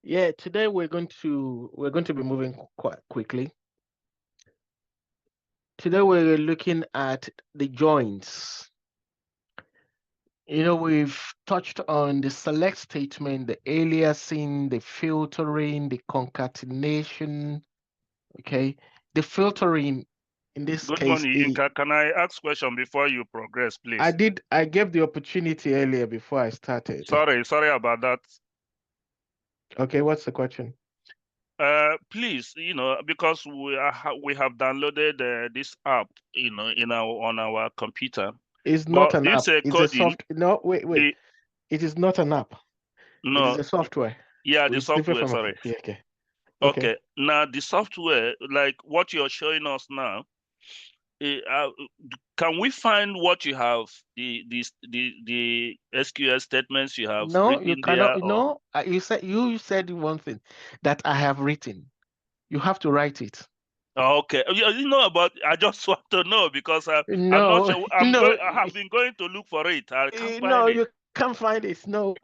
Yeah, today we're going to be moving quite quickly. Today we're looking at the joins. We've touched on the select statement, the aliasing, the filtering, the concatenation. Okay, the filtering in this Good case, morning, Yinka. Can I ask question before you progress, please? I gave the opportunity earlier before I started. Sorry about that. Okay, what's the question? Please, because we have downloaded this app, in our computer, It's not but an this app. It's a coding, soft. No, wait. the It is not an app. It is no, a software. yeah, the It's different software. from a. Sorry. Yeah, okay. Okay. Okay, now the software, like what you're showing us now, eh, uh, can we find what you have, the SQL statements you have No, you written cannot. there, or No, you said one thing that I have written. You have to write it. oh, okay? You know about. I just want to know because I'm not No, sure. I have been going to look for it. I can't no, find it. you can't find it. No,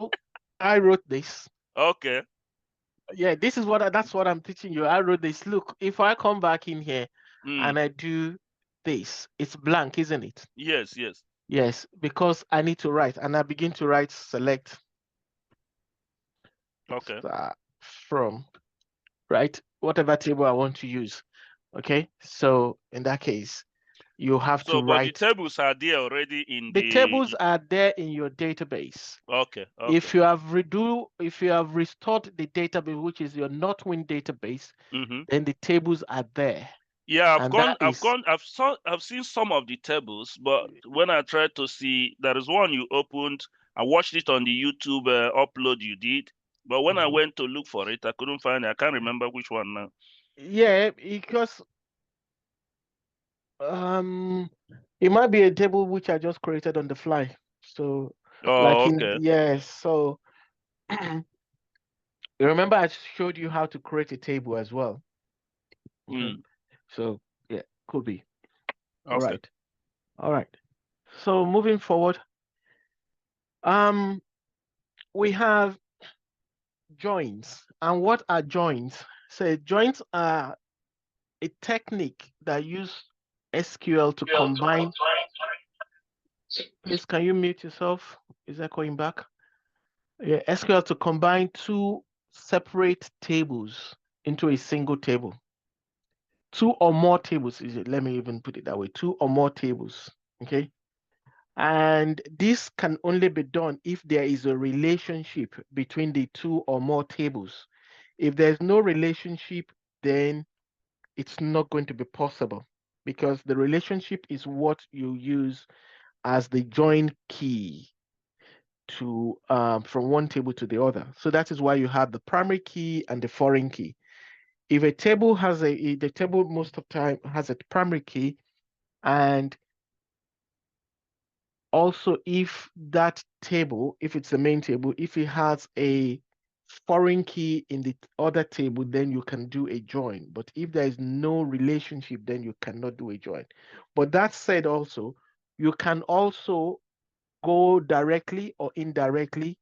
I wrote this. Okay. Yeah, that's what I'm teaching you. I wrote this. Look, if I come back in here Mm. and I do this, it's blank, isn't it? Yes. Yes. Yes, because I need to write, and I begin to write select Okay. start from, right? Whatever table I want to use. Okay, so in that case, you have to So, but the write. tables are there already in The the. tables are there in your database. Okay. Okay. If you have restored the database, which is your NotWin database, Mm-hmm. then the tables are there. Yeah, And that is, I've seen some of the tables, but when I tried to see, there is one you opened. I watched it on the YouTube upload you did, but when I Mhm. went to look for it, I couldn't find it. I can't remember which one now. Yeah, because um it might be a table which I just created on the fly. So Oh, like in okay. yes, so you remember I showed you how to create a table as well. Mhm. Mm, So yeah, could be. All okay. right. All right. So moving forward, um we have joins. And what are joins? So joins are a technique that use SQL to combine. Please, can you mute yourself? Is that going back? Yeah, SQL to combine two separate tables into a single table. Two or more tables, is it? Let me even put it that way. Two or more tables. Okay. And this can only be done if there is a relationship between the two or more tables. If there's no relationship, then it's not going to be possible because the relationship is what you use as the join key to from one table to the other. So that is why you have the primary key and the foreign key. If a table has the table most of the time has a primary key, and also if that table, if it's the main table, if it has a foreign key in the other table, then you can do a join. But if there is no relationship, then you cannot do a join. But that said, also, you can also go directly or indirectly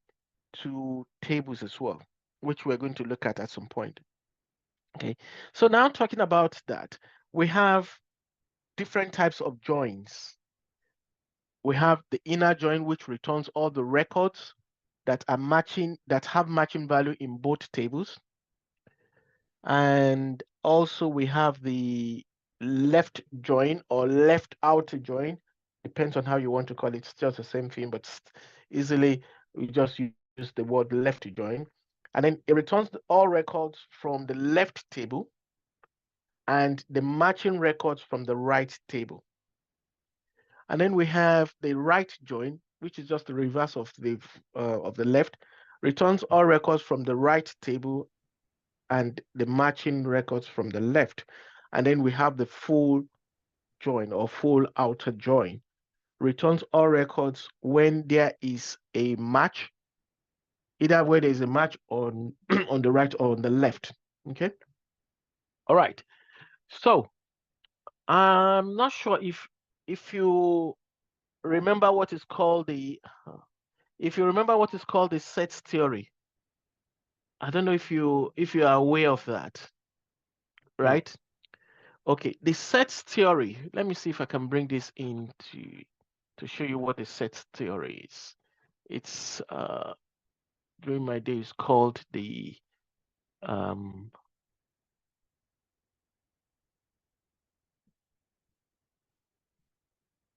to tables as well, which we're going to look at some point. Okay, so now talking about that, we have different types of joins. We have the inner join, which returns all the records that are matching, that have matching value in both tables. And also we have the left join or left outer join, depends on how you want to call it. It's just the same thing, but easily we just use the word left join. And then it returns all records from the left table and the matching records from the right table. And then we have the right join, which is just the reverse of the left, returns all records from the right table and the matching records from the left. And then we have the full join or full outer join, returns all records when there is a match, either where there is a match on on the right or on the left. Okay. All right. So I'm not sure if you remember what is called the if you remember what is called the sets theory. I don't know if you are aware of that, No. right? Okay, the sets theory. Let me see if I can bring this to show you what the sets theory is. It's during my days called the um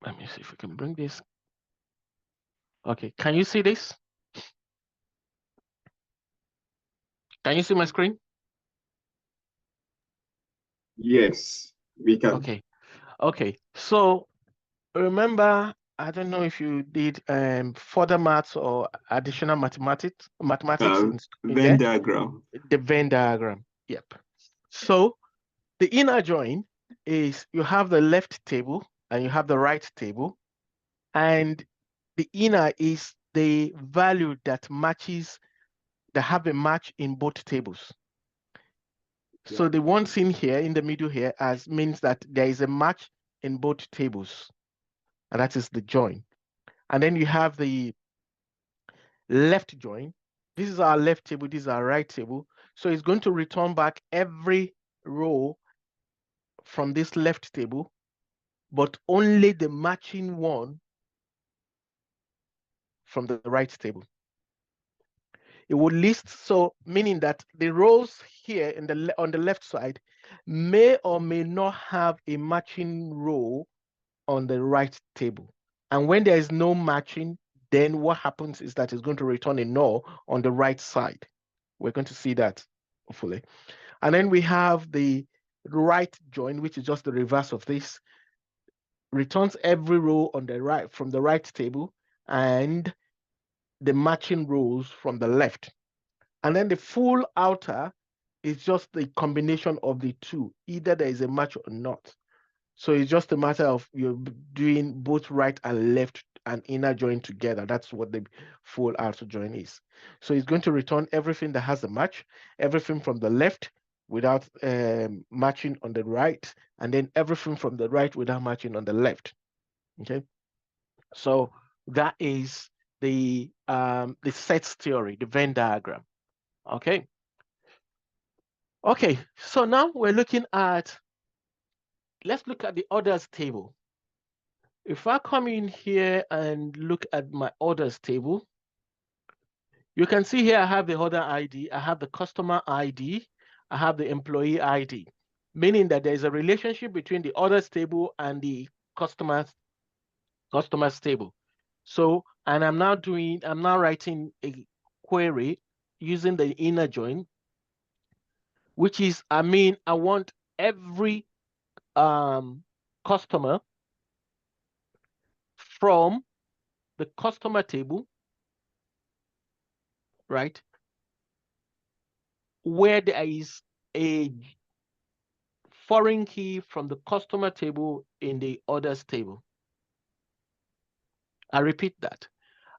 let me see if we can bring this. Okay, can you see this? Can you see my screen? Yes, we can. Okay. Okay. So remember, I don't know if you did further maths or additional mathematics in Venn there, diagram. the Venn diagram. Yep. So the inner join is you have the left table and you have the right table, and the inner is the value that matches that have a match in both tables. Yeah. So the one seen here in the middle here as means that there is a match in both tables, and that is the join. And then you have the left join. This is our left table, this is our right table. So it's going to return back every row from this left table, but only the matching one from the right table. It would list, so meaning that the rows here in on the left side may or may not have a matching row on the right table. And when there is no matching, then what happens is that it's going to return a null on the right side. We're going to see that, hopefully. And then we have the right join, which is just the reverse of this, returns every row on the right from the right table and the matching rows from the left. And then the full outer is just the combination of the two. Either there is a match or not. So it's just a matter of you're doing both right and left and inner join together. That's what the full outer join is. So it's going to return everything that has a match, everything from the left without matching on the right, and then everything from the right without matching on the left. Okay. So that is the sets theory, the Venn diagram. Okay. Okay. So now we're looking at, let's look at the orders table. If I come in here and look at my orders table, you can see here I have the order ID, I have the customer ID, I have the employee ID, meaning that there's a relationship between the orders table and the customers table. So, and I'm now writing a query using the inner join, which is, I want every customer from the customer table, right, where there is a foreign key from the customer table in the orders table. I repeat that.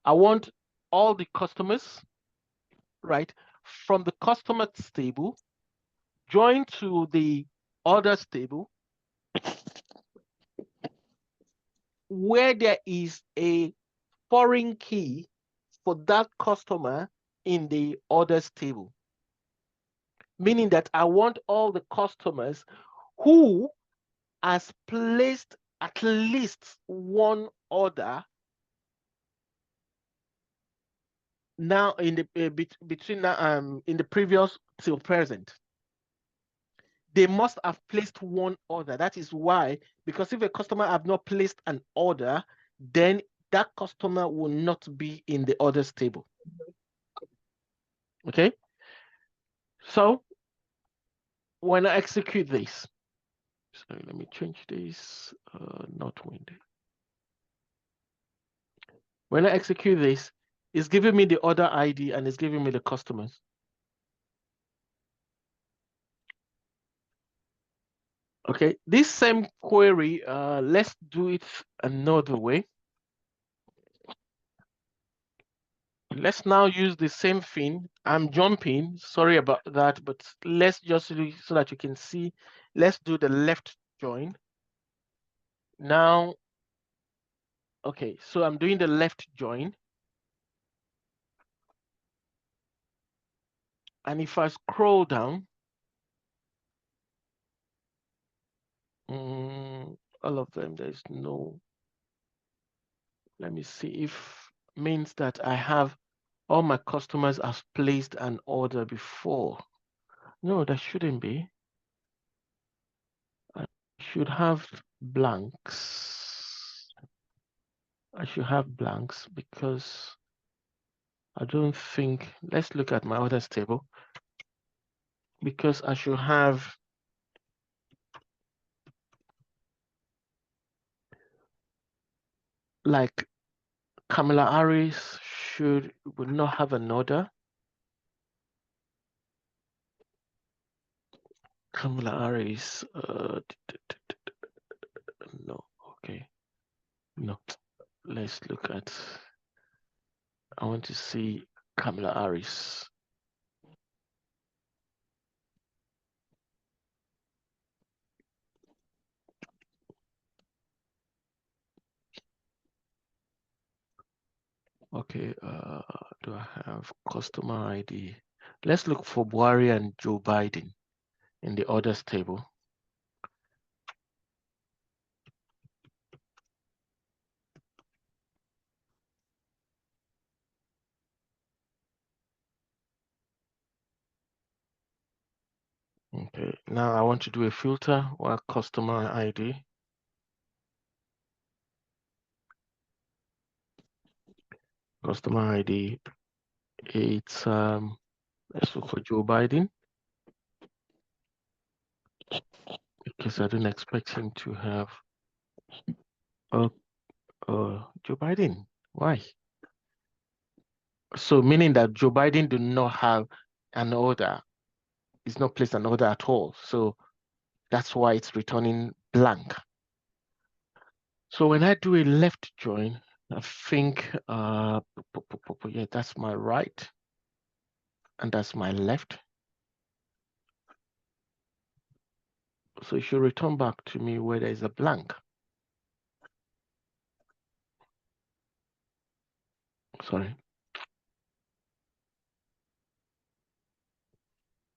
I want all the customers, right, from the customers table joined to the orders table where there is a foreign key for that customer in the orders table. Meaning that I want all the customers who has placed at least one order now in the between now in the previous till present. They must have placed one order. That is why, because if a customer have not placed an order, then that customer will not be in the orders table. Okay. So when I execute this, sorry, let me change this, not window. When I execute this, it's giving me the order ID and it's giving me the customers. Okay, this same query, let's do it another way. Let's now use the same thing. I'm jumping, sorry about that, but let's just so that you can see. Let's do the left join. Now, okay, so I'm doing the left join. And if I scroll down, all of them, there's no, let me see if means that I have all my customers have placed an order before. No, that shouldn't be. I should have blanks. I should have blanks because I don't think, let's look at my orders table, because I should have like Kamala Harris would not have an order. Kamala Harris, no, okay, no. Let's look at, I want to see Kamala Harris. Okay, do I have customer ID? Let's look for Buhari and Joe Biden in the orders table. Okay, now I want to do a filter while customer ID. Customer ID, it's let's look for Joe Biden because I didn't expect him to have Joe Biden. Why? So meaning that Joe Biden do not have an order. It's not placed an order at all. So that's why it's returning blank. So when I do a left join, I think, yeah, that's my right, and that's my left. So it should return back to me where there is a blank. Sorry.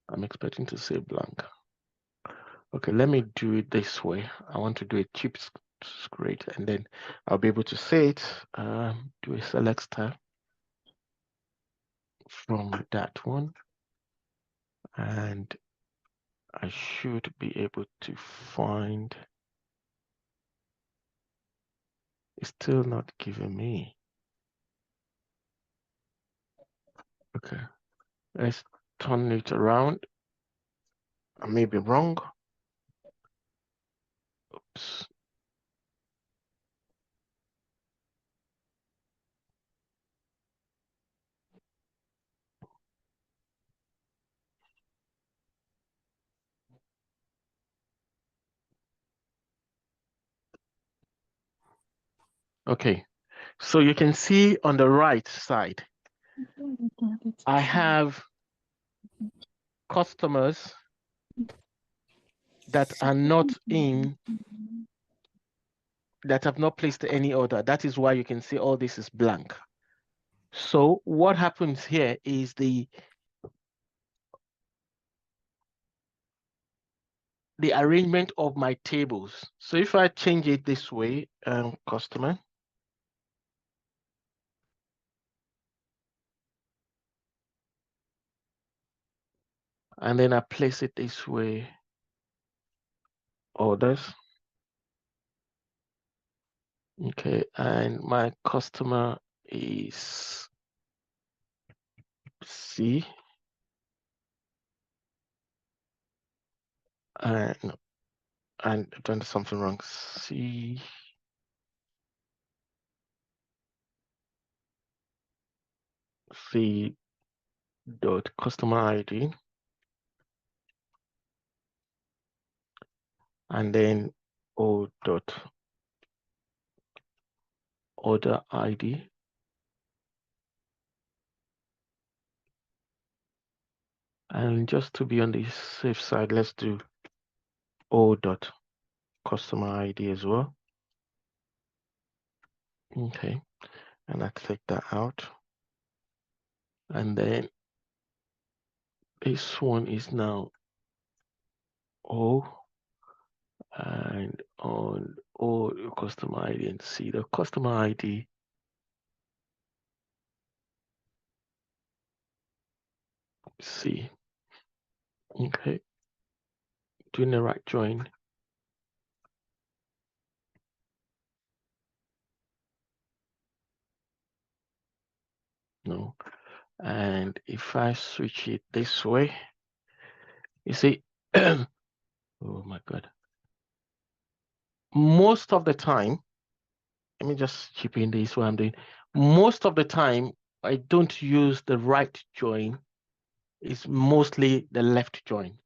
I'm expecting to say blank. Okay, let me do it this way. I want to do a cheap script, and then I'll be able to say it. Do a select style from that one, and I should be able to find. It's still not giving me. Okay, let's turn it around. I may be wrong. Oops. Okay, so you can see on the right side, I have customers that are not in, that have not placed any order. That is why you can see all this is blank. So what happens here is the arrangement of my tables. So if I change it this way, customer, and then I place it this way, orders. Okay, and my customer is C. No, and I've done something wrong. C. C dot customer ID, and then O dot order ID, and just to be on the safe side, let's do O dot customer ID as well. Okay, and I click that out, and then This one is now O, and on O customer ID and C. The customer ID C. Okay, doing the right join. No, and if I switch it this way, you see, oh my God. Most of the time, let me just chip in this what I'm doing. Most of the time, I don't use the right join. It's mostly the left join.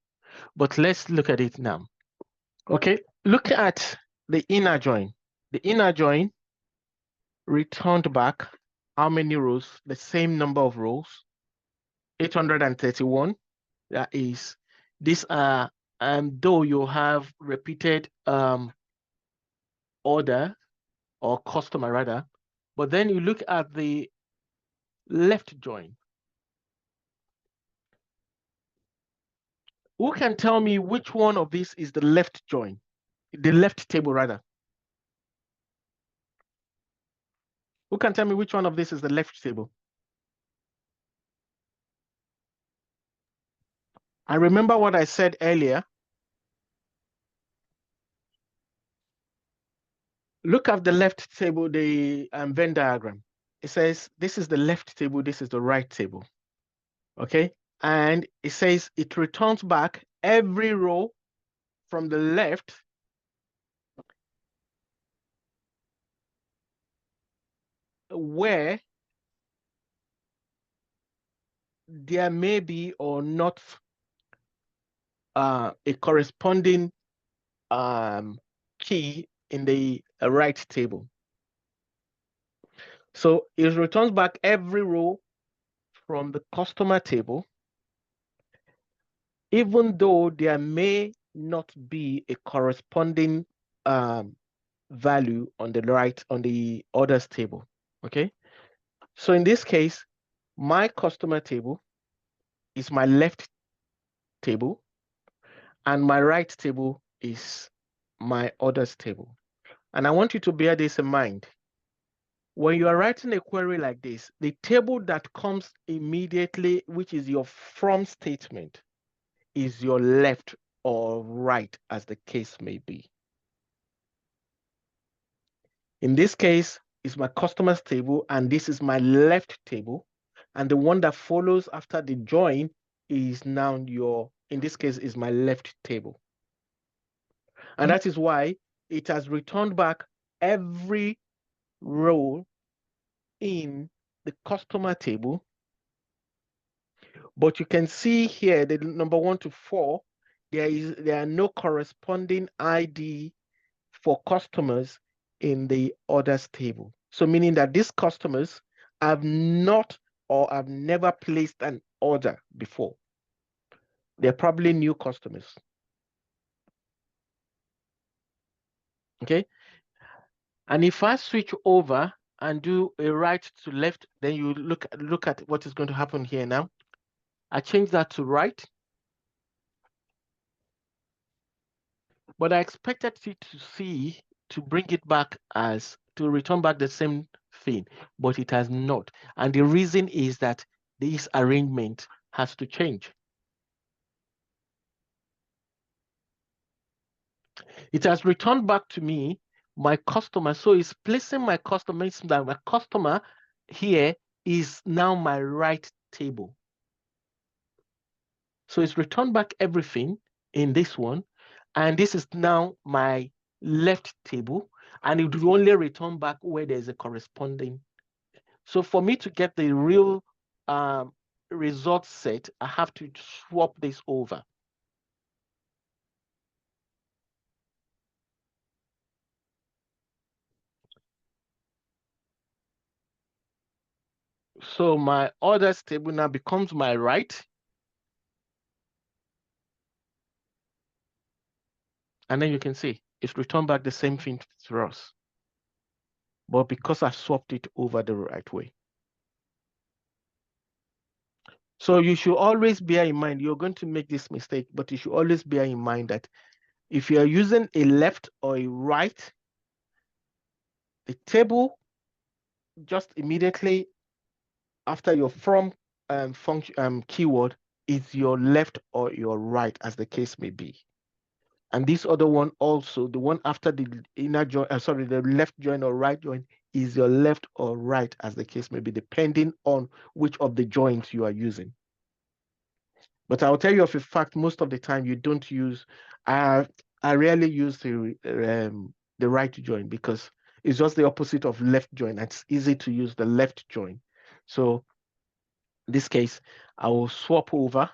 But let's look at it now. Okay, look at the inner join. The inner join returned back how many rows? The same number of rows, 831. That is, these are, though you have repeated order or customer rather, but then you look at the left join. Who can tell me which one of these is the left join? The left table rather. Who can tell me which one of this is the left table? I remember what I said earlier. Look at the left table, the Venn diagram. It says this is the left table, this is the right table. Okay, and it says it returns back every row from the left where there may be or not a corresponding key in the right table. So it returns back every row from the customer table, even though there may not be a corresponding value on the right, on the orders table. Okay. So in this case, my customer table is my left table, and my right table is my orders table. And I want you to bear this in mind. When you are writing a query like this, the table that comes immediately, which is your from statement, is your left or right, as the case may be. In this case, it's my customers table, and this is my left table. And the one that follows after the join is now your, in this case, is my left table. And that is why it has returned back every row in the customer table. But you can see here the number 1 to 4, there are no corresponding ID for customers in the orders table. So meaning that these customers have not or have never placed an order before. They're probably new customers. Okay. And if I switch over and do a right to left, then you look at what is going to happen here now. I change that to right. But I expected it to bring it back as, to return back the same thing, but it has not. And the reason is that this arrangement has to change. It has returned back to me my customer. So it's placing my customer, that my customer here is now my right table. So it's returned back everything in this one. And this is now my left table. And it will only return back where there's a corresponding. So for me to get the real result set, I have to swap this over. So my orders table now becomes my right. And then you can see it's returned back the same thing to us. But because I swapped it over the right way. So you should always bear in mind, you're going to make this mistake, but you should always bear in mind that if you are using a left or a right, the table just immediately after your from function keyword is your left or your right, as the case may be. And this other one also, the one after the inner join, the left join or right join is your left or right, as the case may be, depending on which of the joins you are using. But I'll tell you of a fact, most of the time you don't use, I rarely use the right join, because it's just the opposite of left join. It's easy to use the left join. So in this case, I will swap over.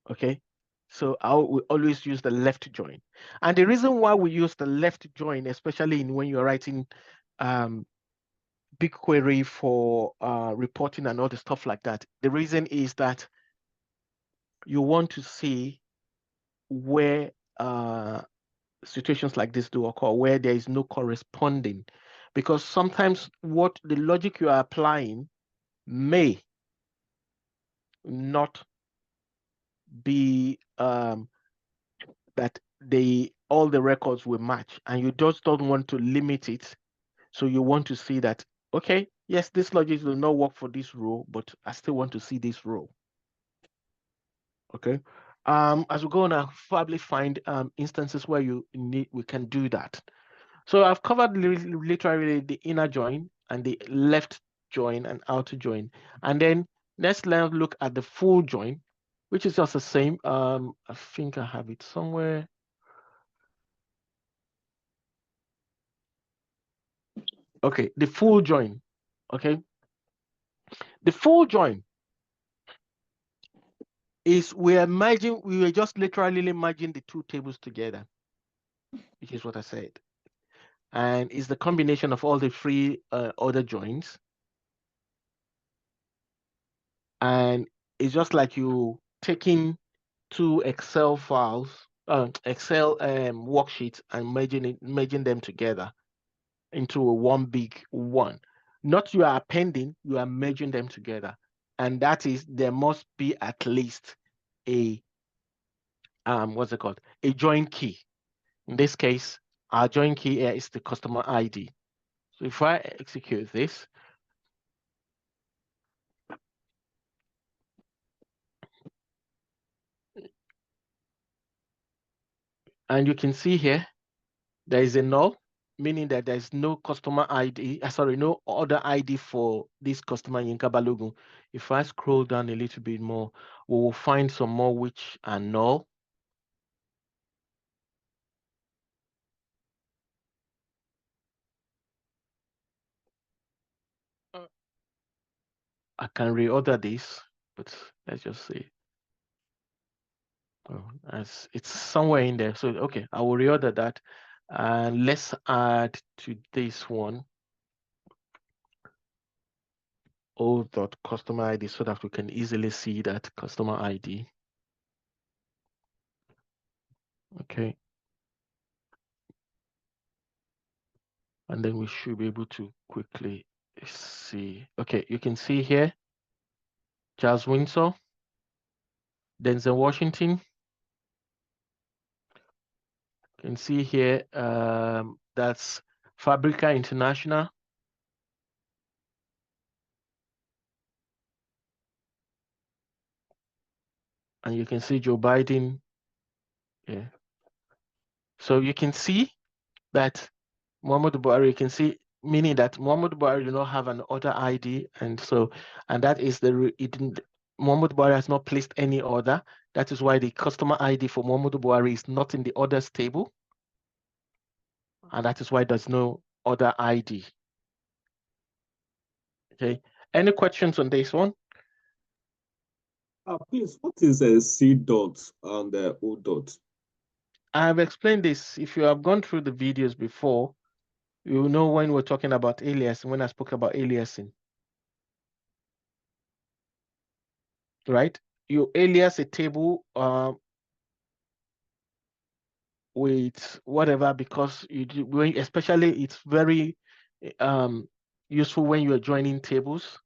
Okay, so we always use the left join. And the reason why we use the left join, especially when you're writing BigQuery for reporting and all the stuff like that, the reason is that you want to see where situations like this do occur, where there is no corresponding, because sometimes what the logic you are applying may not be that all the records will match, and you just don't want to limit it. So you want to see that, okay, yes, this logic will not work for this row, but I still want to see this row. Okay. As we go on, I'll probably find instances where we can do that. So I've covered literally the inner join and the left join and outer join. And then let's look at the full join, which is just the same. I think I have it somewhere. Okay, the full join. Okay. The full join is we were just literally merging the two tables together, which is what I said. And it's the combination of all the three other joins. And it's just like you taking two Excel files, Excel worksheets, and merging them together into one big one. Not you are appending, you are merging them together. And that is, there must be at least a what's it called? A join key. In this case, our join key here is the customer ID. So if I execute this, and you can see here, there is a null, meaning that there's no customer ID, no other ID for this customer in Balogun. If I scroll down a little bit more, we will find some more which are null. I can reorder this, but let's just see. Oh, it's somewhere in there. So, okay, I will reorder that. And let's add to this one o.customer ID so that we can easily see that customer ID. Okay. And then we should be able to quickly see. Okay, you can see here, Charles Windsor, Denzel Washington. You can see here, that's Fabrica International. And you can see Joe Biden. Yeah. So you can see that Muhammadu Buhari, you can see, meaning that Muhammadu Buhari do not have an order ID. And that is Muhammadu Buhari has not placed any order. That is why the customer ID for Muhammadu Buhari is not in the orders table. And that is why there's no order ID. Okay. Any questions on this one? Please, what is a C dot and O dot? I have explained this. If you have gone through the videos before, you know when we're talking about aliasing, when I spoke about aliasing. Right? You alias a table with whatever, because especially it's very useful when you are joining tables.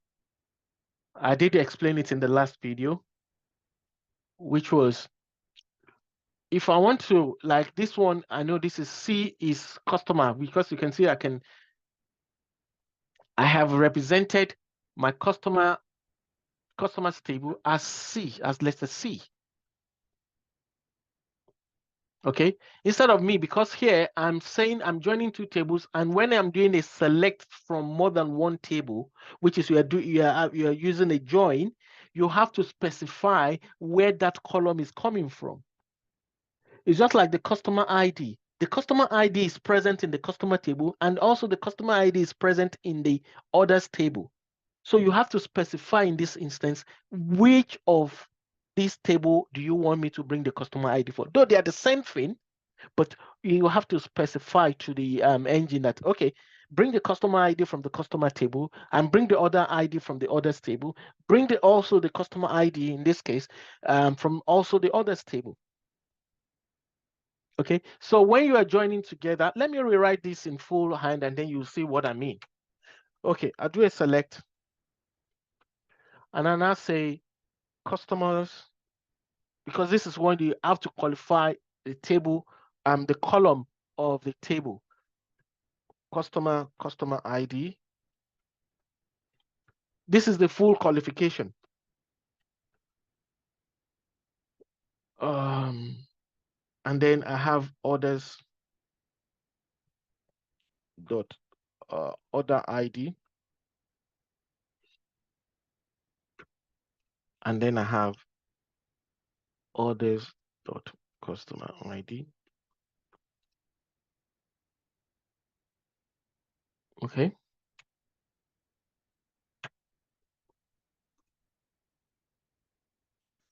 I did explain it in the last video, which was if I want to, like this one, I know this is C is customer, because you can see I have represented my customer's table as C, as letter C. Okay, instead of me, because here I'm saying I'm joining two tables, and when I'm doing a select from more than one table, which is you're using a join, you have to specify where that column is coming from. It's just like the customer ID. The customer ID is present in the customer table, and also the customer ID is present in the orders table. So you have to specify in this instance, which of this table do you want me to bring the customer ID for? Though they are the same thing, but you have to specify to the engine that, okay, bring the customer ID from the customer table and bring the order ID from the orders table. Bring also the customer ID, in this case, from also the orders table. Okay, so when you are joining together, let me rewrite this in full hand and then you'll see what I mean. Okay, I'll do a select. And then I'll say customers, because this is when you have to qualify the table, the column of the table. Customer ID. This is the full qualification. And then I have orders dot order ID. And then I have orders dot customer ID. Okay.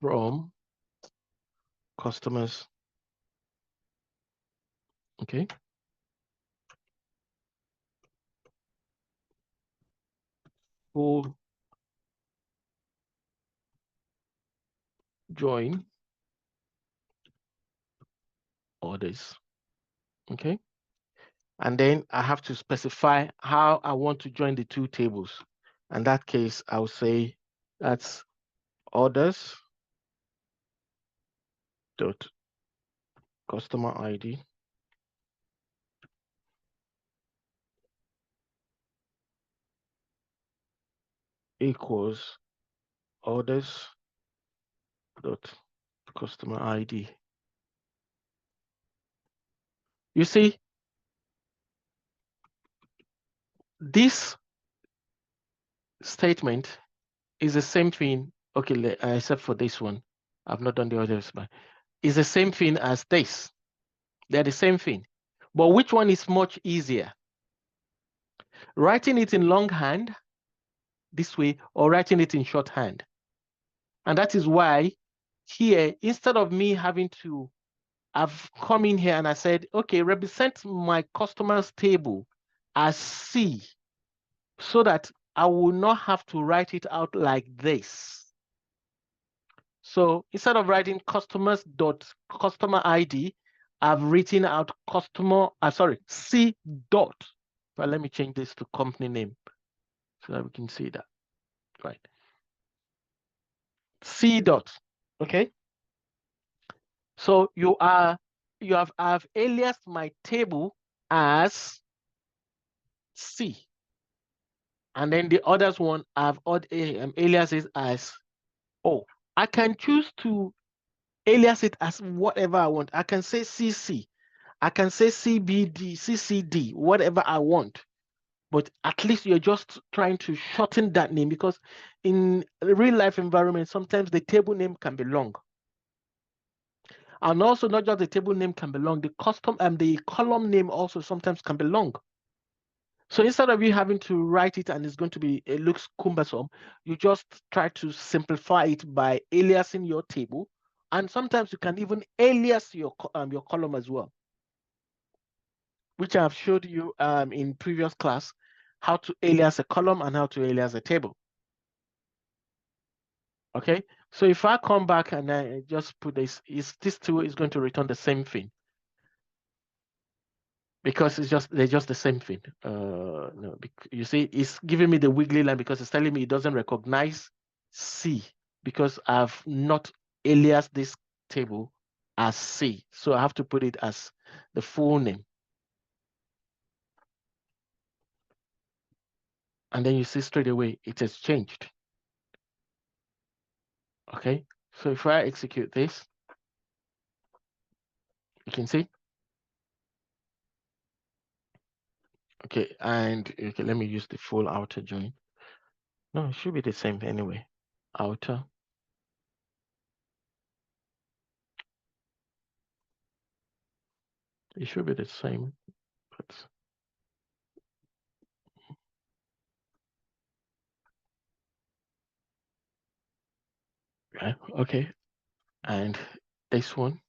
From customers. Okay. Full join orders. Okay. And then I have to specify how I want to join the two tables. In that case, I'll say that's orders dot customer ID equals orders dot customer ID. You see, this statement is the same thing. Okay, except for this one, I've not done the others, but it's the same thing as this. They're the same thing. But which one is much easier? Writing it in longhand this way or writing it in shorthand? And that is why here, instead of me having to, I've come in here and I said, okay, represent my customer's table as C so that I will not have to write it out like this. So instead of writing customers.customer ID, I've written out C dot. But let me change this to company name so that we can see that. Right. C dot. Okay. So I've aliased my table as C. And then the others one I've aliases as O. I can choose to alias it as whatever I want. I can say CC. I can say CBD, CCD, whatever I want. But at least you're just trying to shorten that name, because in a real life environment, sometimes the table name can be long. And also not just the table name can be long, the column name also sometimes can be long. So instead of you having to write it and it looks cumbersome, you just try to simplify it by aliasing your table. And sometimes you can even alias your column as well, which I've showed you in previous class, how to alias a column and how to alias a table. Okay, so if I come back and I just put this two is going to return the same thing. because they're just the same thing. No, you see, it's giving me the wiggly line because it's telling me it doesn't recognize C because I've not aliased this table as C. So I have to put it as the full name. And then you see straight away it has changed. Okay, so if I execute this, you can see. Okay, and okay, let me use the full outer join. No, it should be the same anyway. Outer. It should be the same, but yeah, okay. And this one.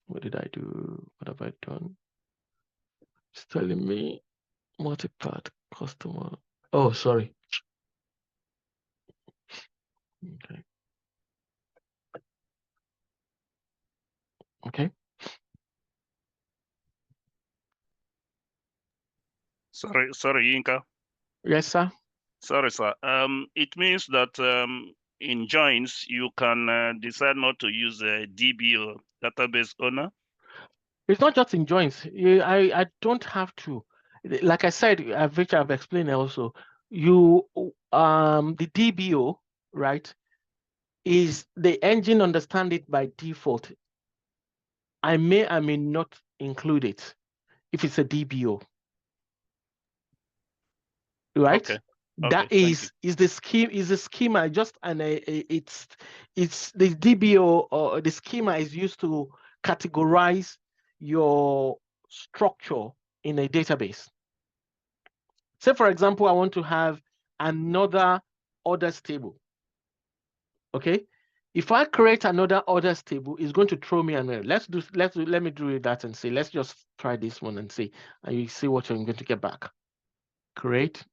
What did I do? What have I done? It's telling me multi-part customer. Oh, sorry. Okay. Okay. Sorry, Yinka. Yes, sir. Sorry, sir. It means that in joins you can decide not to use a DB or database owner. It's not just in joins. I don't have to. Like I said, which I've explained also. The DBO, right, is the engine understand it by default. I may not include it if it's a DBO. Right? Okay. That Okay, is the schema just it's the DBO or the schema is used to categorize your structure in a database. Say for example, I want to have another orders table. Okay, if I create another orders table, it's going to throw me an error. Let me do that and see. Let's just try this one and see, and you see what I'm going to get back. Create.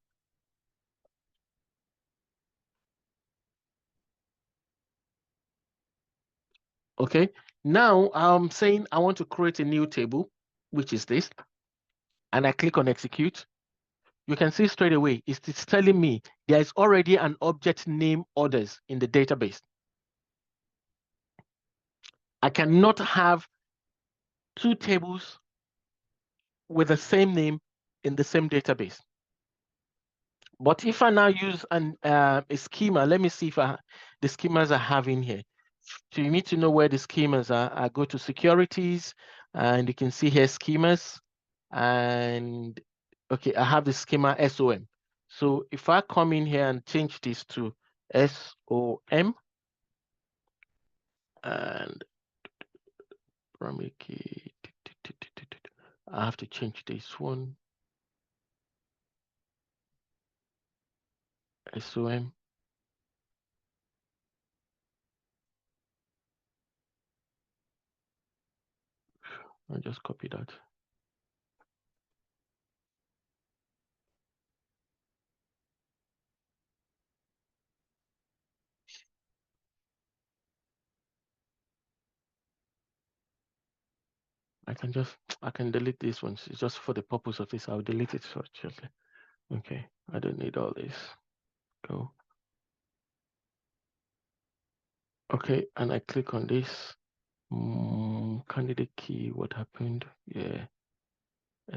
Okay, now I'm saying I want to create a new table, which is this, and I click on execute. You can see straight away it's telling me there is already an object name orders in the database. I cannot have two tables with the same name in the same database. But if I now use a schema, let me see if the schemas I have in here. So you need to know where the schemas are. I go to securities, and you can see here schemas, and okay, I have the schema SOM. So if I come in here and change this to SOM, and primary key, I have to change this one. SOM. I'll just copy that. I can delete these ones. It's just for the purpose of this. I'll delete it shortly. Okay, I don't need all this. Go. Okay, and I click on this. Candidate key, what happened? Yeah.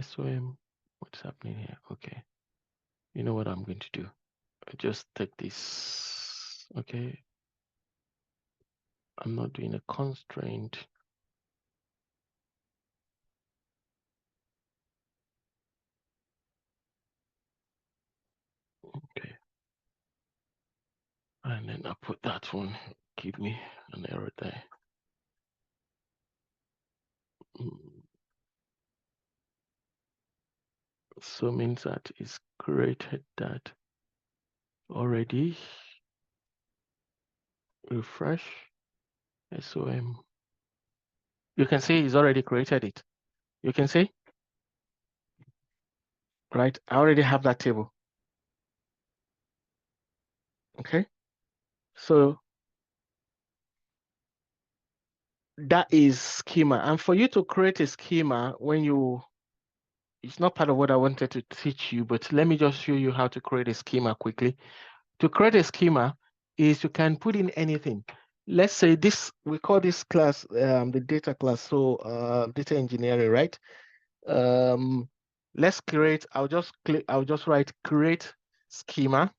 SOM, what's happening here? Okay. You know what I'm going to do? I just take this. Okay. I'm not doing a constraint. Okay. And then I put that one. Give me an error there. So means that it's created that already. Refresh. SOM. You can see it's already created it. You can see? Right? I already have that table. Okay. So that is schema. And for you to create a schema, it's not part of what I wanted to teach you, but let me just show you how to create a schema quickly. To create a schema is you can put in anything. Let's say this, we call this class the data class, so data engineering, right? Let's create, I'll just write create schema.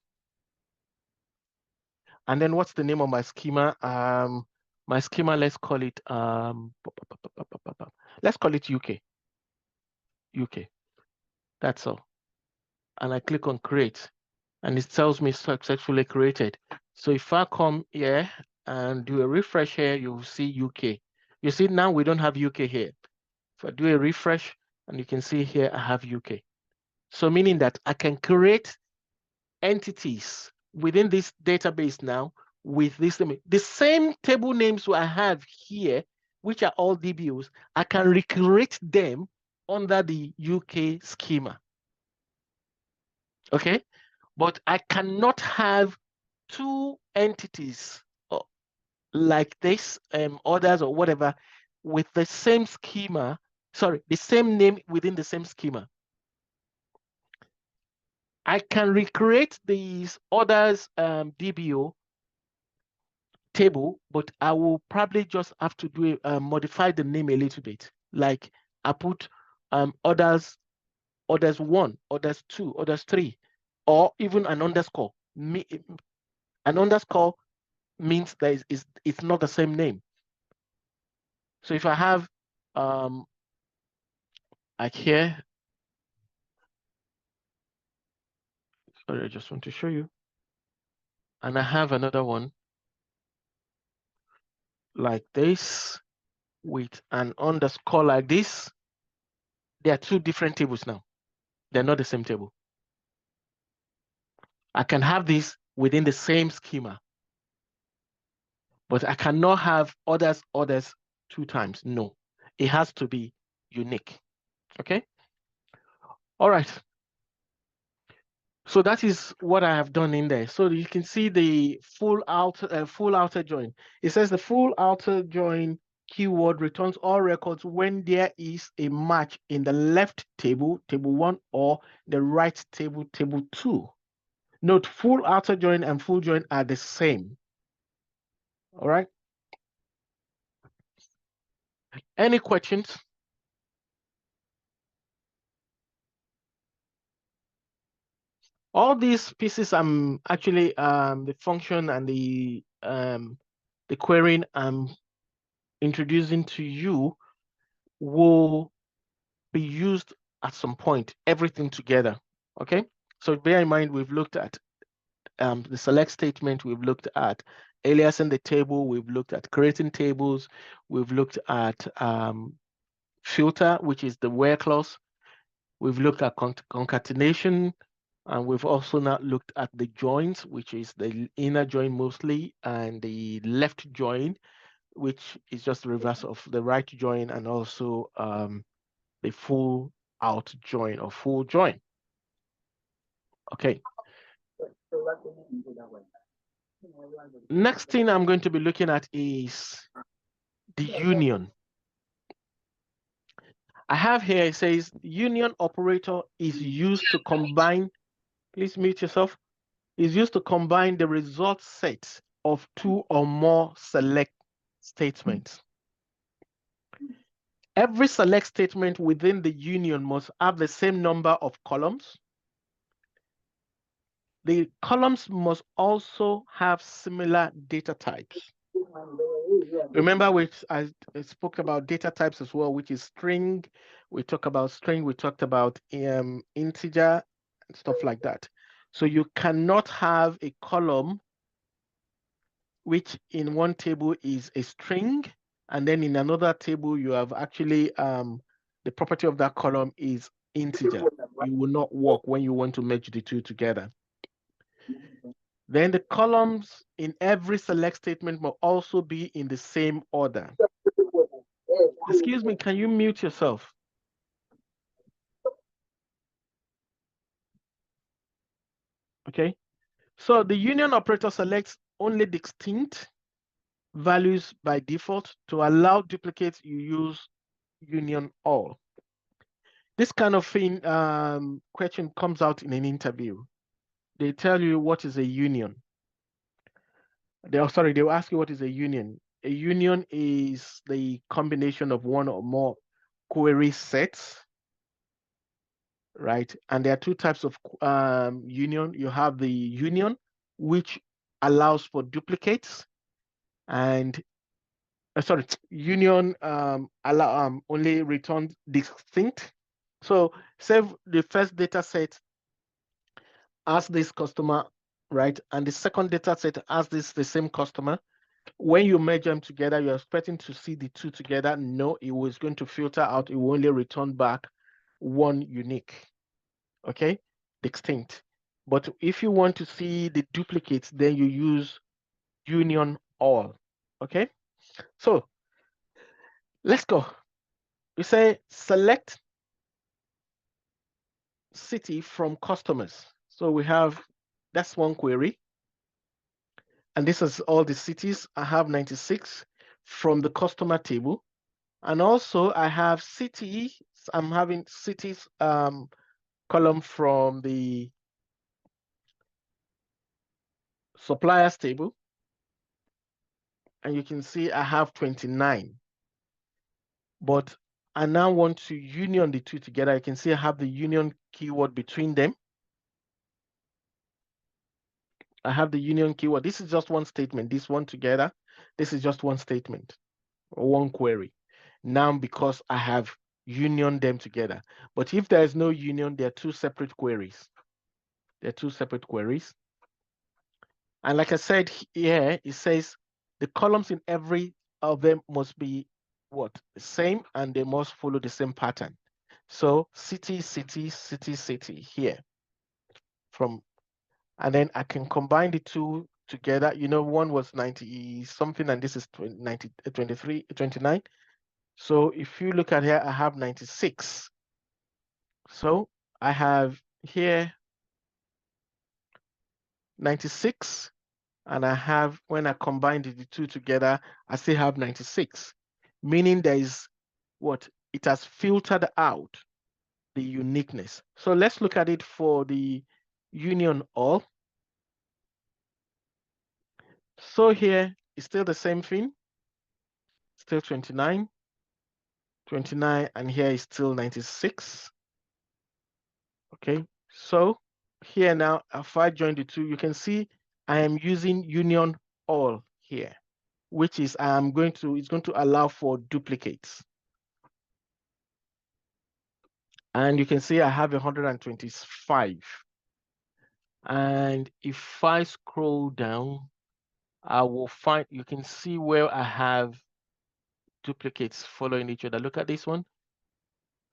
And then what's the name of my schema? My schema, let's call it let's call it UK. UK. That's all. And I click on create, and it tells me successfully created. So if I come here and do a refresh here, you'll see UK. You see now we don't have UK here. If I do a refresh, and you can see here I have UK. So meaning that I can create entities within this database now with this, the same table names I have here, which are all DBOs, I can recreate them under the UK schema. Okay, but I cannot have two entities like this, others or whatever, with the same schema, sorry, the same name within the same schema. I can recreate these others DBO table, but I will probably just have to do modify the name a little bit. Like I put others 1, others 2, others 3, or even an underscore. An underscore means that it's not the same name. So if I have like here, sorry, I just want to show you, and I have another one like this with an underscore like this. There are two different tables now. They're not the same table. I can have this within the same schema, but I cannot have others 2 times. No, it has to be unique. Okay. All right. So that is what I have done in there. So you can see the full outer join. It says the full outer join keyword returns all records when there is a match in the left table, table 1, or the right table, table 2. Note, full outer join and full join are the same. All right. Any questions? All these pieces, I'm actually the function and the querying I'm introducing to you will be used at some point, everything together. Okay, so bear in mind we've looked at the select statement, we've looked at aliasing the table, we've looked at creating tables, we've looked at filter, which is the where clause, we've looked at concatenation, and we've also now looked at the joins, which is the inner join mostly, and the left join, which is just the reverse of the right join, and also the full out join or full join. Okay. Next thing I'm going to be looking at is the union. I have here, it says union operator is used to combine, please mute yourself, is used to combine the result set of 2 or more select statements. Every select statement within the union must have the same number of columns. The columns must also have similar data types. Remember, I spoke about data types as well, which is string. We talked about string. We talked about integer and stuff like that. So you cannot have a column which in one table is a string, and then in another table you have actually the property of that column is integer. It will not work when you want to merge the two together. Then the columns in every select statement will also be in the same order. Excuse me, can you mute yourself? Okay, so the union operator selects only distinct values by default. To allow duplicates, you use union all. This kind of thing question comes out in an interview. They tell you what is a union. They will ask you what is a union. A union is the combination of one or more query sets, right? And there are two types of union. You have the union, which allows for duplicates, and union only returns distinct. So say the first data set has this customer, right? And the second data set has the same customer. When you merge them together, you're expecting to see the two together. No, it was going to filter out. It will only return back one unique, okay? Distinct. But if you want to see the duplicates, then you use union all, okay? So let's go. You say select city from customers. So we have, that's one query. And this is all the cities. I have 96 from the customer table. And also I have cities, I'm having cities column from the suppliers table. And you can see I have 29. But I now want to union the two together. You can see I have the union keyword between them. I have the union keyword. This is just one statement. This one together. This is just one statement or one query. Now, because I have union them together. But if there is no union, they're two separate queries. They're two separate queries. And like I said here, it says the columns in every of them must be what? The same, and they must follow the same pattern. So city, city, city, city here. And then I can combine the two together. You know, one was 90 something, and this is 29. So if you look at here, I have 96. So I have here 96, and I have, when I combine the two together, I still have 96, meaning there is what? It has filtered out the uniqueness. So let's look at it for the union all. So here it's still the same thing, still 29, 29, and here is still 96. Okay, so here now, if I join the two, you can see I am using union all here, which is it's going to allow for duplicates. And you can see I have 125. And if I scroll down, I will find, you can see where I have duplicates following each other. Look at this one.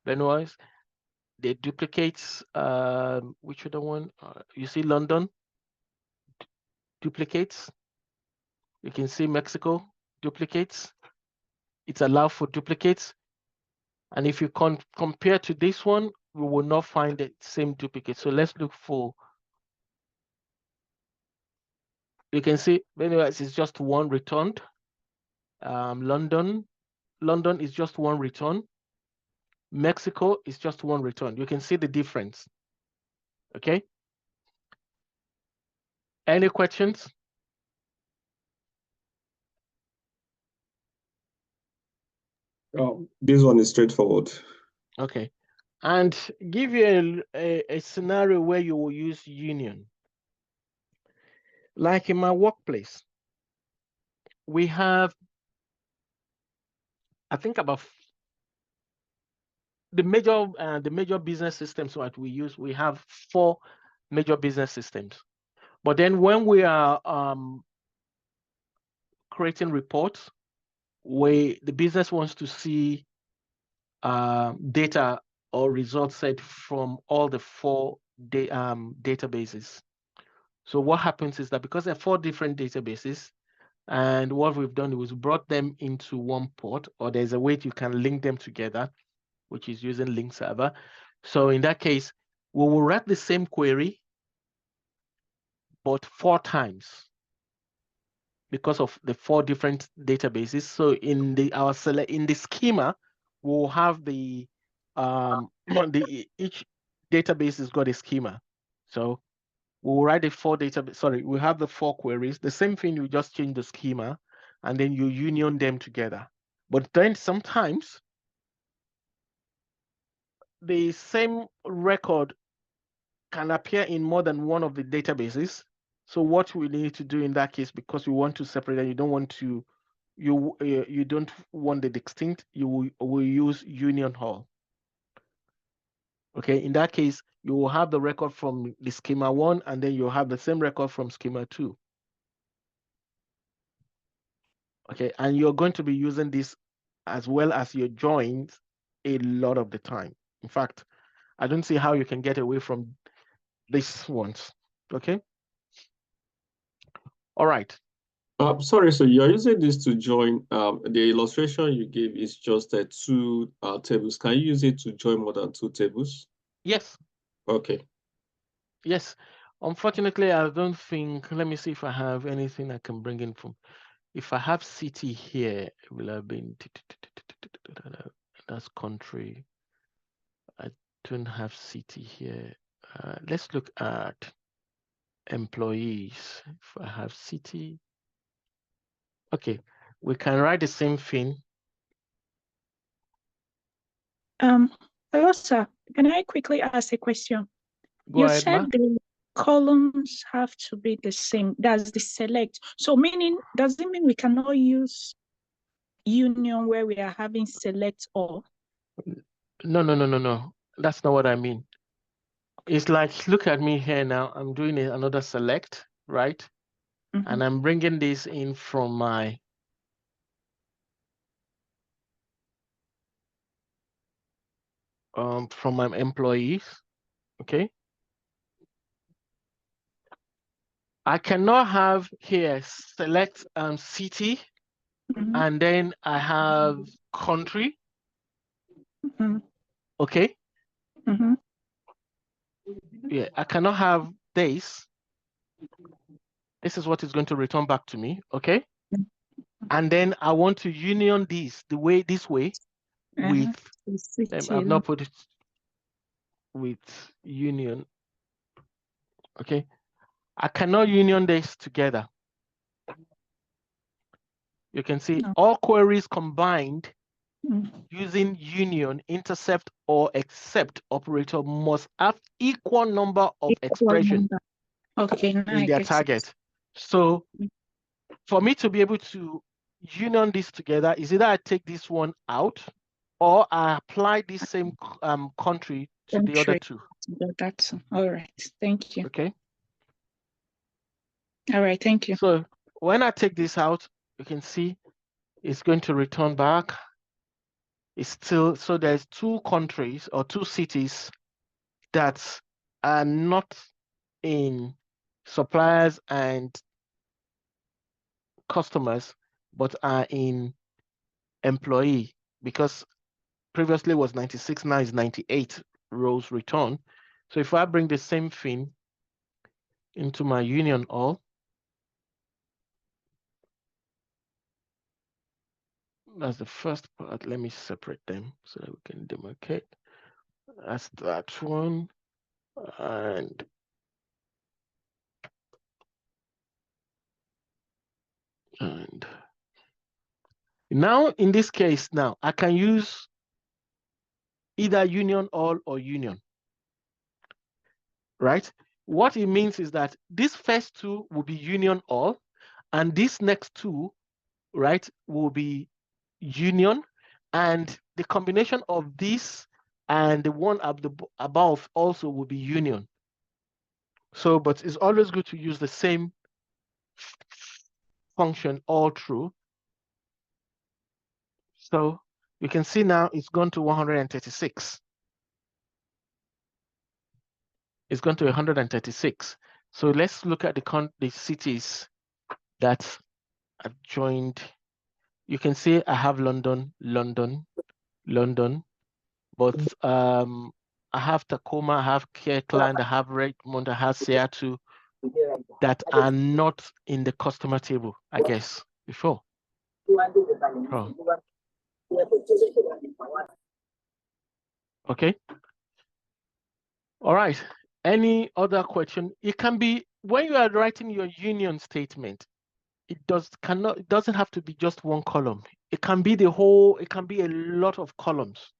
Benoist, the duplicates, which other one? You see London, duplicates. You can see Mexico, duplicates. It's allowed for duplicates. And if you compare to this one, we will not find the same duplicate. So let's look for, you can see, anyways, it's just one returned. London is just one return. Mexico is just one return. You can see the difference. Okay. Any questions? This one is straightforward. Okay. And give you a scenario where you will use union. Like in my workplace, we have, I think about the major business systems that we use. We have 4 major business systems. But then when we are creating reports, the business wants to see data or results set from all the 4 databases. So what happens is that because there are 4 different databases, and what we've done is brought them into one port, or there's a way you can link them together, which is using link server. So in that case, we will write the same query, but 4 times. because of the 4 different databases. So in the schema, we'll have the each database has got a schema. So we'll write the 4 database. Sorry, we have the 4 queries. The same thing, you just change the schema, and then you union them together. But then sometimes the same record can appear in more than one of the databases. So what we need to do in that case, because you want to separate and you don't want to, you don't want the distinct, you will use union all. Okay, in that case, you will have the record from the schema 1, and then you'll have the same record from schema 2. Okay, and you're going to be using this as well as your joins a lot of the time. In fact, I don't see how you can get away from these ones. Okay. All right. Sorry, so you're using this to join. The illustration you gave is just 2 tables. Can you use it to join more than 2 tables? Yes. Okay. Yes. Unfortunately, I don't think, let me see if I have anything I can bring in from. If I have city here, it will have been, that's country. I don't have city here. Let's look at employees. If I have city, okay, we can write the same thing. Hello, sir. Can I quickly ask a question? Go ahead, said Ma. the columns have to be the same. That's the select. So meaning, does it mean we cannot use union where we are having select all? No. That's not what I mean. It's like, look at me here now. I'm doing another select, right? And I'm bringing this in from my employees. Okay. I cannot have here select city, and then I have country. Okay. Yeah, I cannot have this. This is what is going to return back to me. Okay. And then I want to union this this way with, I've not put it with union. Okay. I cannot union this together. You can see all queries combined using union, intercept, or except operator must have equal number of expression in their target. So for me to be able to union this together, is either I take this one out or I apply this same country to the other 2. That's all right. Thank you. Okay. All right. Thank you. So when I take this out, you can see it's going to return back. It's still, so there's 2 countries or 2 cities that are not in suppliers and customers, but are in employee, because previously was 96, now is 98 rows return. So if I bring the same thing into my union all, that's the first part. Let me separate them so that we can demarcate. That's that one. And now in this case, now I can use either union all or union, right? What it means is that this first 2 will be union all, and this next 2, right, will be union, and the combination of this and the one above also will be union. So, but it's always good to use the same function all through. So you can see now it's gone to 136. It's gone to 136. So let's look at the cities that are joined. You can see I have London, but I have Tacoma, I have Kirkland, I have Redmond, I have Seattle, that are not in the customer table, I guess, before. Oh. Okay. All right. Any other question? It can be when you are writing your union statement, it doesn't have to be just one column. It can be it can be a lot of columns,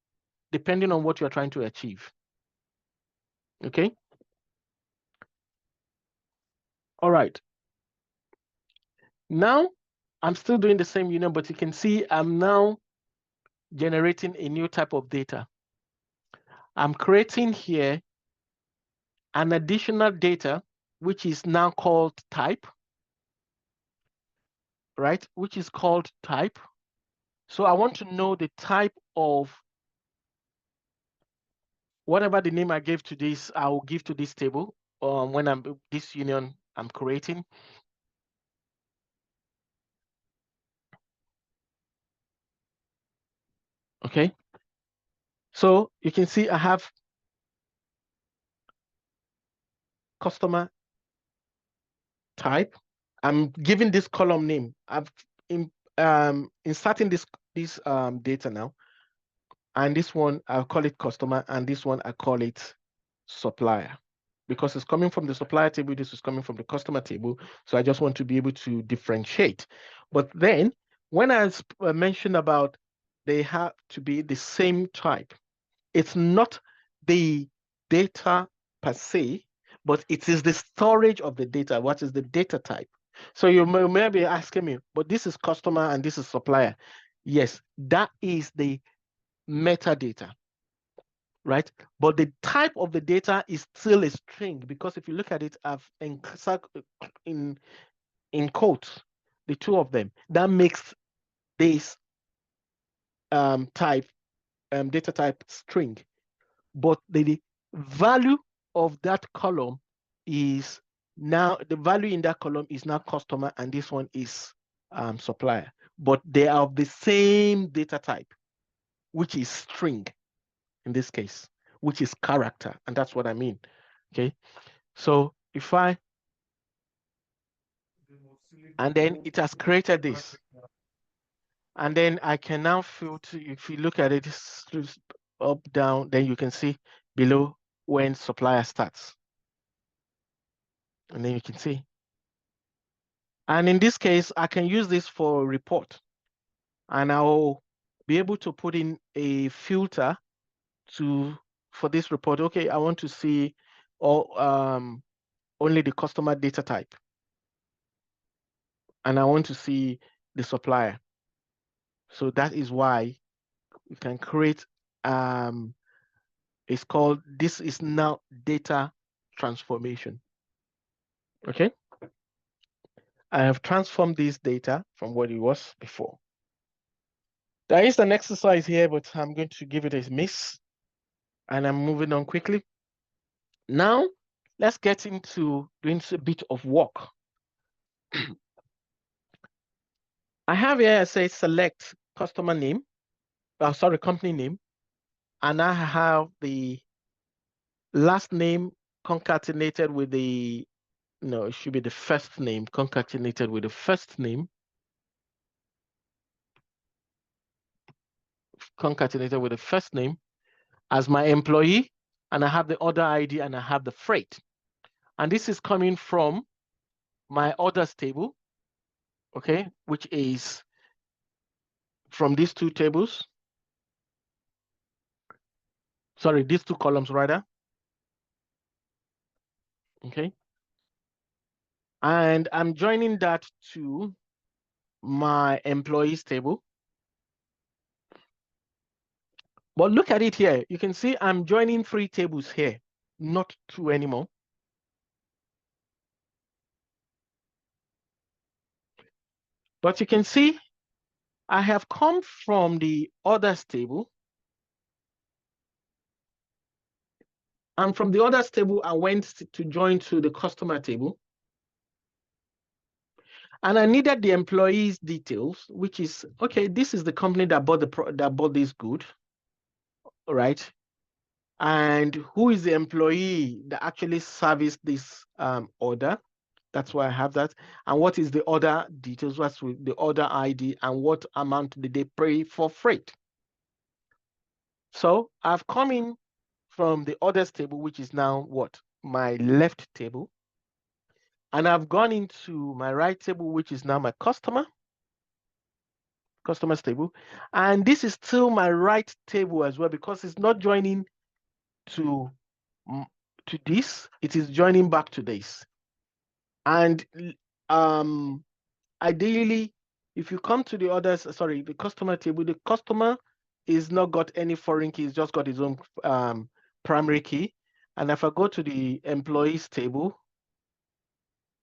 depending on what you're trying to achieve. Okay. All right. Now I'm still doing the same union, but you can see I'm now generating a new type of data. I'm creating here an additional data, which is now called type, right? Which is called type. So I want to know the type of whatever the name I gave to this, I will give to this table when this union I'm creating. Okay. So you can see I have customer type. I'm giving this column name. I've inserting this data now. And this one, I'll call it customer, and this one, I call it supplier. Because it's coming from the supplier table, this is coming from the customer table. So I just want to be able to differentiate. But then, when I mentioned about they have to be the same type, it's not the data per se, but it is the storage of the data. What is the data type? So you may be asking me, but this is customer and this is supplier. Yes, that is the metadata, right? But the type of the data is still a string, because if you look at it, I've in quotes the two of them. That makes this type data type string, but the value of that column is now, the value in that column is now customer, and this one is supplier, but they are of the same data type, which is string in this case, which is character, and that's what I mean. Okay, so if I, and then it has created this, and then I can now filter. If you look at it up, down, then you can see below when supplier starts, and then you can see. And in this case, I can use this for a report, and I'll be able to put in a filter for this report. Okay, I want to see only the customer data type, and I want to see the supplier. So that is why you can create, it's called, this is now data transformation. Okay. I have transformed this data from what it was before. There is an exercise here, but I'm going to give it a miss, and I'm moving on quickly. Now, let's get into doing a bit of work. I have here, I say select customer name, company name, and I have the last name concatenated with the, no, it should be the first name concatenated with the first name, concatenated with the first name as my employee, and I have the order ID and I have the freight. And this is coming from my orders table, okay, which is from these two tables. Sorry, these two columns rather. Okay. And I'm joining that to my employees table. But look at it here. You can see I'm joining 3 tables here, not 2 anymore. But you can see I have come from the orders table. And from the orders table, I went to join to the customer table. And I needed the employees details, which is, okay, this is the company that bought this good, right? And who is the employee that actually serviced this order? That's why I have that. And what is the order details? What's with the order ID and what amount did they pay for freight? So I've come in from the orders table, which is now what? My left table. And I've gone into my right table, which is now my customers table. And this is still my right table as well, because it's not joining to this, it is joining back to this. And ideally, if you come to the others, sorry, the customer table, the customer is not got any foreign key, he's just got his own primary key. And if I go to the employees table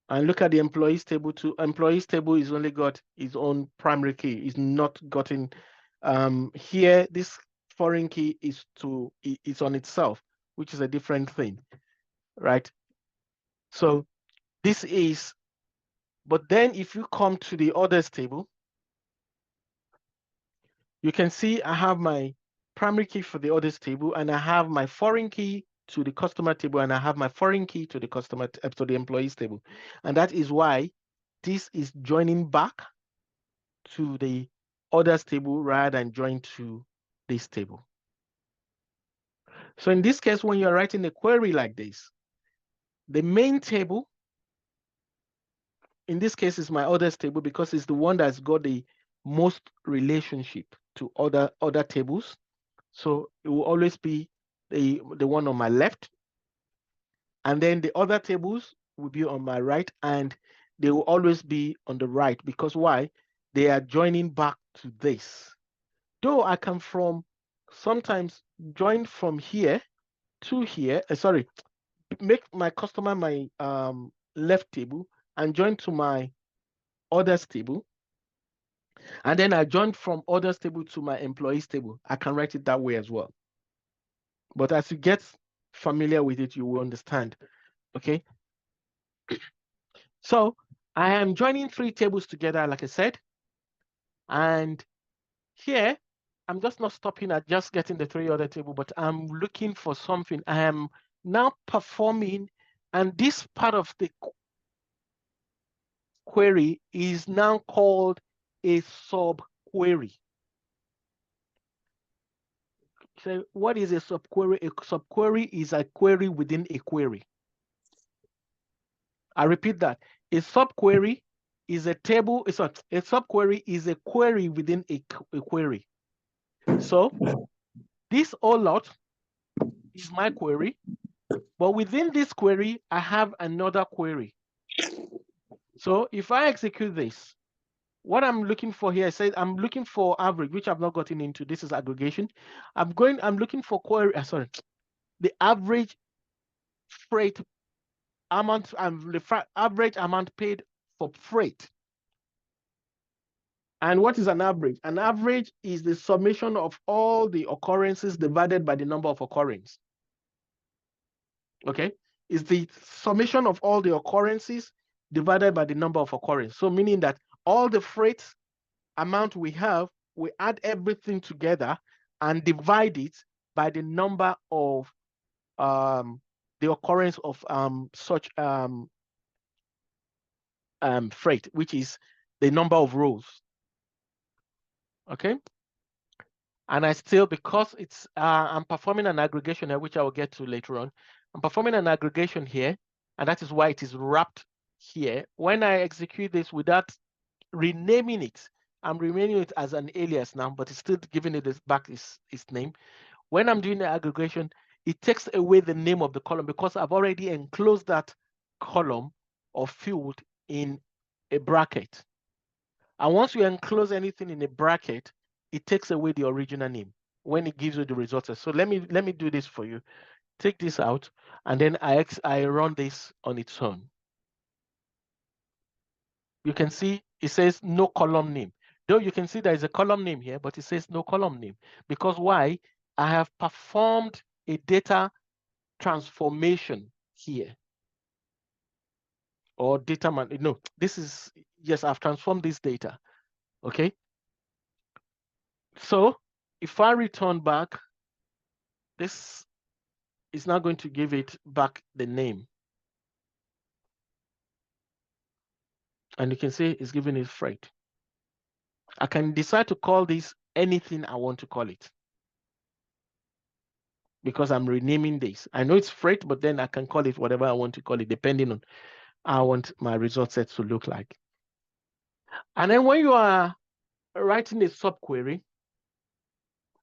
and look at the employees table too, employees table is only got his own primary key. It's not gotten here. This foreign key is it's on itself, which is a different thing, right? So this is, but then if you come to the orders table, you can see I have my primary key for the orders table, and I have my foreign key to the customer table, and I have my foreign key to the to the employees table. And that is why this is joining back to the orders table rather than join to this table. So in this case, when you're writing a query like this, the main table, in this case, is my orders table because it's the one that's got the most relationship to other tables. So it will always be the one on my left. And then the other tables will be on my right, and they will always be on the right, because why? They are joining back to this. Though I can sometimes join from here to here, sorry, make my customer my left table and join to my orders table. And then I join from orders table to my employees table. I can write it that way as well. But as you get familiar with it, you will understand. Okay. So I am joining 3 tables together, like I said. And here, I'm just not stopping at just getting the 3 other table, but I'm looking for something. I am now performing, and this part of the query is now called a subquery. So what is a subquery? A subquery is a query within a query. I repeat that. A subquery is a table. A subquery is a query within a query. So this whole lot is my query, but within this query, I have another query. So if I execute this, what I'm looking for here, I said I'm looking for average, which I've not gotten into. This is aggregation. I'm looking for query, the average freight amount and the average amount paid for freight. And what is an average? An average is the summation of all the occurrences divided by the number of occurrences. Okay, is the summation of all the occurrences divided by the number of occurrences. So meaning that all the freight amount we have, we add everything together and divide it by the number of the occurrence of such freight, which is the number of rows. Okay. And I still, because it's I'm performing an aggregation here, which I will get to later on. I'm performing an aggregation here, and that is why it is wrapped here. When I execute this without renaming it, I'm renaming it as an alias now, but it's still giving it back its name. When I'm doing the aggregation, it takes away the name of the column because I've already enclosed that column or field in a bracket. And once you enclose anything in a bracket, it takes away the original name when it gives you the results. So let me do this for you. Take this out, and then I run this on its own. You can see it says no column name. Though you can see there is a column name here, but it says no column name. Because why? I have performed a data transformation here. Or data no, this is, yes, I've transformed this data. Okay. So if I return back, this is not going to give it back the name. And you can see it's giving it freight. I can decide to call this anything I want to call it, because I'm renaming this. I know it's freight, but then I can call it whatever I want to call it, depending on how I want my result set to look like. And then when you are writing a subquery,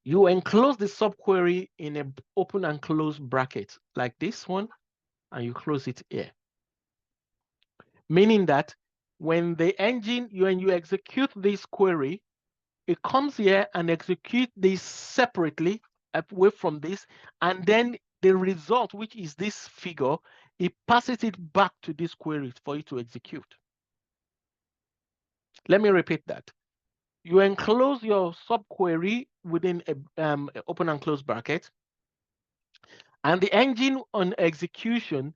you enclose the subquery in an open and close bracket like this one, and you close it here. Meaning that when the engine, when you execute this query, it comes here and execute this separately away from this, and then the result, which is this figure, it passes it back to this query for it to execute. Let me repeat that. You enclose your subquery within a open and close bracket, and the engine on execution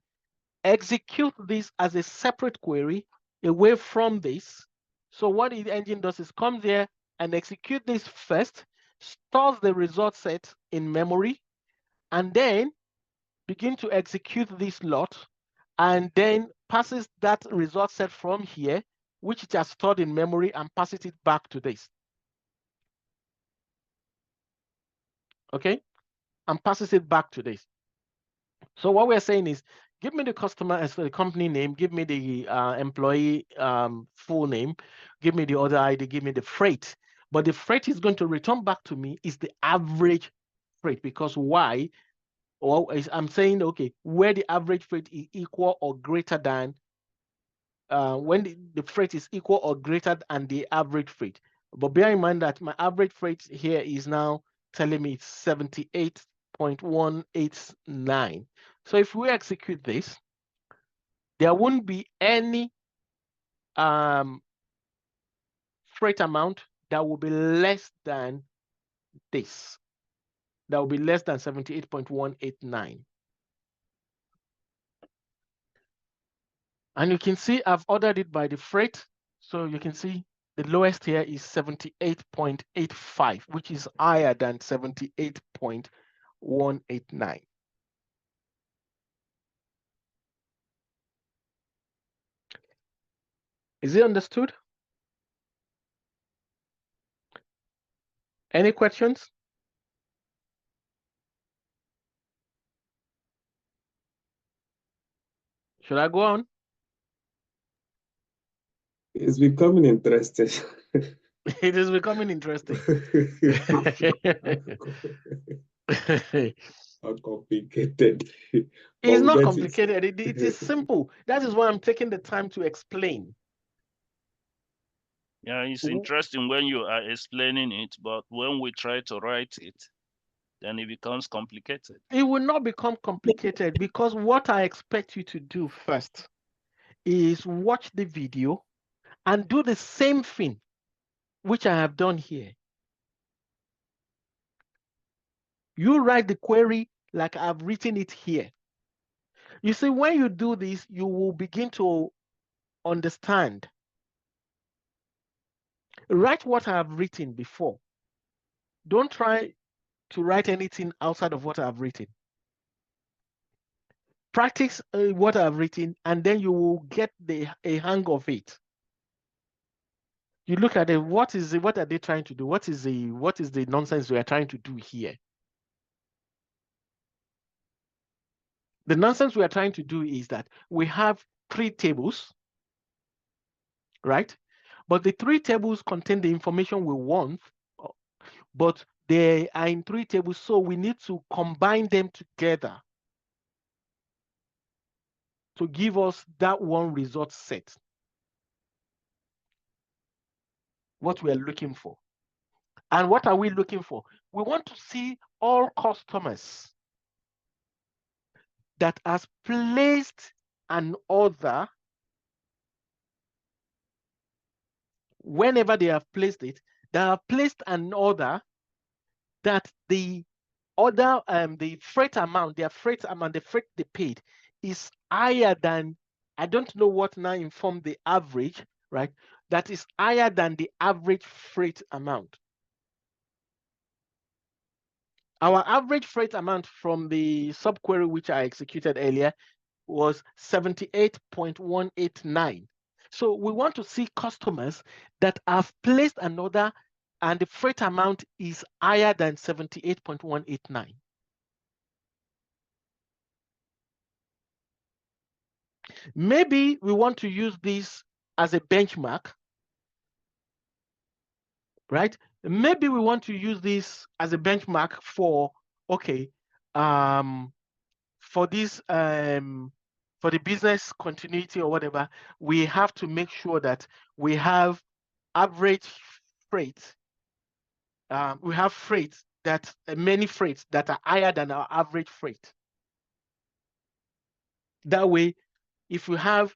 execute this as a separate query away from this. So what the engine does is comes here and execute this first, stores the result set in memory, and then begin to execute this lot, and then passes that result set from here, which it has stored in memory, and passes it back to this. Okay, and passes it back to this. So what we're saying is, give me the customer as the company name, give me the employee full name, give me the order ID, give me the freight. But the freight is going to return back to me is the average freight, because why? Or I'm saying, okay, where the average freight is equal or greater than, when the freight is equal or greater than the average freight. But bear in mind that my average freight here is now telling me it's 78.189. So if we execute this, there won't be any freight amount that will be less than this. That will be less than 78.189. And you can see I've ordered it by the freight. So you can see the lowest here is 78.85, which is higher than 78.189. Is it understood? Any questions? Should I go on? It's becoming interesting. It is becoming interesting. How complicated. It's not complicated. It is simple. That is why I'm taking the time to explain. Yeah, it's interesting when you are explaining it, but when we try to write it, then it becomes complicated. It will not become complicated, because what I expect you to do first is watch the video and do the same thing which I have done here. You write the query like I've written it here. You see, when you do this, you will begin to understand. Write what I have written before. Don't try to write anything outside of what I've written. Practice what I've written, and then you will get a hang of it. You look at it, what are they trying to do? What is the nonsense we are trying to do here? The nonsense we are trying to do is that we have 3 tables, right? But the 3 tables contain the information we want, but they are in 3 tables, so we need to combine them together to give us that one result set, what we are looking for. And what are we looking for? We want to see all customers that has placed an order. Whenever they have placed it, they have placed an order that the order, the freight amount, the freight they paid is higher than, I don't know what now informed the average, right? That is higher than the average freight amount. Our average freight amount from the subquery which I executed earlier was 78.189. So we want to see customers that have placed an order and the freight amount is higher than 78.189. Maybe we want to use this as a benchmark, right? Maybe we want to use this as a benchmark for, okay, for this, for the business continuity or whatever, we have to make sure that we have average freight. We have freight that many freights that are higher than our average freight. That way, if we have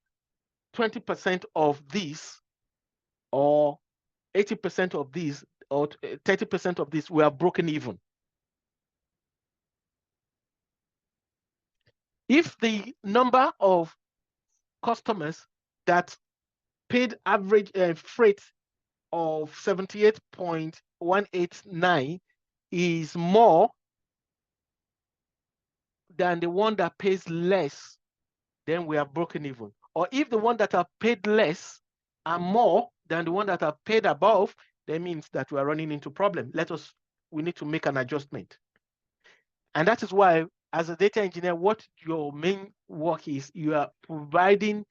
20% of this or 80% of these or 30% of this, we are broken even. If the number of customers that paid average freight of 78.189 is more than the one that pays less, then we are broken even. Or if the one that are paid less are more than the one that are paid above, that means that we are running into problem. We need to make an adjustment. And that is why, as a data engineer, what your main work is, you are providing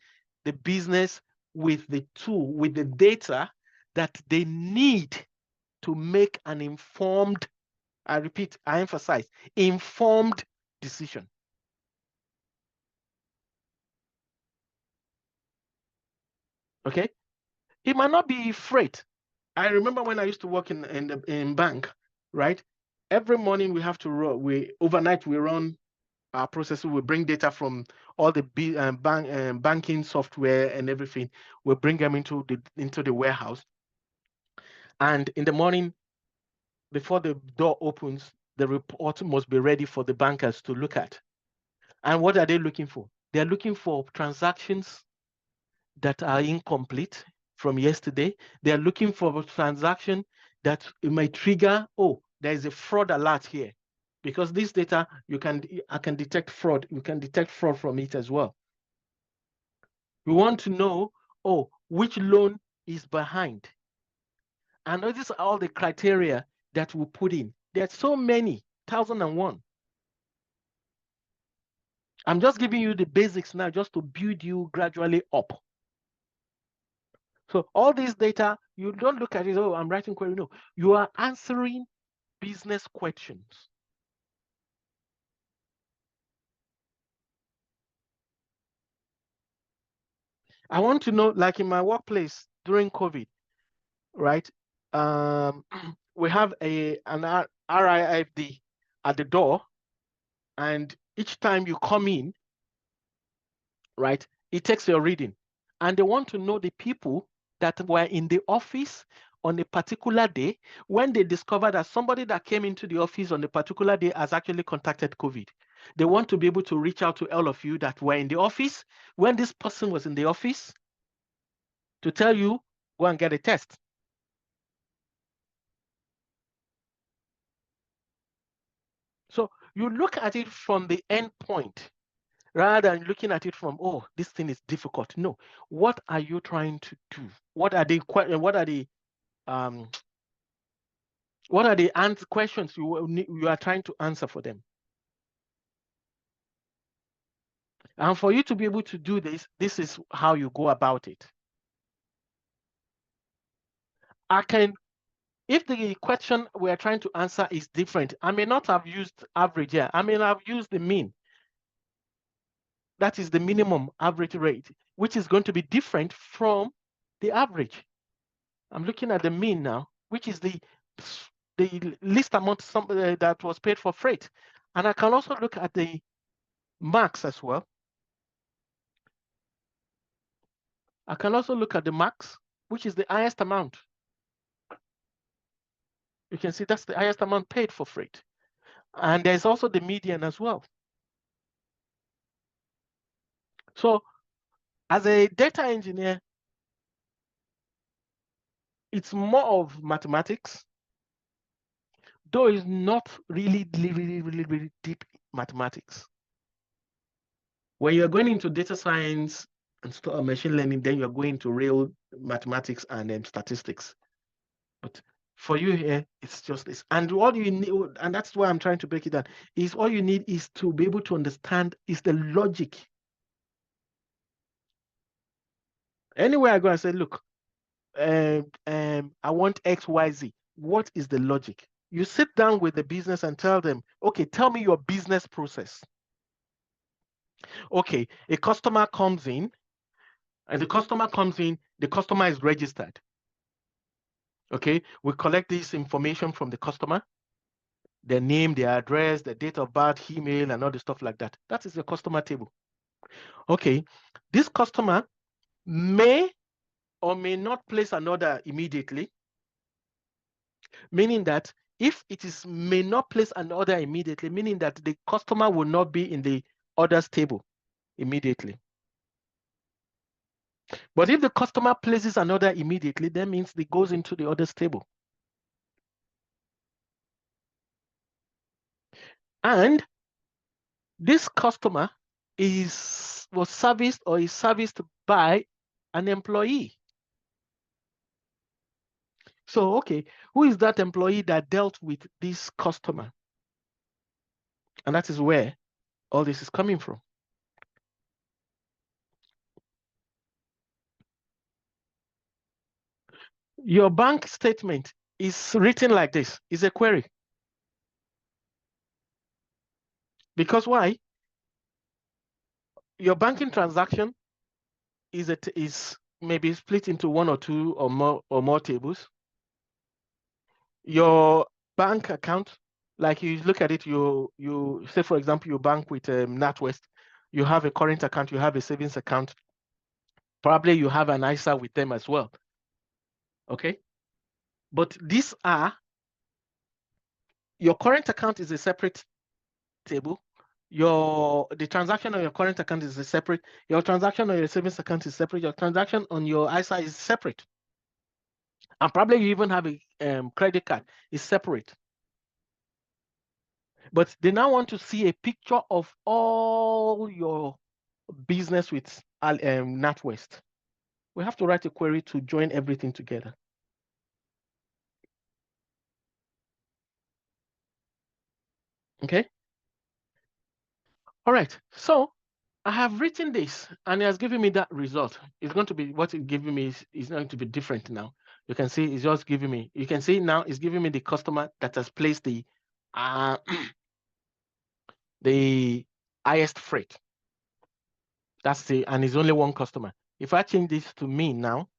the business with the tool, with the data that they need to make an informed, I repeat, I emphasize, informed decision. Okay? It might not be freight. I remember when I used to work in bank, right? Every morning we have to run, overnight we run our processes. We bring data from all the banking software and everything. We bring them into the warehouse. And in the morning, before the door opens, the report must be ready for the bankers to look at. And what are they looking for? They're looking for transactions that are incomplete from yesterday. They're looking for a transaction that it might trigger, oh, there's a fraud alert here. Because this data, I can detect fraud. You can detect fraud from it as well. We want to know, oh, which loan is behind. And these are all the criteria that we put in. There are so many, 1,001. I'm just giving you the basics now just to build you gradually up. So all this data, you don't look at it, oh, I'm writing query. No, you are answering business questions. I want to know, like in my workplace during COVID, right? We have an RIFD at the door, and each time you come in, right, it takes your reading. And they want to know the people that were in the office on a particular day when they discover that somebody that came into the office on a particular day has actually contacted COVID. They want to be able to reach out to all of you that were in the office when this person was in the office to tell you, go and get a test. So you look at it from the end point rather than looking at it from, oh, this thing is difficult. No, what are you trying to do? What are the questions you are trying to answer for them? And for you to be able to do this, this is how you go about it. If the question we are trying to answer is different, I may not have used average here. I may have used the mean. That is the minimum average rate, which is going to be different from the average. I'm looking at the mean now, which is the least amount that was paid for freight. And I can also look at the max as well. I can also look at the max, which is the highest amount. You can see that's the highest amount paid for freight. And there's also the median as well. So as a data engineer, it's more of mathematics, though it's not really deep mathematics. When you're going into data science, and machine learning, then you're going to real mathematics and statistics. But for you here, it's just this. And all you need, and that's why I'm trying to break it down, is all you need is to be able to understand is the logic. Anywhere I go and say, look, I want X, Y, Z. What is the logic? You sit down with the business and tell them, okay, tell me your business process. Okay, a customer comes in, and the customer is registered. Okay, we collect this information from the customer, their name, their address, their date of birth, email, and all the stuff like that. That is the customer table. Okay, this customer may or may not place an order immediately, meaning that if it is may not place an order immediately, meaning that the customer will not be in the orders table immediately. But if the customer places an order immediately, that means it goes into the orders table. And this customer was serviced or is serviced by an employee. So, okay, who is that employee that dealt with this customer? And that is where all this is coming from. Your bank statement is written like this, is a query. Because why? Your banking transaction is maybe split into one or two or more tables. Your bank account, like you look at it, you say, for example, you bank with NatWest, you have a current account, you have a savings account. Probably you have an ISA with them as well. Okay. But these are, your current account is a separate table. The transaction on your current account is a separate. Your transaction on your savings account is separate. Your transaction on your ISA is separate. And probably you even have a credit card is separate. But they now want to see a picture of all your business with NatWest. We have to write a query to join everything together. Okay. All right. So I have written this, and it has given me that result. It's going to be what it's giving me is going to be different now. You can see it's just giving me. You can see now it's giving me the customer that has placed the the highest freight. And it's only one customer. If I change this to me now,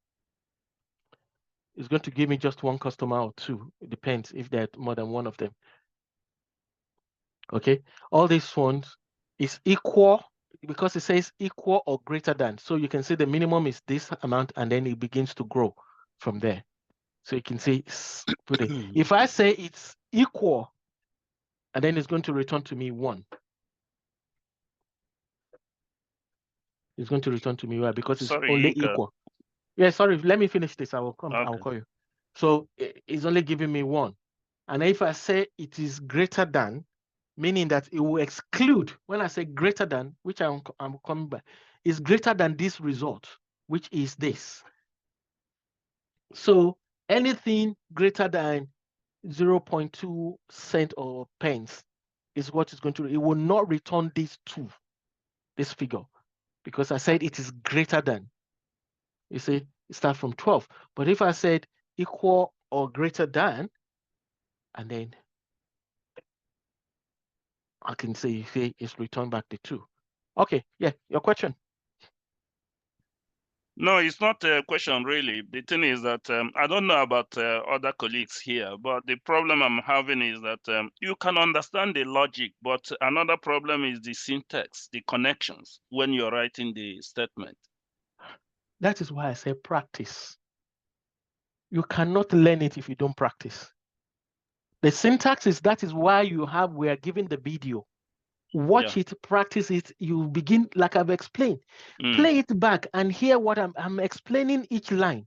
it's going to give me just one customer or two. It depends if there's more than one of them. Okay, all these ones is equal because it says equal or greater than. So you can see the minimum is this amount, and then it begins to grow from there. So you can see, if I say it's equal, and then it's going to return to me 1. It's going to return to me 1 because it's only equal. Yeah, sorry, let me finish this. I will come. Okay. I will call you. So it's only giving me 1. And if I say it is greater than, meaning that it will exclude, when I say greater than, which I'm coming back, is greater than this result, which is this. So anything greater than 0.2 cent or pence is what it's going to, it will not return this figure, because I said it is greater than. You see, it starts from 12. But if I said equal or greater than, and then I can say it's returned back the 2. Okay, yeah, your question. No, it's not a question really. The thing is that I don't know about other colleagues here, but the problem I'm having is that you can understand the logic, but another problem is the syntax, the connections when you're writing the statement. That is why I say practice. You cannot learn it if you don't practice. The syntax that is why we are giving the video. Watch it, practice it. You begin, like I've explained, play it back and hear what I'm explaining each line.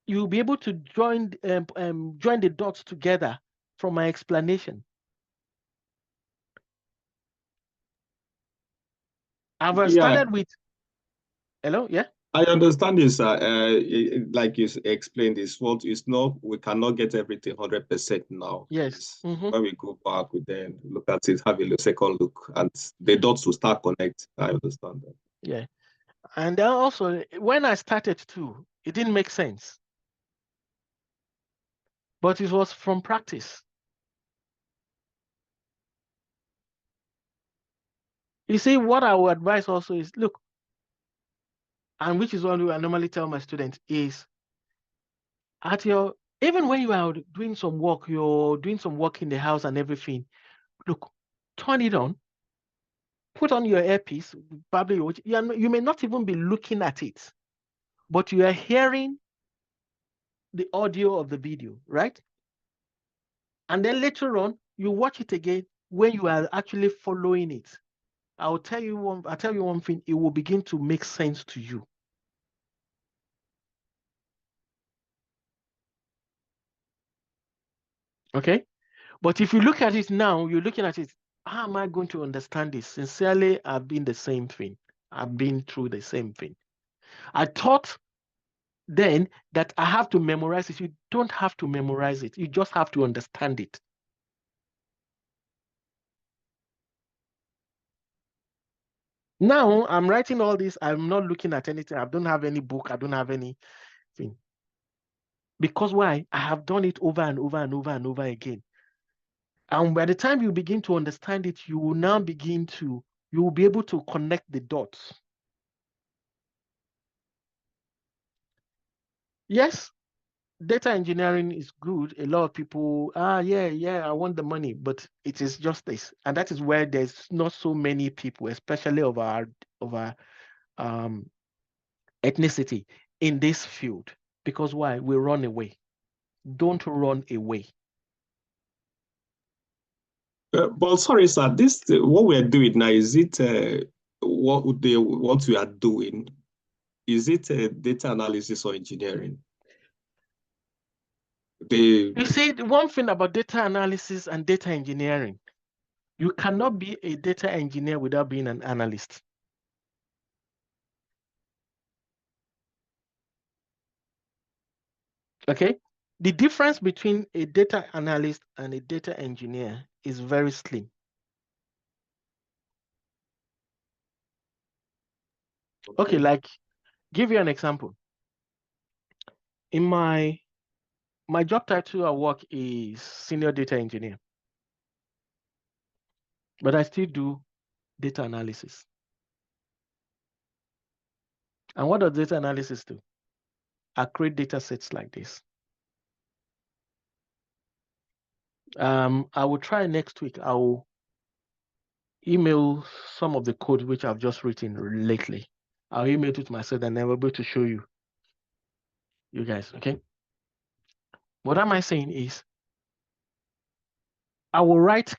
You'll be able to join the dots together from my explanation. I've started with, hello, yeah? I understand this, like you explained, this what is not, we cannot get everything 100% now. Yes. When we go back, we then look at it, have a second look, and the dots will start connect. I understand that. Yeah. And then also, when I started too, it didn't make sense. But it was from practice. You see, what I would advise also is, look, and which is what I normally tell my students is, at your, even when you are doing some work, you're doing some work in the house and everything, look, turn it on, put on your earpiece, probably you may not even be looking at it, but you are hearing the audio of the video, right? And then later on, you watch it again when you are actually following it. I'll tell you one thing, it will begin to make sense to you. Okay? But if you look at it now, you're looking at it, how am I going to understand this? Sincerely, I've been the same thing. I've been through the same thing. I thought then that I have to memorize it. You don't have to memorize it. You just have to understand it. Now I'm writing all this. I'm not looking at anything. I don't have any book. I don't have anything. Because why? I have done it over and over and over and over again. And by the time you begin to understand it, you will now begin to, you will be able to connect the dots. Yes, data engineering is good. A lot of people, yeah, I want the money, but it is just this. And that is where there's not so many people, especially of our ethnicity in this field. Because why? We run away. Don't run away. But sorry, sir, this what we're doing now, is it what we are doing? Is it data analysis or engineering? You see, the one thing about data analysis and data engineering, you cannot be a data engineer without being an analyst. Okay? The difference between a data analyst and a data engineer is very slim. Okay, like, give you an example. In my job title at work is senior data engineer, but I still do data analysis. And what does data analysis do? I create data sets like this. I will try next week. I will email some of the code which I've just written lately. I'll email it to myself and I'm able to show you guys, okay? What am I saying is, I will write,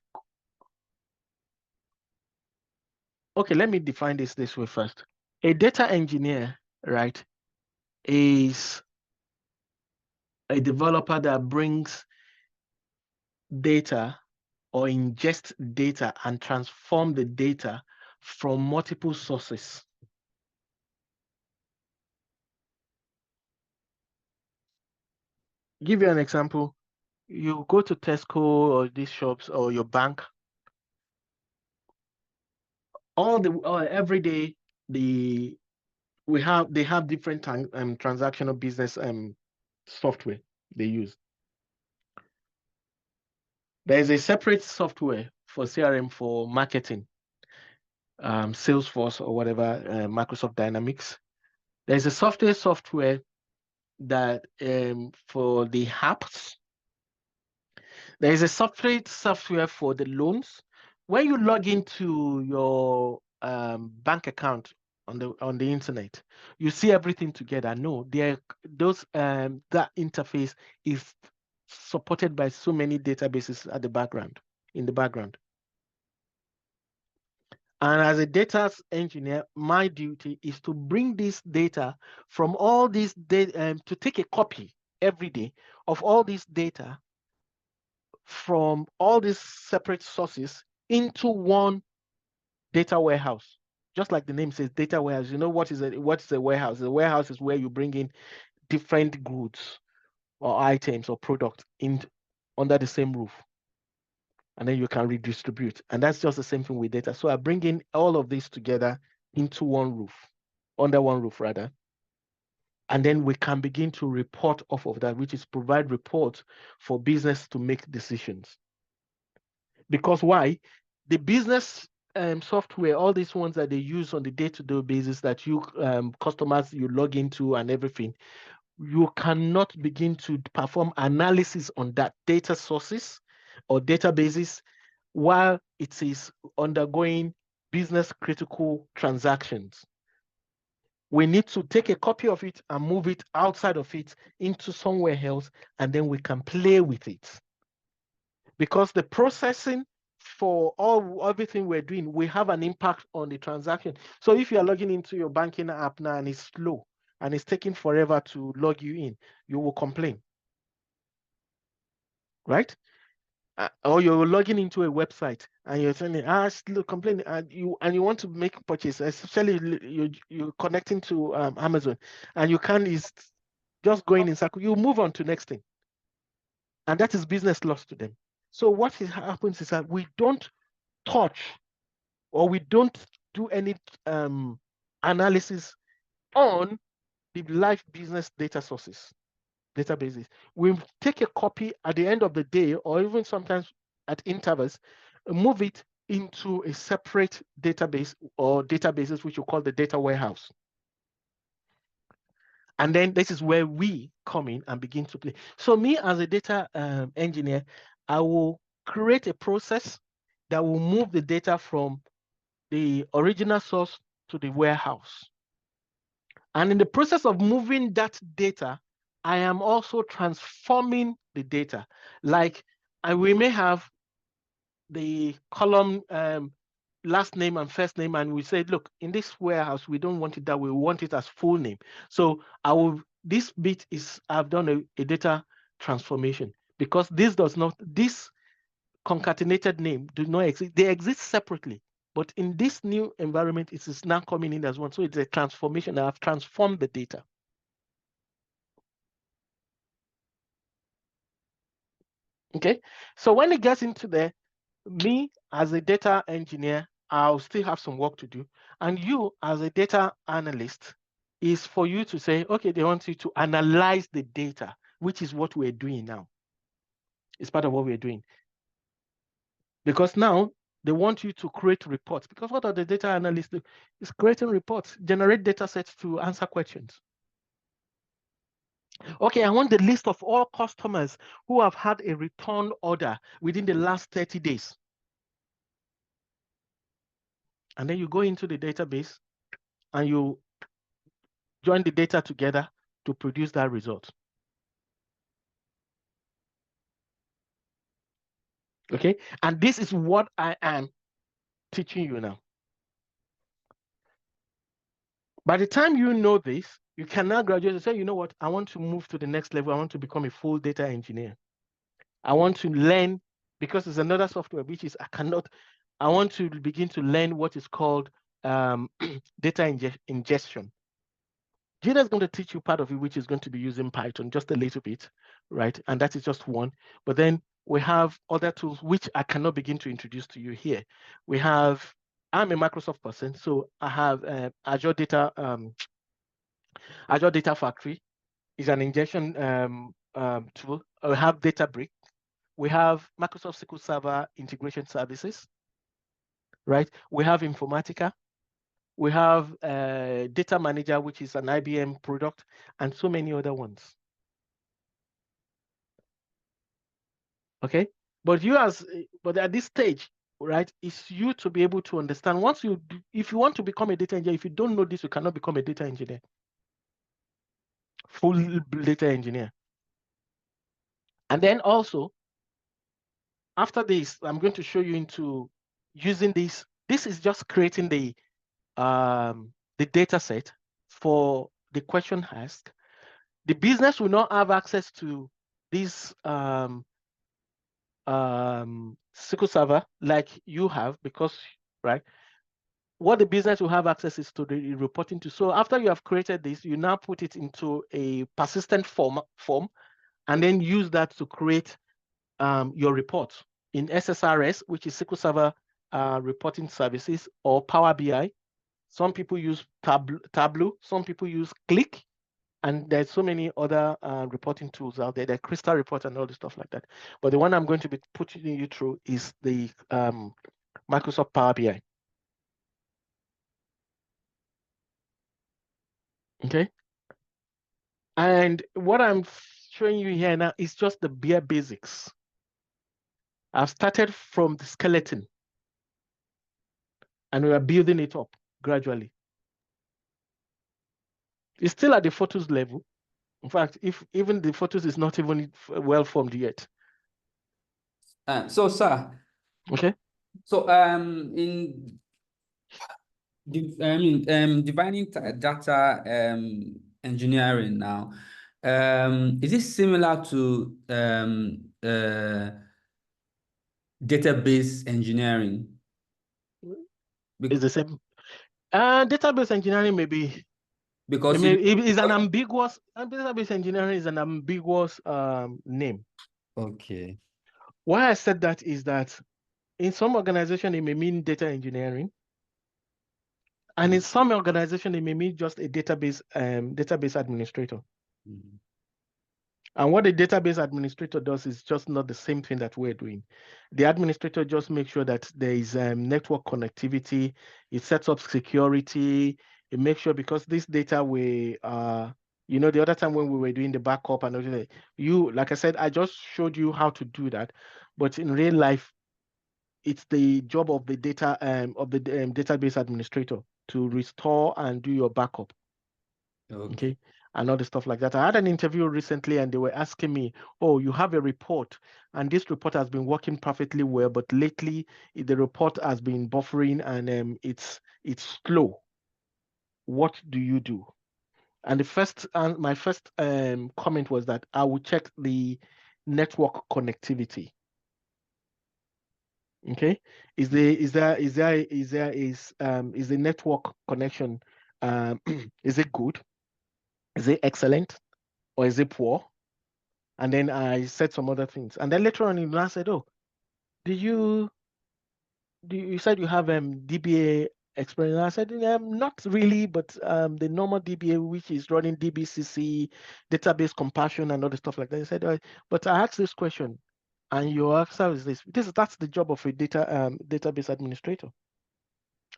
okay, let me define this way first. A data engineer, right, is a developer that brings data or ingest data and transform the data from multiple sources. Give you an example. You go to Tesco or these shops or your bank. Every day they have different transactional business software they use. There is a separate software for CRM for marketing, Salesforce or whatever, Microsoft Dynamics. There's a software that for the apps. There is a software for the loans. When you log into your bank account on the internet, you see everything together. No, that interface is supported by so many databases in the background. And as a data engineer, my duty is to bring this data from all these data, to take a copy every day of all this data from all these separate sources into one data warehouse. just like the name says, data warehouse. You know what is a warehouse? A warehouse is where you bring in different goods or items or products in under the same roof, and then you can redistribute. And that's just the same thing with data. So I bring in all of this together into one roof, under one roof rather. And then we can begin to report off of that, which is provide reports for business to make decisions. Because why? The business software, all these ones that they use on the day-to-day basis that you customers you log into and everything, you cannot begin to perform analysis on that data sources or databases while it is undergoing business critical transactions. We need to take a copy of it and move it outside of it into somewhere else, and then we can play with it. Because the processing for everything we're doing, we have an impact on the transaction. So if you're logging into your banking app now and it's slow and it's taking forever to log you in, you will complain, right? Or you're logging into a website and you're saying, slow, complaining, and you want to make a purchase, especially you're connecting to Amazon, and you can't, is just going in circle. You move on to next thing, and that is business loss to them. So what happens is that we don't touch or we don't do any analysis on the live business data sources, databases. We take a copy at the end of the day, or even sometimes at intervals, move it into a separate database or databases, which we call the data warehouse. And then this is where we come in and begin to play. So me as a data engineer, I will create a process that will move the data from the original source to the warehouse. And in the process of moving that data, I am also transforming the data. Like we may have the column last name and first name, and we said, look, in this warehouse, we don't want it that way. We want it as full name. So this bit is, I've done a data transformation because this concatenated name do not exist. They exist separately. But in this new environment, it is now coming in as one. So it's a transformation. I have transformed the data. Okay. So when it gets into there, me as a data engineer, I'll still have some work to do. And you as a data analyst is for you to say, okay, they want you to analyze the data, which is what we're doing now. It's part of what we're doing. Because now they want you to create reports. Because what are the data analysts do? Is creating reports, generate data sets to answer questions. Okay, I want the list of all customers who have had a return order within the last 30 days. And then you go into the database and you join the data together to produce that result. Okay, and this is what I am teaching you now. By the time you know this, you can now graduate and say, you know what, I want to move to the next level. I want to become a full data engineer. I want to learn, because there's another software, which is I want to begin to learn what is called data ingestion. Gina is going to teach you part of it, which is going to be using Python just a little bit, right? And that is just one. But then we have other tools, which I cannot begin to introduce to you here. I'm a Microsoft person, so I have Azure Data Factory is an ingestion tool. We have Databricks. We have Microsoft SQL Server integration services, right? We have Informatica. We have Data Manager, which is an IBM product, and so many other ones. Okay, but at this stage, right, it's you to be able to understand. If you want to become a data engineer, if you don't know this, you cannot become a data engineer, full data engineer. And then also, after this, I'm going to show you into using this. This is just creating the data set for the question asked. The business will not have access to this SQL Server like you have, because, right, what the business will have access is to the reporting to. So after you have created this, you now put it into a persistent form, and then use that to create your report in SSRS, which is SQL Server Reporting Services, or Power BI. Some people use Tableau, some people use Click, and there's so many other reporting tools out there. There Crystal Report and all the stuff like that. But the one I'm going to be putting you through is the Microsoft Power BI. Okay. And what I'm showing you here now is just the bare basics. I've started from the skeleton, and we are building it up gradually. It's still at the photos level. In fact, if even the photos is not even well formed yet. So, sir. Okay. So, in defining data engineering now, is it similar to database engineering? It's the same. Database engineering maybe. Because it's an ambiguous. Database engineering is an ambiguous name. Okay. Why I said that is that in some organization it may mean data engineering, and in some organization it may mean just a database administrator. And what the database administrator does is just not the same thing that we're doing. The administrator just makes sure that there is network connectivity. It sets up security. It makes sure, because this data we the other time when we were doing the backup and everything, like I said, I just showed you how to do that, but in real life, it's the job of the database administrator to restore and do your backup. Okay. And all the stuff like that. I had an interview recently and they were asking me, oh, you have a report and this report has been working perfectly well, but lately the report has been buffering and it's slow. What do you do? And my first comment was that I will check the network connectivity. Okay, is the network connection is it good? Is it excellent, or is it poor? And then I said some other things, and then later on I said, oh, you said you have DBA experience? And I said, not really, but the normal DBA, which is running DBCC, database compassion and all the stuff like that. He said, but I asked this question, and your answer is this. That's the job of a database administrator.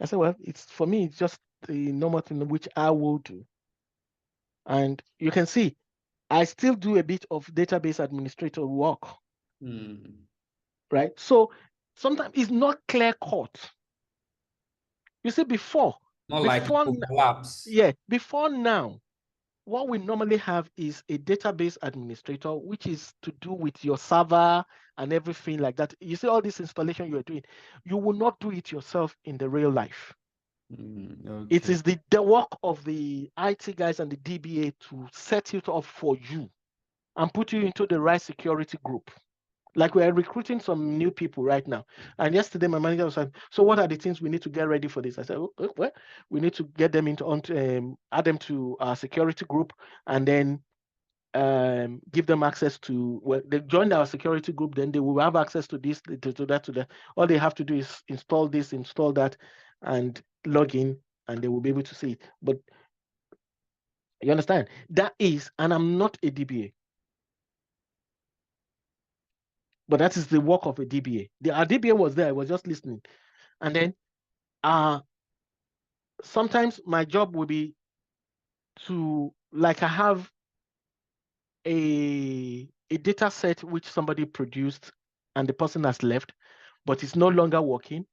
I said, well, for me, it's just the normal thing which I will do. And you can see, I still do a bit of database administrator work. Right? So sometimes it's not clear cut. You see, before now, what we normally have is a database administrator, which is to do with your server and everything like that. You see, all this installation you're doing, you will not do it yourself in the real life. It is the work of the IT guys and the DBA to set it up for you and put you into the right security group. Like we're recruiting some new people right now. And yesterday my manager was like, so what are the things we need to get ready for this? I said, well, we need to get them add them to our security group, and then give them access to, well, they join our security group, then they will have access to this, to that. All they have to do is install this, install that, and log in, and they will be able to see it. But you understand? That is, and I'm not a DBA. But that is the work of a DBA. Our DBA was there, I was just listening. And then sometimes my job will be to, like, I have a data set which somebody produced and the person has left, but it's no longer working.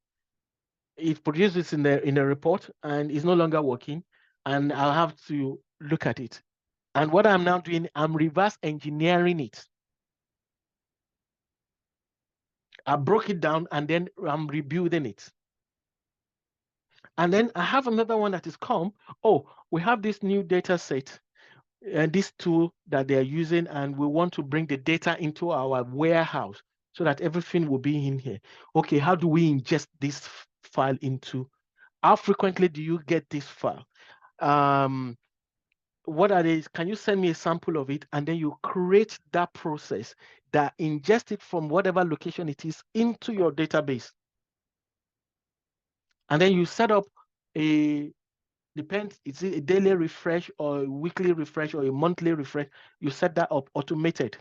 It produces in a report and it's no longer working, and I'll have to look at it. And what I'm now doing, I'm reverse engineering it. I broke it down and then I'm rebuilding it. And then I have another one that is come. Oh, we have this new data set and this tool that they are using, and we want to bring the data into our warehouse so that everything will be in here. Okay, how do we ingest this file into How frequently do you get this file? What are they? Can you send me a sample of it? And then you create that process that ingest it from whatever location it is into your database. And then you set up a, depends, it's a daily refresh or a weekly refresh or a monthly refresh. You set that up automated.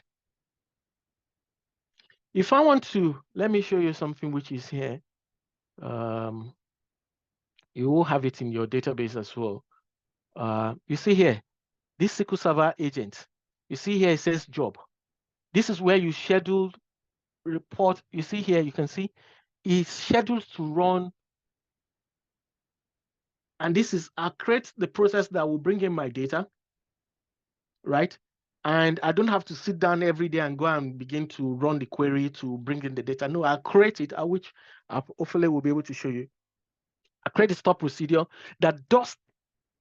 If I want to, let me show you something which is here. You will have it in your database as well. You see here, this SQL Server agent. You see here, it says job. This is where you schedule report. You see here, you can see it's scheduled to run. And this is, I'll create the process that will bring in my data, right? And I don't have to sit down every day and go and begin to run the query to bring in the data. No, I'll create it, which I hopefully will be able to show you. I create a stop procedure that does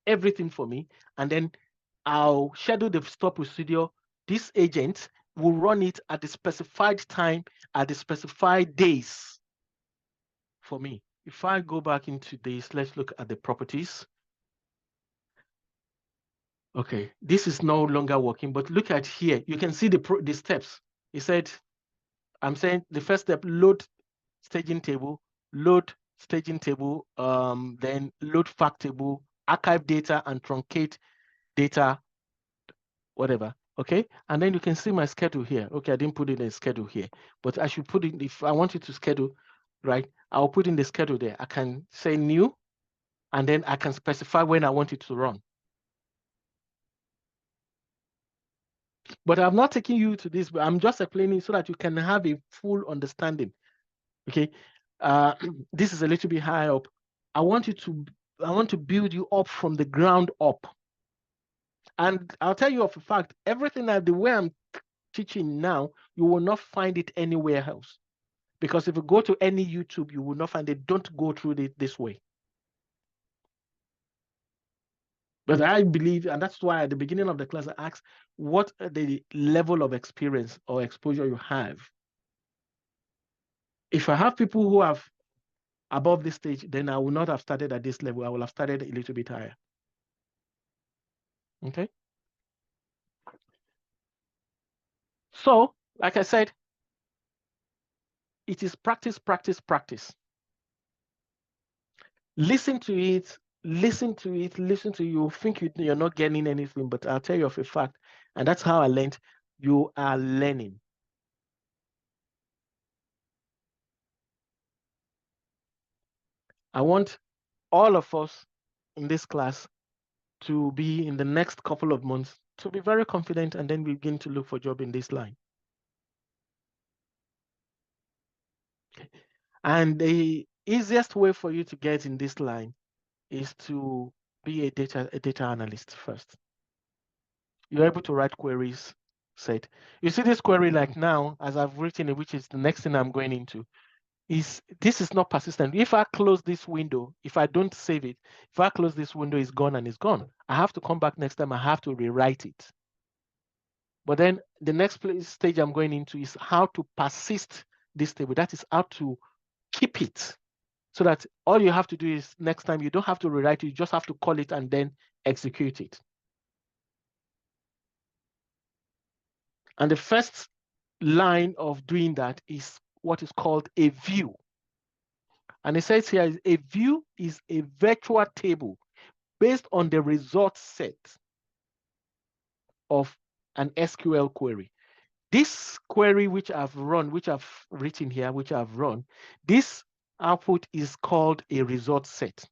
everything for me, and then I'll schedule the stop procedure. This agent will run it at the specified time, at the specified days for me. If I go back into this, let's look at the properties. Okay, this is no longer working, but look at here. You can see the steps. It said, I'm saying the first step, load staging table, then load fact table, archive data and truncate data, whatever. Okay, and then you can see my schedule here. Okay, I didn't put in a schedule here, but I should put in, if I want you to schedule, right, I'll put in the schedule there. I can say new, and then I can specify when I want it to run. But I'm not taking you to this, but I'm just explaining so that you can have a full understanding. Okay, this is a little bit high up. I want to build you up from the ground up. And I'll tell you of a fact, everything that the way I'm teaching now, you will not find it anywhere else. Because if you go to any YouTube, you will not find it. Don't go through it this way. But I believe, and that's why at the beginning of the class, I asked, what the level of experience or exposure you have? If I have people who have above this stage, then I will not have started at this level. I will have started a little bit higher. Okay. So, like I said, it is practice, practice, practice. Listen to it, listen to it, listen to you. Think you're not getting anything, but I'll tell you of a fact, and that's how I learned. You are learning. I want all of us in this class to be in the next couple of months to be very confident and then begin to look for a job in this line. And the easiest way for you to get in this line is to be a data analyst first. You're able to write queries, said. You see this query like now, as I've written it, which is the next thing I'm going into, this is not persistent. If I close this window, if I don't save it, if I close this window, it's gone and it's gone. I have to come back next time, I have to rewrite it. But then the next stage I'm going into is how to persist this table. That is how to keep it. So that all you have to do is next time you don't have to rewrite it, you just have to call it and then execute it. And the first line of doing that is what is called a view. And it says here, a view is a virtual table based on the result set of an SQL query. This query which I've run, which I've written here, which I've run, this output is called a result set.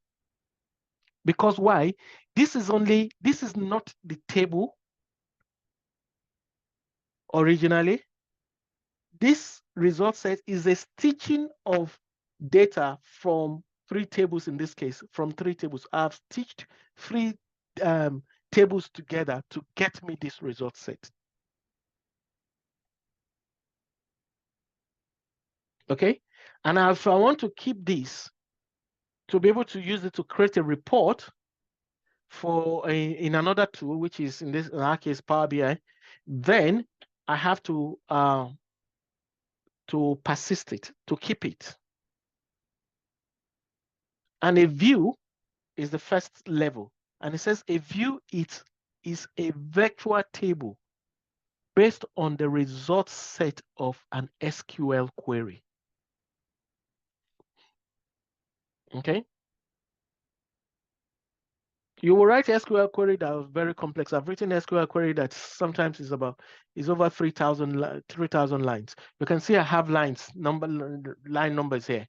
Because why? This is not the table originally. This result set is a stitching of data from 3 tables in this case, from 3 tables. I've stitched 3 tables together to get me this result set. Okay, and if I want to keep this to be able to use it to create a report for in another tool, which is in our case Power BI, then I have to persist it, to keep it. And a view is the first level. And it says a view is a virtual table based on the result set of an SQL query. Okay. You will write SQL query that is very complex. I've written SQL query that sometimes is over 3,000 lines. You can see I have line numbers here.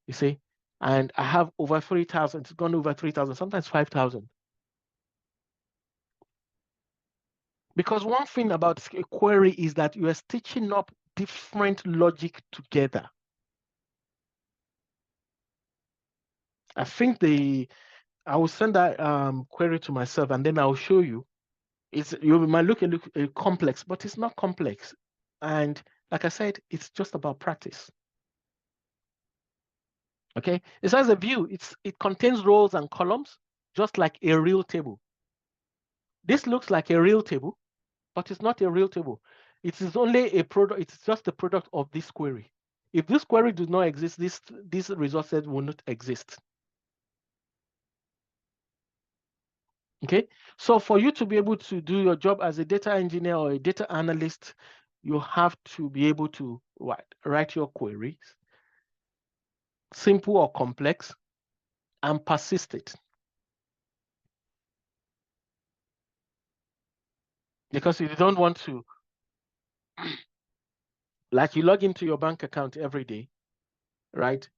You see, and I have over 3,000. It's gone over 3,000, sometimes 5,000. Because one thing about a query is that you are stitching up different logic together. I think I will send that query to myself, and then I'll show you. You might look complex, but it's not complex. And like I said, it's just about practice. Okay, it says a view. It contains rows and columns, just like a real table. This looks like a real table, but it's not a real table. It is only a product. It's just the product of this query. If this query does not exist, this result set will not exist. Okay, so for you to be able to do your job as a data engineer or a data analyst, you have to be able to write your queries, simple or complex, and persistent. Because you don't want to, like you log into your bank account every day, right?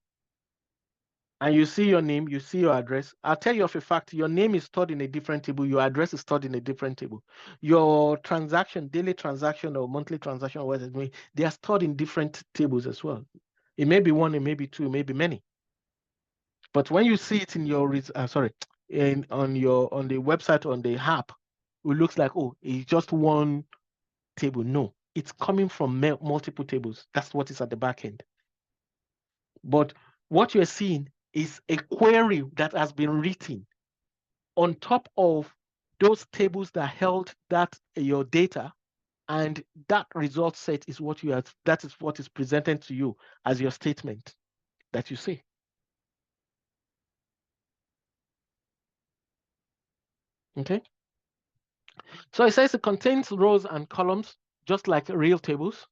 And you see your name, you see your address. I'll tell you of a fact, your name is stored in a different table, your address is stored in a different table. Your transaction, daily transaction or monthly transaction, or whatever it may be, they are stored in different tables as well. It may be one, it may be two, it may be many. But when you see it in your, on the website, on the app, it looks like, oh, it's just one table. No, it's coming from multiple tables. That's what is at the back end. But what you're seeing is a query that has been written on top of those tables that held your data, and that result set is what that is what is presented to you as your statement that you see. Okay. So it says it contains rows and columns, just like real tables.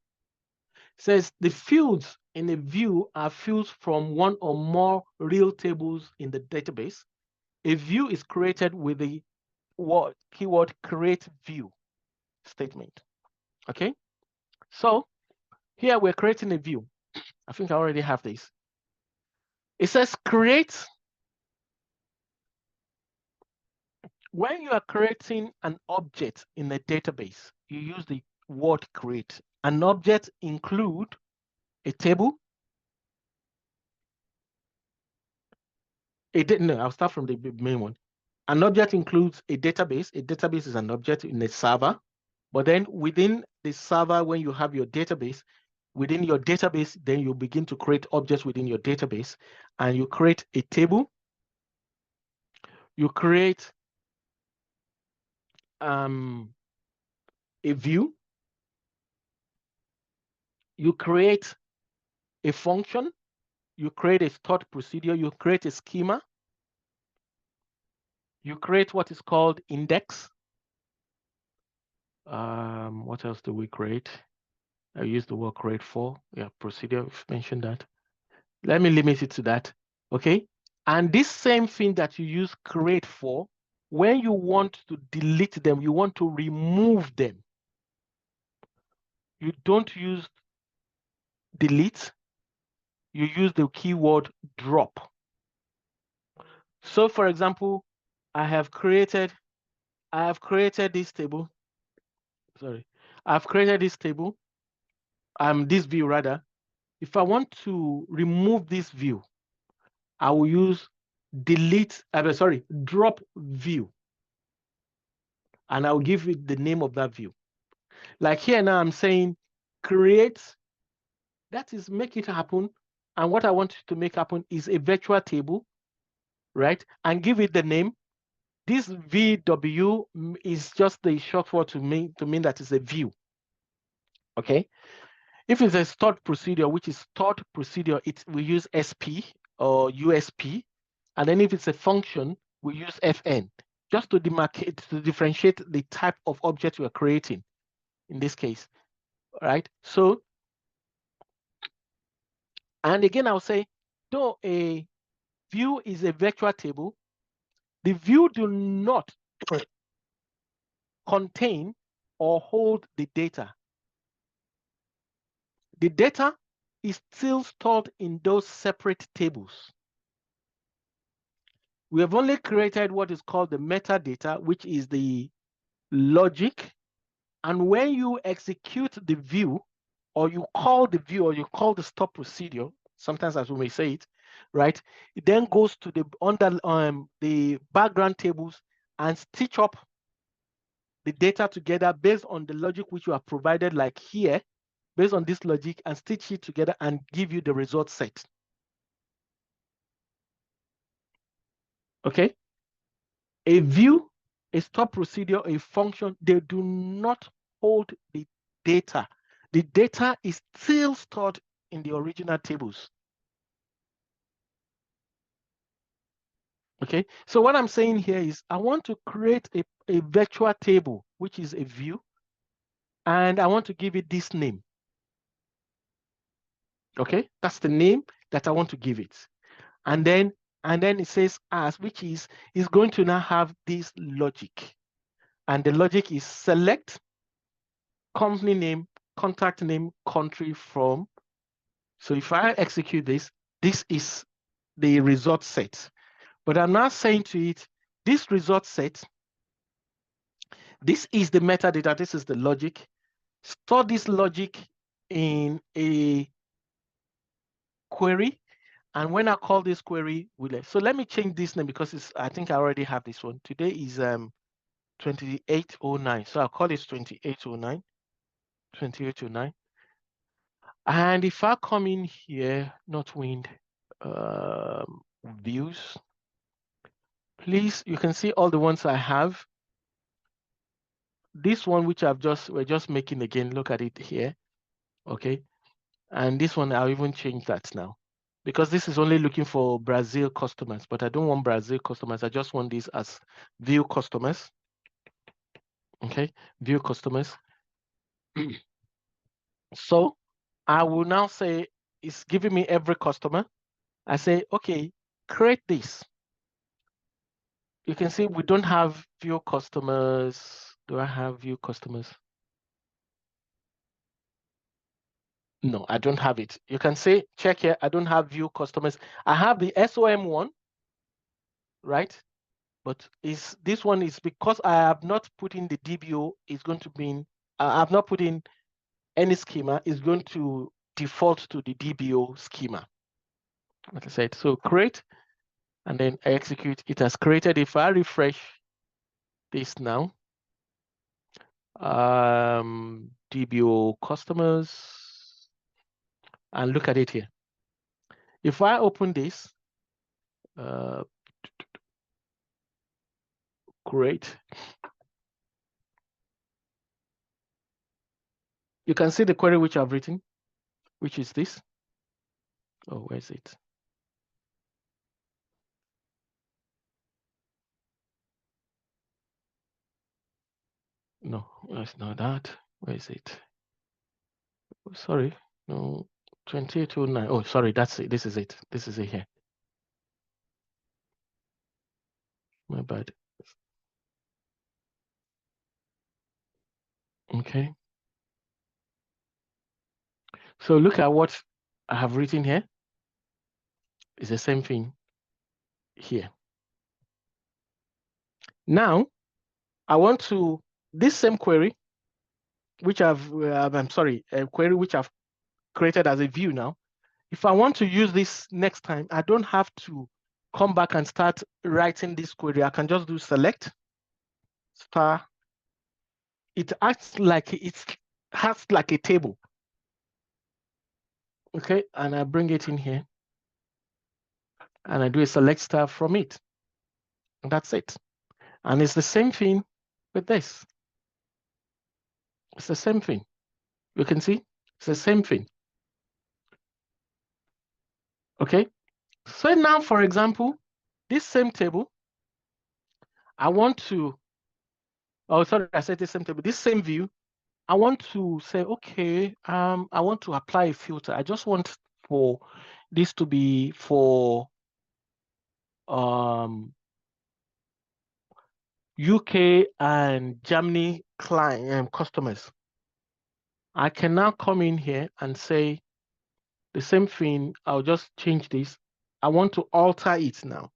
It says the fields in a view are fields from one or more real tables in the database. A view is created with the keyword create view statement. Okay. So here we're creating a view. I think I already have this. It says create. When you are creating an object in a database, you use the word create. An object include a table. No, I'll start from the main one. An object includes a database. A database is an object in a server. But then within the server, when you have your database, within your database, then you begin to create objects within your database, and you create a table. You create a view. You create a function. You create a stored procedure. You create a schema. You create what is called index. What else do we create? I use the word create for. Yeah, procedure, we've mentioned that. Let me limit it to that. Okay. And this same thing that you use create for, when you want to delete them, you want to remove them, you don't use delete, you use the keyword drop. So for example, I have created this table. Sorry, I've created this table, this view rather. If I want to remove this view, I will use drop view. And I'll give it the name of that view. Like here now, I'm saying create, that is make it happen. And what I want to make happen is a virtual table, right? And give it the name. This VW is just the short word to mean that it's a view. Okay. If it's a stored procedure, which is stored procedure, we use SP or USP. And then if it's a function, we use fn, just to demarcate, to differentiate the type of object we're creating in this case, right? So, and again, I'll say, though a view is a virtual table, the view do not contain or hold the data. The data is still stored in those separate tables. We have only created what is called the metadata, which is the logic. And when you execute the view, or you call the view, or you call the stop procedure, sometimes as we may say it, right? It then goes to the background tables and stitch up the data together based on the logic which you have provided, like here, based on this logic, and stitch it together and give you the result set. Okay? A view, a stop procedure, a function, they do not hold the data. The data is still stored in the original tables. Okay, so what I'm saying here is I want to create a virtual table, which is a view, and I want to give it this name. Okay, that's the name that I want to give it. And then it says as, which is going to now have this logic. And the logic is select company name, contact name, country from. So if I execute this, this is the result set. But I'm now saying to it, this result set, this is the metadata, this is the logic. Store this logic in a query. And when I call this query, so let me change this name because I think I already have this one. Today is 2809. So I'll call this 2809. 2809. And if I come in here, not wind, views, please, you can see all the ones I have. This one, which we're just making again, look at it here. Okay. And this one, I'll even change that now, because this is only looking for Brazil customers, but I don't want Brazil customers. I just want this as view customers. Okay, view customers. So I will now say it's giving me every customer. I say, okay, create this. You can see we don't have view customers. Do I have view customers? No, I don't have it. You can say, check here, I don't have view customers. I have the SOM one, right? But this one is because I have not put in the DBO, it's going to mean I have not put in any schema, is going to default to the DBO schema. Like I said, so create, and then I execute. It has created. If I refresh this now, DBO customers, and look at it here. If I open this, great. You can see the query which I've written, which is this. Oh, where is it? No, it's not that. Where is it? Oh, sorry, no, 2809. Oh, sorry, that's it. This is it. This is it here. My bad. Okay. So look at what I have written here. It's the same thing here. Now, I want to, this same query, which I'm sorry, a query which I've created as a view now. If I want to use this next time, I don't have to come back and start writing this query. I can just do select star. It acts like it has like a table. Okay, and I bring it in here and I do a select star from it. And that's it. And it's the same thing with this. It's the same thing. You can see it's the same thing. Okay, so now, for example, this same table, I want to, oh, sorry, I said the same table, this same view, I want to say, okay, I want to apply a filter. I just want for this to be for UK and Germany client customers. I can now come in here and say the same thing. I'll just change this. I want to alter it now,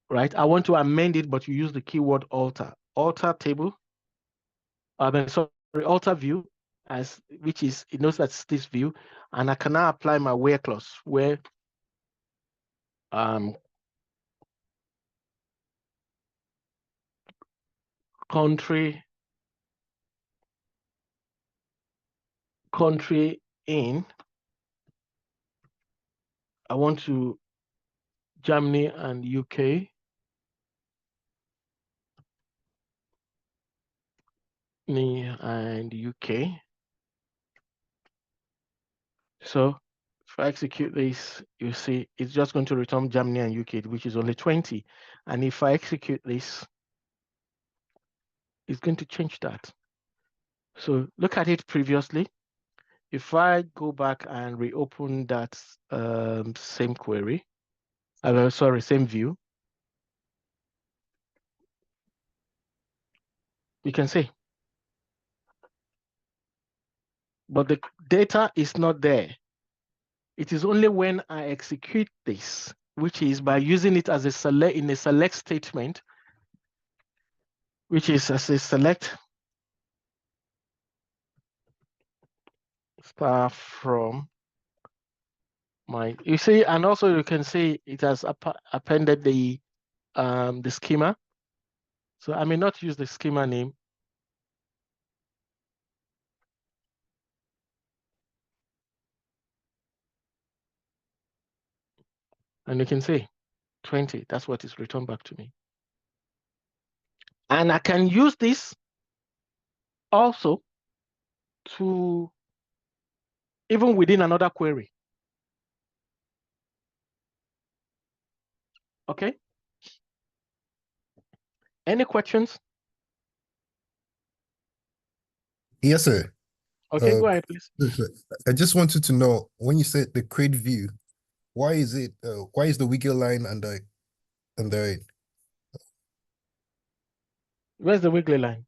right? I want to amend it, but you use the keyword alter. Alter table, sorry, alter view, as which is, it knows that's this view, and I can now apply my where clause, where country in, I want to Germany and UK. And UK. So if I execute this, you see it's just going to return Germany and UK, which is only 20. And if I execute this, it's going to change that. So look at it previously. If I go back and reopen that same query, sorry, same view, you can see. But the data is not there. It is only when I execute this, which is by using it as a select in a select statement, which is as a select star from my, you see, and also you can see it has appended the schema. So I may not use the schema name. And you can see 20, that's what is returned back to me. And I can use this also to, even within another query. Okay. Any questions? Yes, sir. Okay, go ahead, please. I just wanted to know, when you said the create view, why is it why is the wiggle line under it? Where's the wiggly line?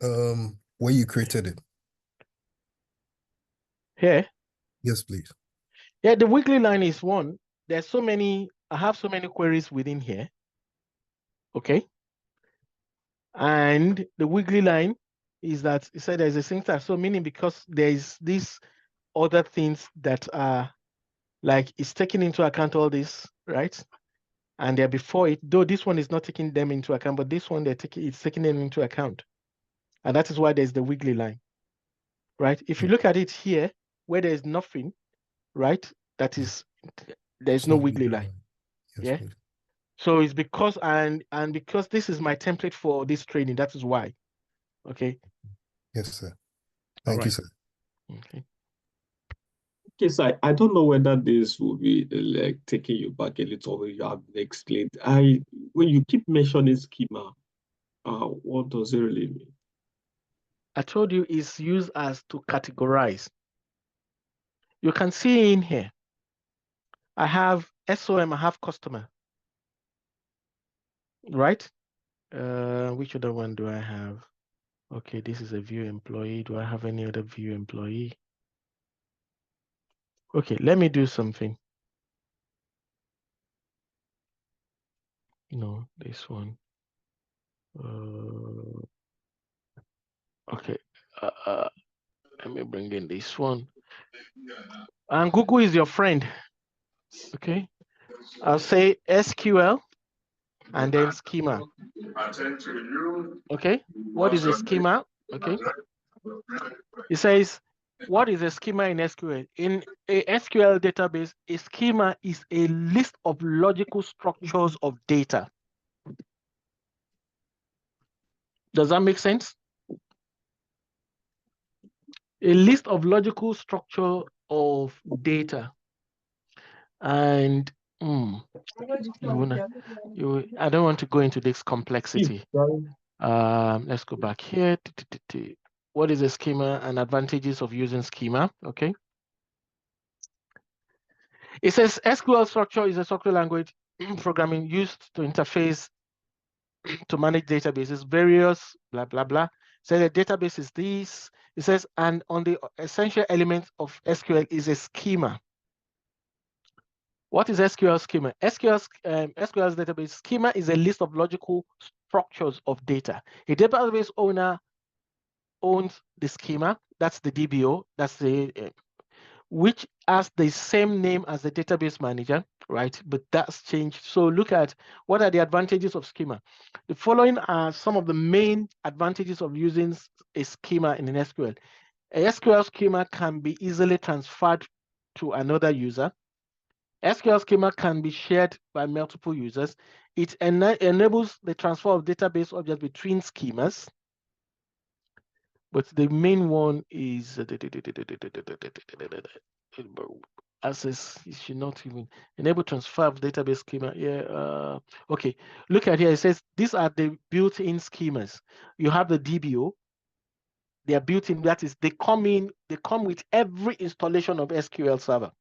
Where you created it. Here. Yes, please. Yeah, the wiggly line is one. There's so many, I have so many queries within here. Okay. And the wiggly line is that it said there's a syntax. So meaning because there's these other things that are like it's taking into account all this, right? And they're before it, though this one is not taking them into account, but this one it's taking them into account. And that is why there's the wiggly line, right? If you look at it here, where there's nothing, right? That is, there's no wiggly line. Yes, Yeah. please. So it's because, and because this is my template for this training, that is why. Okay. Yes, sir. Thank you, sir. Okay. Okay, so I don't know whether this will be like taking you back a little. You have explained. When you keep mentioning schema, what does it really mean? I told you it's used as to categorize. You can see in here, I have SOM, I have customer, right? Which other one do I have? Okay, this is a view employee. Do I have any other view employee? Okay, let me do something. No, this one. Okay, let me bring in this one. And Google is your friend. Okay, I'll say SQL and then schema. Okay, what is a schema? Okay, it says, what is a schema in SQL? In a SQL database, a schema is a list of logical structures of data. Does that make sense? A list of logical structure of data. And I don't want to go into this complexity. Let's go back here. What is a schema and advantages of using schema? Okay. It says SQL structure is a software language programming used to interface to manage databases, various blah, blah, blah. So the database is this. It says, and on the essential element of SQL is a schema. What is SQL schema? SQL's database schema is a list of logical structures of data. A database owner owns the schema. That's the DBO. That's the which has the same name as the database manager, right? But that's changed. So look at what are the advantages of schema. The following are some of the main advantages of using a schema in an SQL. A SQL schema can be easily transferred to another user. SQL schema can be shared by multiple users. It enables the transfer of database objects between schemas. But the main one is access. You should not even enable transfer of database schema. Yeah. Okay. Look at here. It says these are the built-in schemas. You have the DBO. They are built-in. That is, they come with every installation of SQL Server.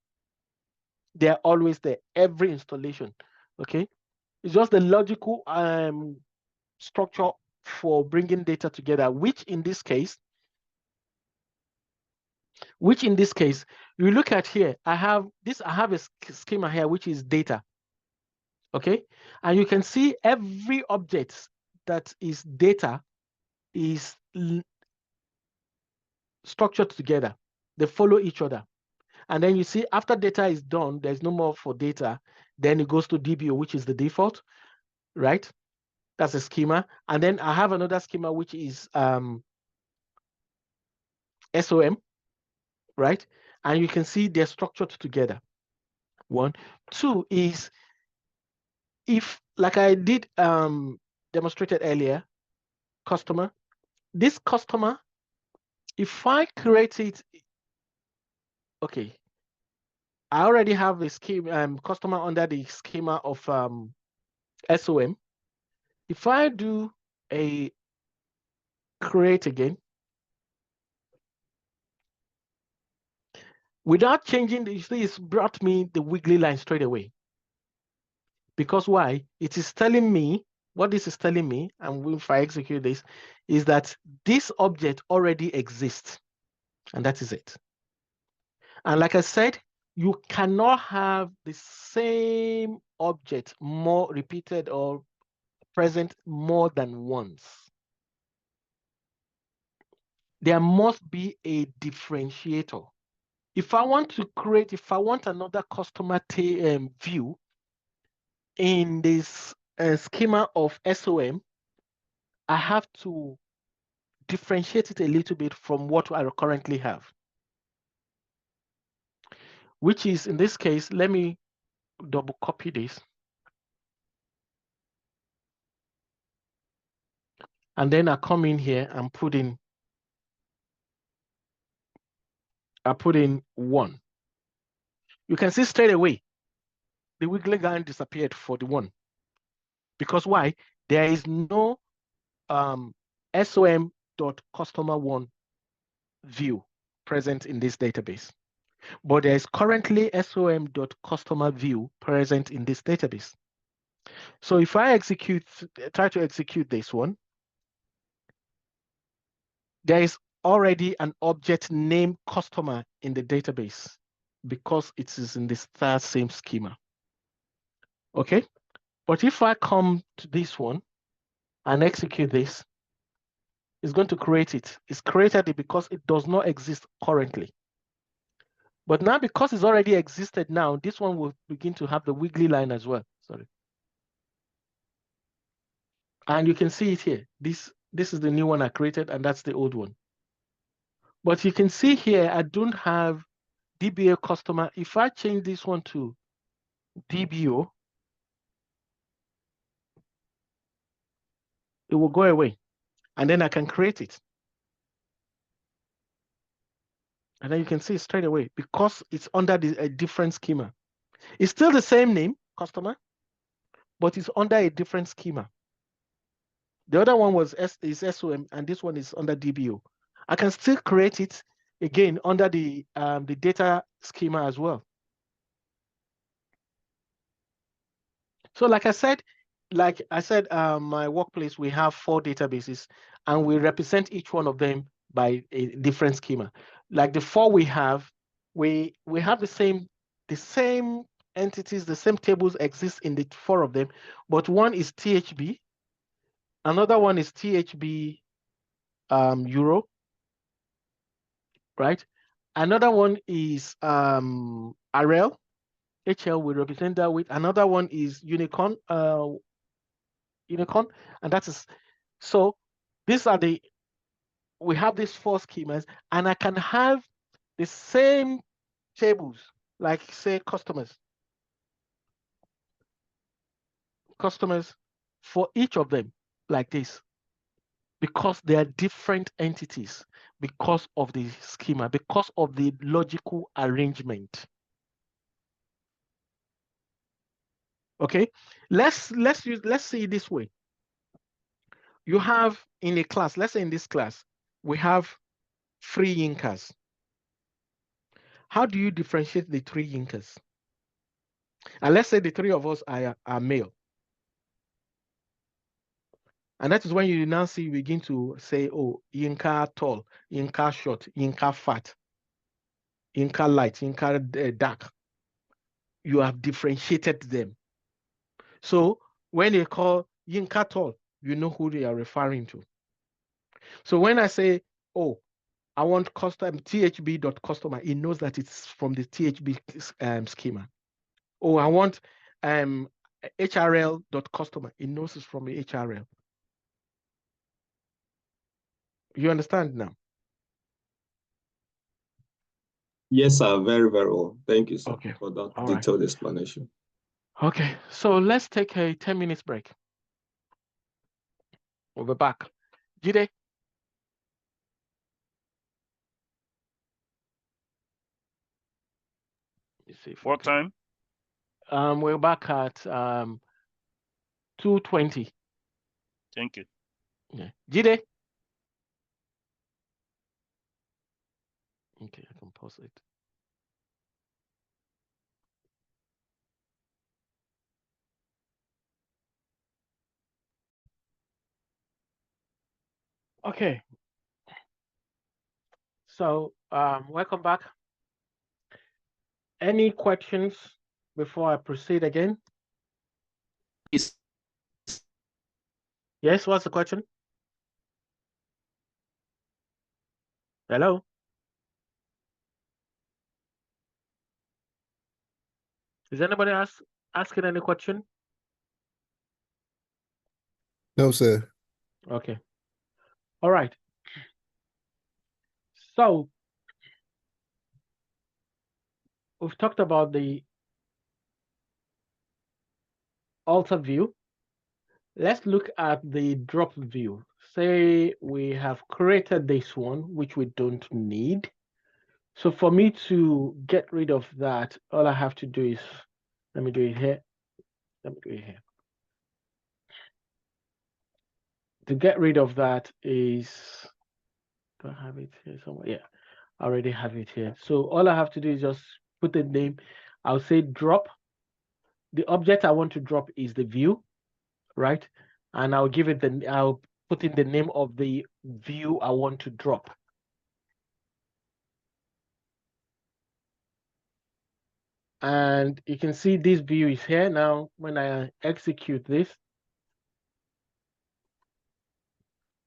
They are always there. Every installation. Okay. It's just the logical structure for bringing data together, which in this case, you look at here, I have a schema here, which is data. Okay. And you can see every object that is data is structured together. They follow each other. And then you see after data is done, there's no more for data. Then it goes to DBO, which is the default, right? That's a schema. And then I have another schema, which is SOM, right? And you can see they're structured together. 1. 2 is, if, like I did demonstrated earlier, customer, this customer, if I create it, okay, I already have a schema, customer under the schema of SOM. If I do a create again, without changing, you see, it's brought me the wiggly line straight away. Because why? It is telling me, what this is telling me, and if I execute this, is that this object already exists. And that is it. And like I said, you cannot have the same object more repeated or present more than once. There must be a differentiator. If I want another customer view in this schema of SOM, I have to differentiate it a little bit from what I currently have. Which is, in this case, let me double copy this. And then I come in here and put in 1. You can see straight away, the wiggly line disappeared for the 1. Because why? There is no SOM.customer1 view present in this database. But there is currently SOM.customer view present in this database. So if I try to execute this one, there is already an object named customer in the database because it is in this same schema. Okay, but if I come to this one and execute this, it's going to create it. It's created it because it does not exist currently. But now, because it's already existed now, this one will begin to have the wiggly line as well. Sorry. And you can see it here. This is the new one I created, and that's the old one. But you can see here, I don't have DBA customer. If I change this one to DBO, it will go away. And then I can create it. And then you can see it straight away because it's under a different schema. It's still the same name, customer, but it's under a different schema. The other one is SOM, and this one is under DBO. I can still create it again under the data schema as well. So like I said, my workplace, we have 4 databases, and we represent each one of them by a different schema. Like the 4 we have the same entities, the same tables exist in the 4 of them, but one is THB, another one is THB Euro, right? Another one is RL, HL we represent that with. Another one is Unicorn, and that is, so these are we have these 4 schemas, and I can have the same tables, like say customers for each of them like this, because they are different entities, because of the schema, because of the logical arrangement. Okay, let's see it this way. You have in a class, let's say in this class, we have 3 Yinkers. How do you differentiate the 3 Yinkers? And let's say the 3 of us are male. And that is when you now begin to say, oh, Yinka tall, Yinka short, Yinka fat, Yinka light, Yinka dark. You have differentiated them. So when they call Yinka tall, you know who they are referring to. So when I say, oh, I want custom THB.customer, it knows that it's from the THB schema. Oh, I want HRL.customer, it knows it's from the HRL. You understand now? Yes, sir. Very, very well. Thank you, sir, Okay. for that All detailed explanation. Okay, so let's take a 10 minutes break. We'll be back. Jide? What time? We're back at 2:20. Thank you. Yeah. Jide? Okay, I can pause it. Okay. So welcome back. Any questions before I proceed again? Yes, what's the question? Hello? Is anybody asking any question? No, sir. Okay. All right. So we've talked about the alter view. Let's look at the drop view. Say we have created this one, which we don't need. So for me to get rid of that, all I have to do is, let me do it here. Let me do it here. To get rid of that is, do I have it here somewhere? Yeah, I already have it here. So all I have to do is just put the name. I'll say drop. The object I want to drop is the view, right? And I'll give it I'll put in the name of the view I want to drop. And you can see this view is here. Now, when I execute this,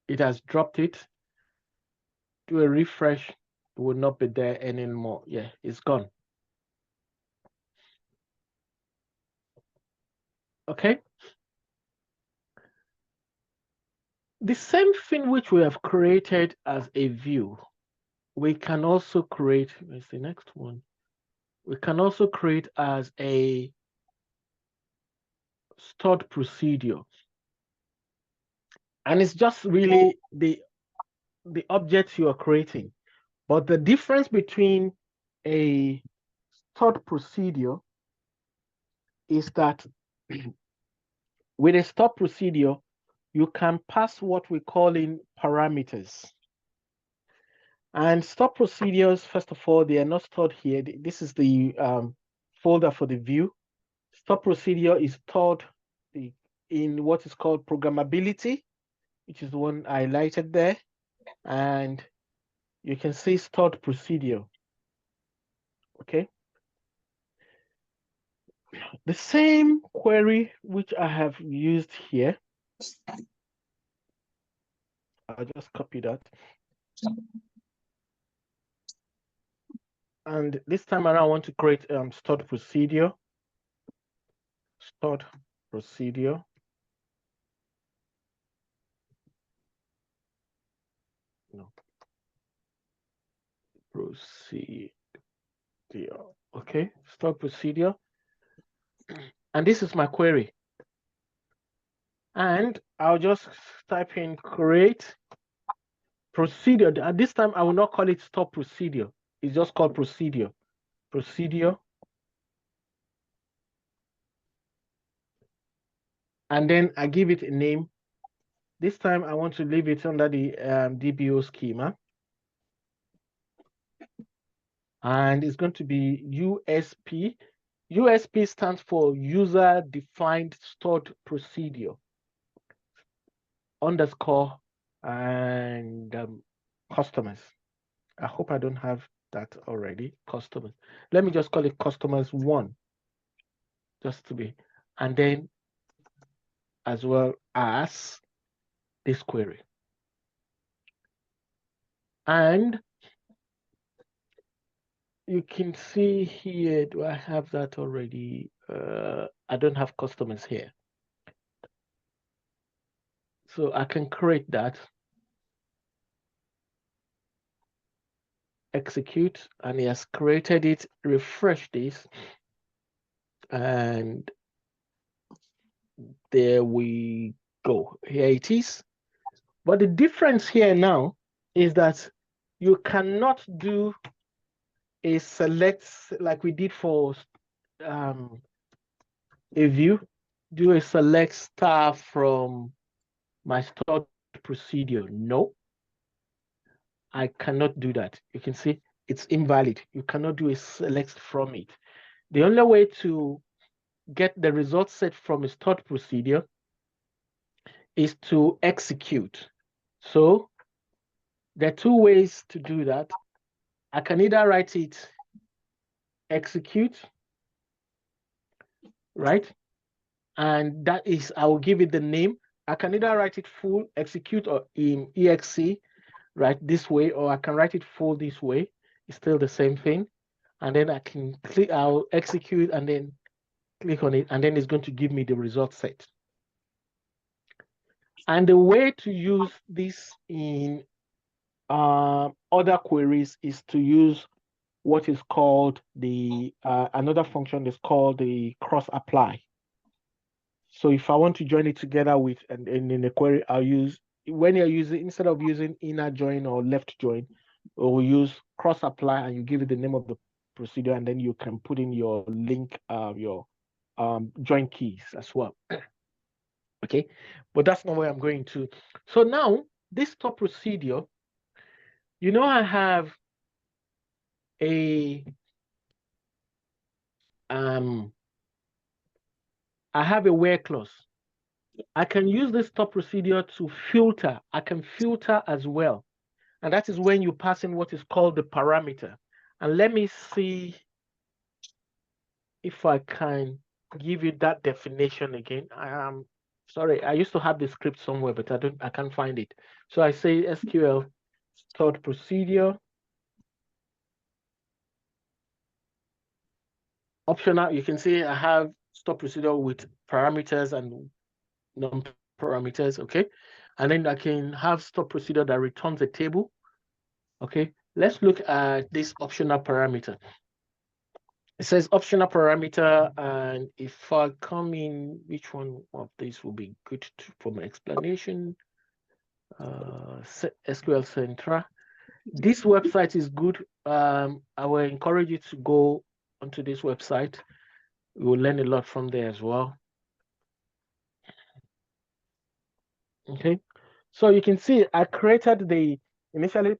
it has dropped it. Do a refresh, it will not be there anymore. Yeah, it's gone. Okay. The same thing which we have created as a view, we can also create, where's the next one? We can also create as a stored procedure. And it's just really the objects you are creating. But the difference between a stored procedure is that with a stop procedure, you can pass what we call in parameters. And stop procedures, first of all, they are not stored here. This is the folder for the view. Stop procedure is stored in what is called programmability, which is the one highlighted there. And you can see stored procedure. Okay. The same query which I have used here, I'll just copy that. And this time around, I want to create stored procedure. Stored procedure. No. Procedure. Okay, stored procedure. And this is my query. And I'll just type in create procedure. At this time, I will not call it stop procedure. It's just called procedure. Procedure. And then I give it a name. This time I want to leave it under the DBO schema. And it's going to be USP. USP stands for user defined stored procedure underscore and customers. I hope I don't have that already. Customers. Let me just call it customers 1, just to be, and then as well as this query. And you can see here, do I have that already? I don't have customers here. So I can create that. Execute, and he has created it. Refresh this. And there we go. Here it is. But the difference here now is that you cannot do a select like we did for a view, do a select star from my stored procedure. No, I cannot do that. You can see it's invalid. You cannot do a select from it. The only way to get the result set from a stored procedure is to execute. So there are 2 ways to do that. I can either write it execute, right? And that is, I will give it the name. I can either write it full execute or in exe, right, this way, or I can write it full this way. It's still the same thing. And then I can click, I'll execute and then click on it, and then it's going to give me the result set. And the way to use this in other queries is to use what is called the, another function is called the cross apply. So if I want to join it together with, and in a query, I'll use, when you're using, instead of using inner join or left join, we'll use cross apply, and you give it the name of the procedure, and then you can put in your link, your join keys as well. Okay, but that's not where I'm going to. So now this stop procedure, you know, I have a where clause. I can use this stop procedure to filter. I can filter as well. And that is when you pass in what is called the parameter. And let me see if I can give you that definition again. Sorry, I used to have the script somewhere, but I can't find it. So I say SQL stored procedure. Optional, you can see I have stop procedure with parameters and non-parameters, okay? And then I can have stop procedure that returns a table, okay? Let's look at this optional parameter. It says optional parameter, and if I come in, which one of these will be good for my explanation? SQL Central. This website is good. I will encourage you to go onto this website. We will learn a lot from there as well. Okay, so you can see I created initially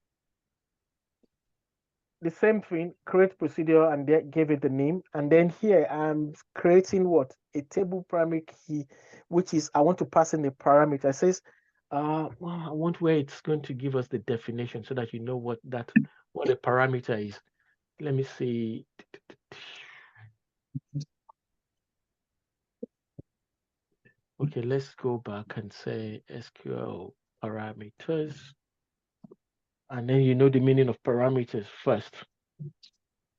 the same thing, create procedure, and gave it the name. And then here I'm creating what? A table primary key, which is I want to pass in the parameter. It says, I want where it's going to give us the definition so that you know what a parameter is. Let me see. Okay, let's go back and say SQL parameters. And then you know the meaning of parameters first.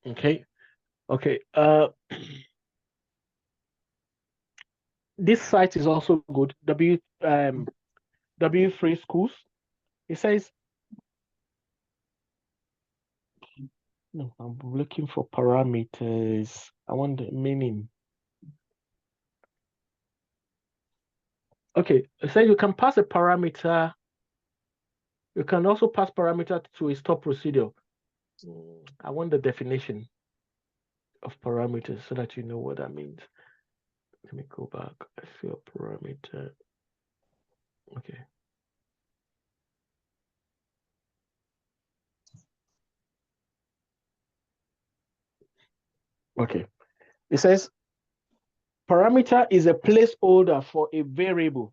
Okay. Okay. This site is also good. W Free Schools. It says, no, I'm looking for parameters. I want the meaning. Okay, so you can pass a parameter. You can also pass parameter to a store procedure. I want the definition of parameters so that you know what that means. Let me go back. I see a parameter. Okay. Okay. It says parameter is a placeholder for a variable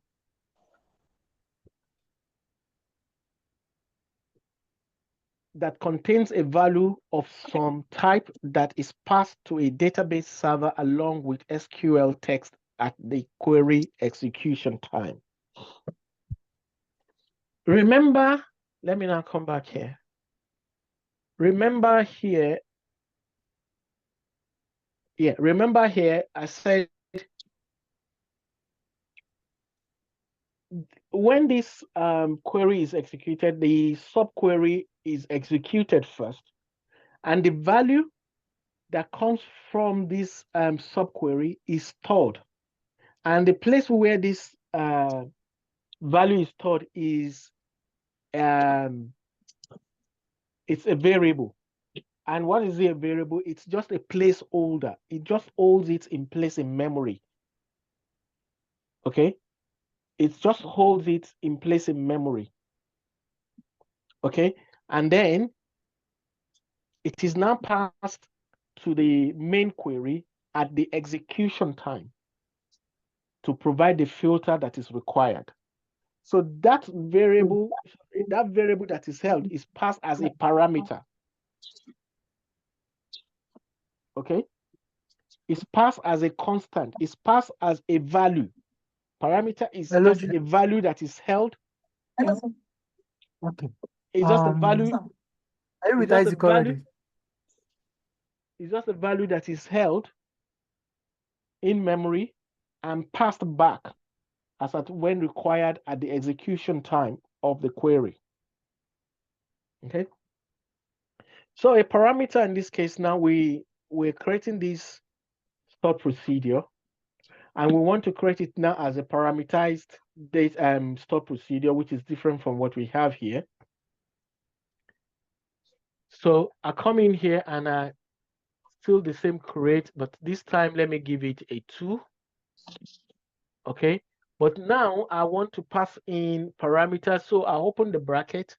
that contains a value of some type that is passed to a database server along with SQL text at the query execution time. Remember, let me now come back here. Remember here, remember here, I said when this query is executed, the subquery is executed first, and the value that comes from this subquery is stored. And the place where this value is stored is it's a variable. And what is a variable? It's just a placeholder. It just holds it in place in memory. Okay, it just holds it in place in memory. Okay, and then it is now passed to the main query at the execution time to provide the filter that is required. So that variable that is held is passed as a parameter. Okay, it's passed as a constant. It's passed as a value. Parameter is just a value that is held. Okay. It's just a value. Are you with Isaac already? It's just a value that is held in memory and passed back as at when required at the execution time of the query. Okay. So a parameter in this case, now we're creating this stored procedure, and we want to create it now as a parameterized stored procedure, which is different from what we have here. So I come in here and I still the same create, but this time let me give it a 2. Okay, but now I want to pass in parameters, so I open the bracket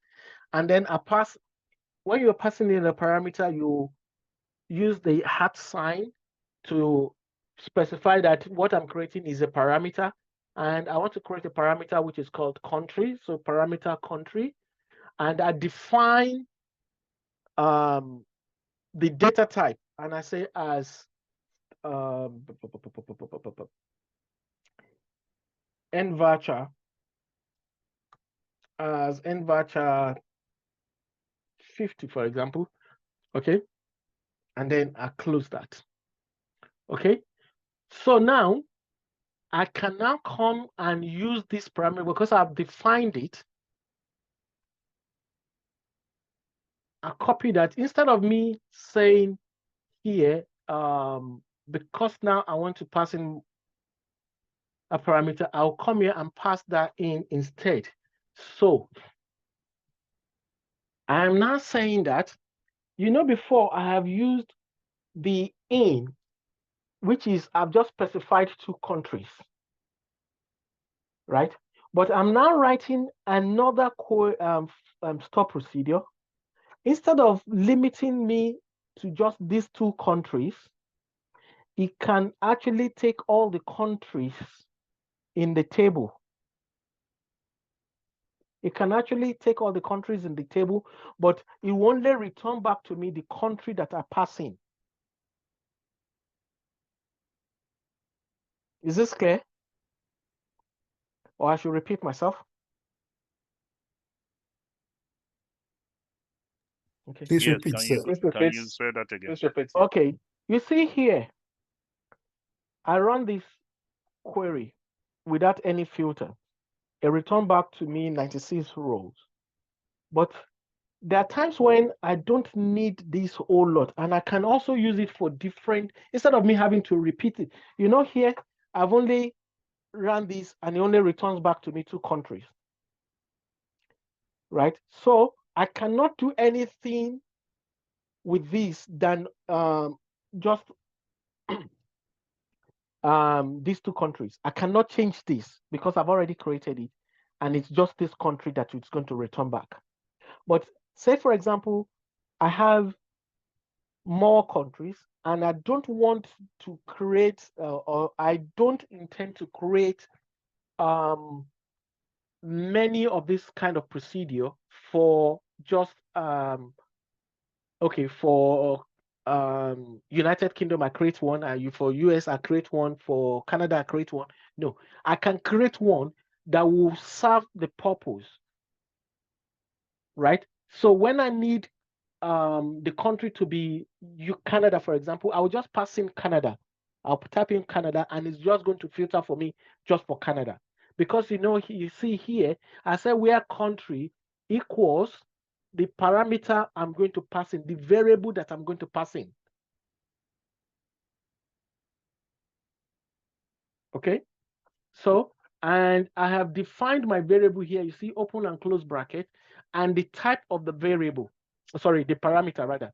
and then I pass. When you're passing in a parameter, you use the @ sign to specify that what I'm creating is a parameter, and I want to create a parameter which is called country. So parameter country, and I define the data type, and I say as nvarchar as nvarchar 50, for example. Okay, and then I close that. Okay, so now I can now come and use this parameter because I've defined it. I copy that instead of me saying here, because now I want to pass in a parameter, I'll come here and pass that in instead. So I'm now saying that, before I have used the in, which is I've just specified 2 countries, right? But I'm now writing another store procedure. Instead of limiting me to just these 2 countries, it can actually take all the countries in the table. It can actually take all the countries in the table, but it will only return back to me the country that are passing. Is this clear? Or I should repeat myself? Okay. Please Yes, repeat, can sir. you say that again? Please repeat. Okay. You see here, I run this query without any filter. It returned back to me 96 rows. But there are times when I don't need this whole lot, and I can also use it for different, instead of me having to repeat it. You know, here, I've only run this and it only returns back to me 2 countries, right? So I cannot do anything with this than just these 2 countries. I cannot change this because I've already created it, and it's just this country that it's going to return back. But say, for example, I have more countries, and I don't want to create, or I don't intend to create many of this kind of procedure for just okay, for United Kingdom I create one, for US I create one, for Canada I create one. No, I can create one that will serve the purpose, right? So when I need the country to be Canada, for example, I will just pass in Canada. I'll type in Canada, and it's just going to filter for me just for Canada. Because you see here, I said where country equals the parameter I'm going to pass in, the variable that I'm going to pass in. Okay, so, and I have defined my variable here. You see open and close bracket, and the type of the variable, sorry, the parameter rather.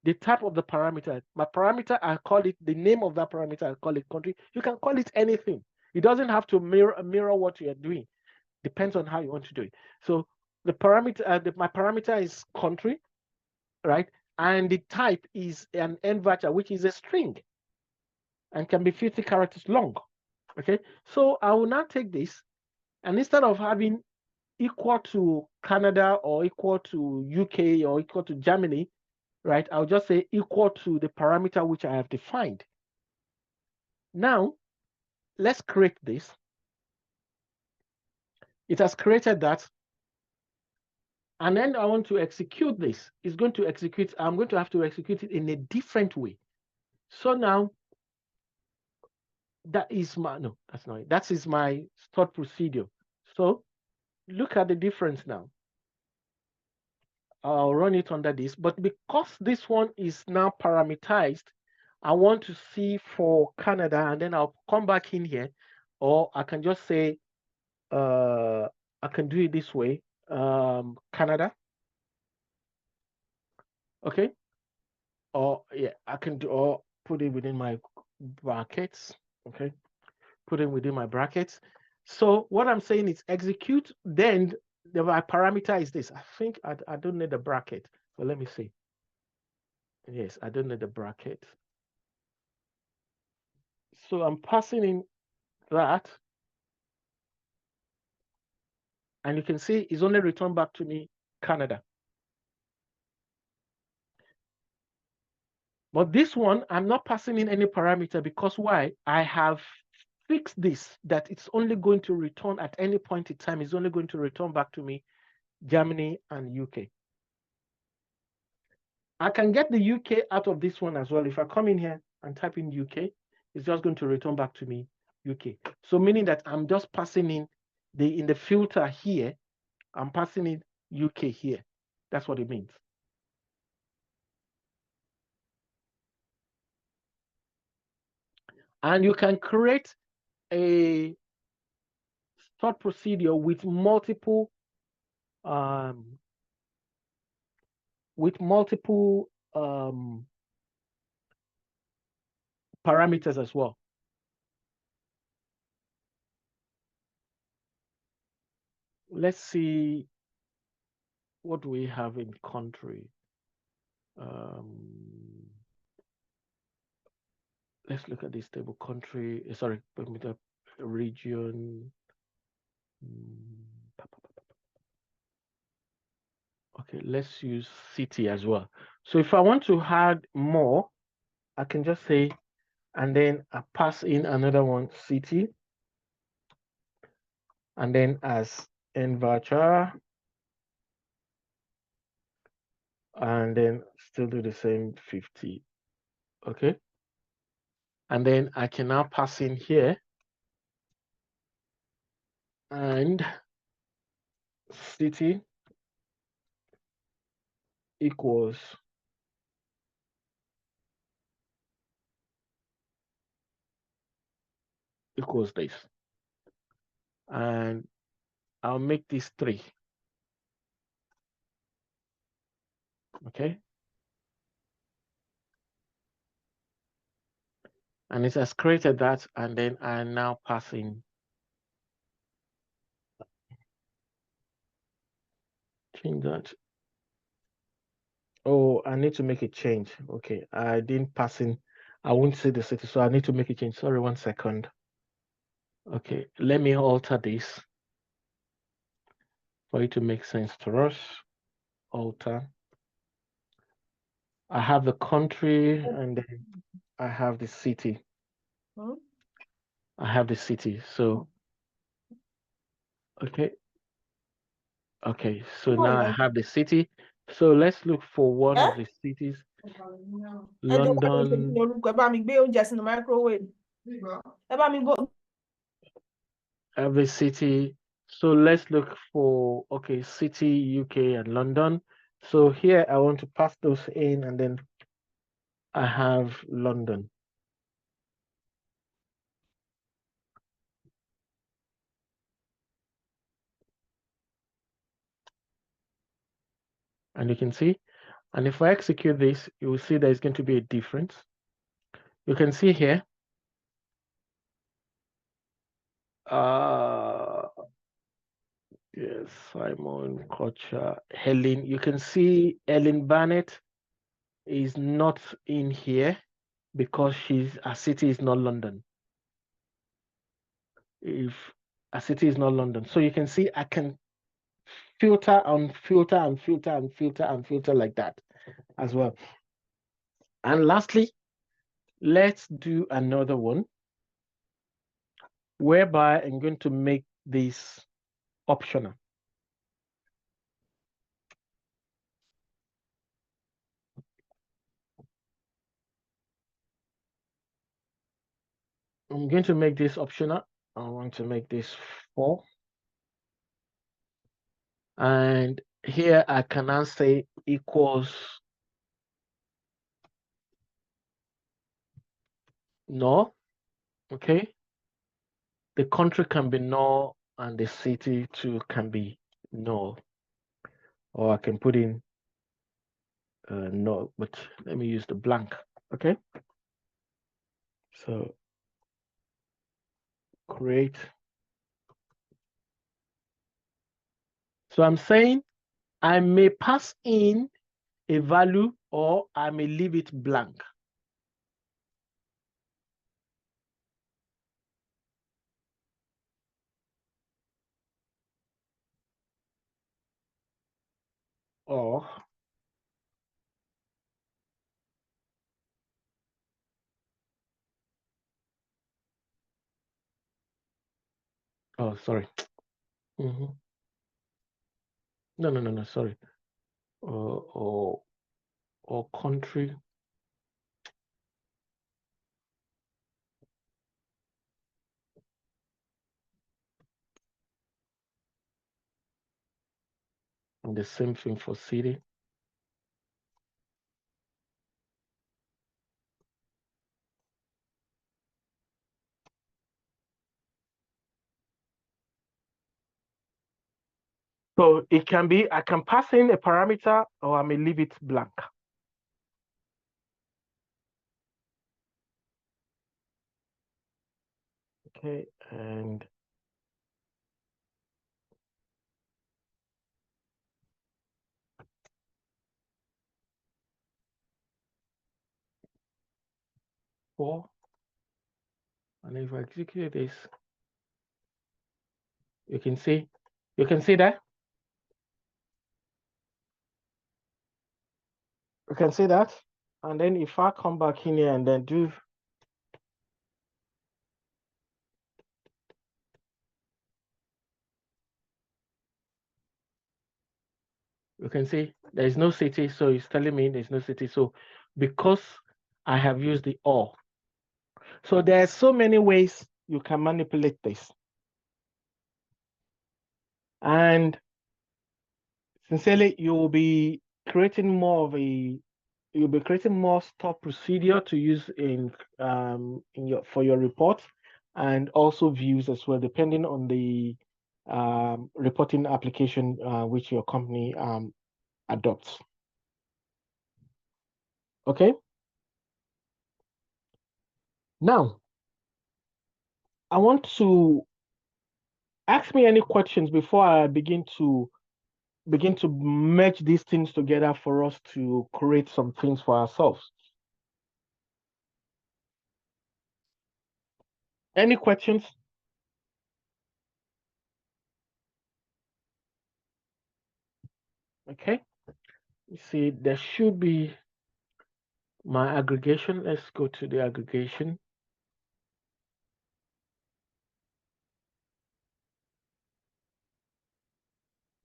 The type of the parameter, my parameter, I call it the name of that parameter, I call it country. You can call it anything. It doesn't have to mirror what you are doing. Depends on how you want to do it. So the parameter, my parameter is country, right? And the type is an end vector, which is a string and can be 50 characters long. Okay, so I will now take this, and instead of having equal to Canada or equal to UK or equal to Germany, right, I'll just say equal to the parameter which I have defined. Now, let's create this. It has created that. And then I want to execute this. It's going to execute, I'm going to have to execute it in a different way. So now, that is my, no, that's not it. That is my stored procedure. So look at the difference now. I'll run it under this, but because this one is now parameterized, I want to see for Canada, and then I'll come back in here, or I can just say, I can do it this way, Canada, okay? Or yeah, I can do, or put it within my brackets, okay? Put it within my brackets. So what I'm saying is execute, then my parameter is this. I think I don't need the bracket, but let me see. Yes, I don't need the bracket. So I'm passing in that, and you can see it's only returned back to me Canada. But this one, I'm not passing in any parameter because why? I have fixed this, that it's only going to return at any point in time, it's only going to return back to me Germany and UK. I can get the UK out of this one as well. If I come in here and type in UK, it's just going to return back to me UK. So meaning that I'm just passing in in the filter here, I'm passing in UK here. That's what it means. And you can create a stored procedure with multiple parameters as well. Let's see what we have in country. Let's look at this table. Country, sorry, region. Okay, let's use city as well. So if I want to add more, I can just say, and then I pass in another one, city, and then as envarchar, and then still do the same 50. Okay. And then I can now pass in here and city equals this. And I'll make this 3. Okay. And it has created that, and then I now pass in. Change that. Oh, I need to make a change. Okay, I didn't pass in. I won't see the city, so I need to make a change. Sorry, 1 second. Okay, let me alter this for it to make sense to us. Alter. I have the country, and then I have the city. I have the city. So, okay. Okay, so now I have the city. So let's look for one of the cities. London. Every city. So let's look for, okay, city, UK, and London. So here I want to pass those in, and then I have London. And you can see, and if I execute this, you will see there's going to be a difference. You can see here, yes, Simon, Kocha, Helen. You can see Ellen Barnett is not in here because her city is not London. If a city is not London, so you can see I can filter and filter and filter and filter and filter like that as well. And lastly, let's do another one whereby I'm going to make this optional. I'm going to make this optional. I want to make this 4. And here I can now say equals no. Okay. The country can be no, and the city too can be no. Or I can put in no, but let me use the blank. Okay. So create. So I'm saying I may pass in a value or I may leave it blank. Or oh, sorry. No, sorry. Or country. And the same thing for city. So it can be, I can pass in a parameter or I may leave it blank. Okay, and four. And if I execute this, you can see that. You can see that. And then if I come back in here and then do you can see there is no city, so it's telling me there's no city. So because I have used the or. So there are so many ways you can manipulate this. And sincerely, you'll be creating more stored procedure to use in your for your report, and also views as well, depending on the reporting application which your company adopts. Okay. Now, I want to ask me any questions before I begin to merge these things together for us to create some things for ourselves. Any questions? Okay. You see, there should be my aggregation. Let's go to the aggregation.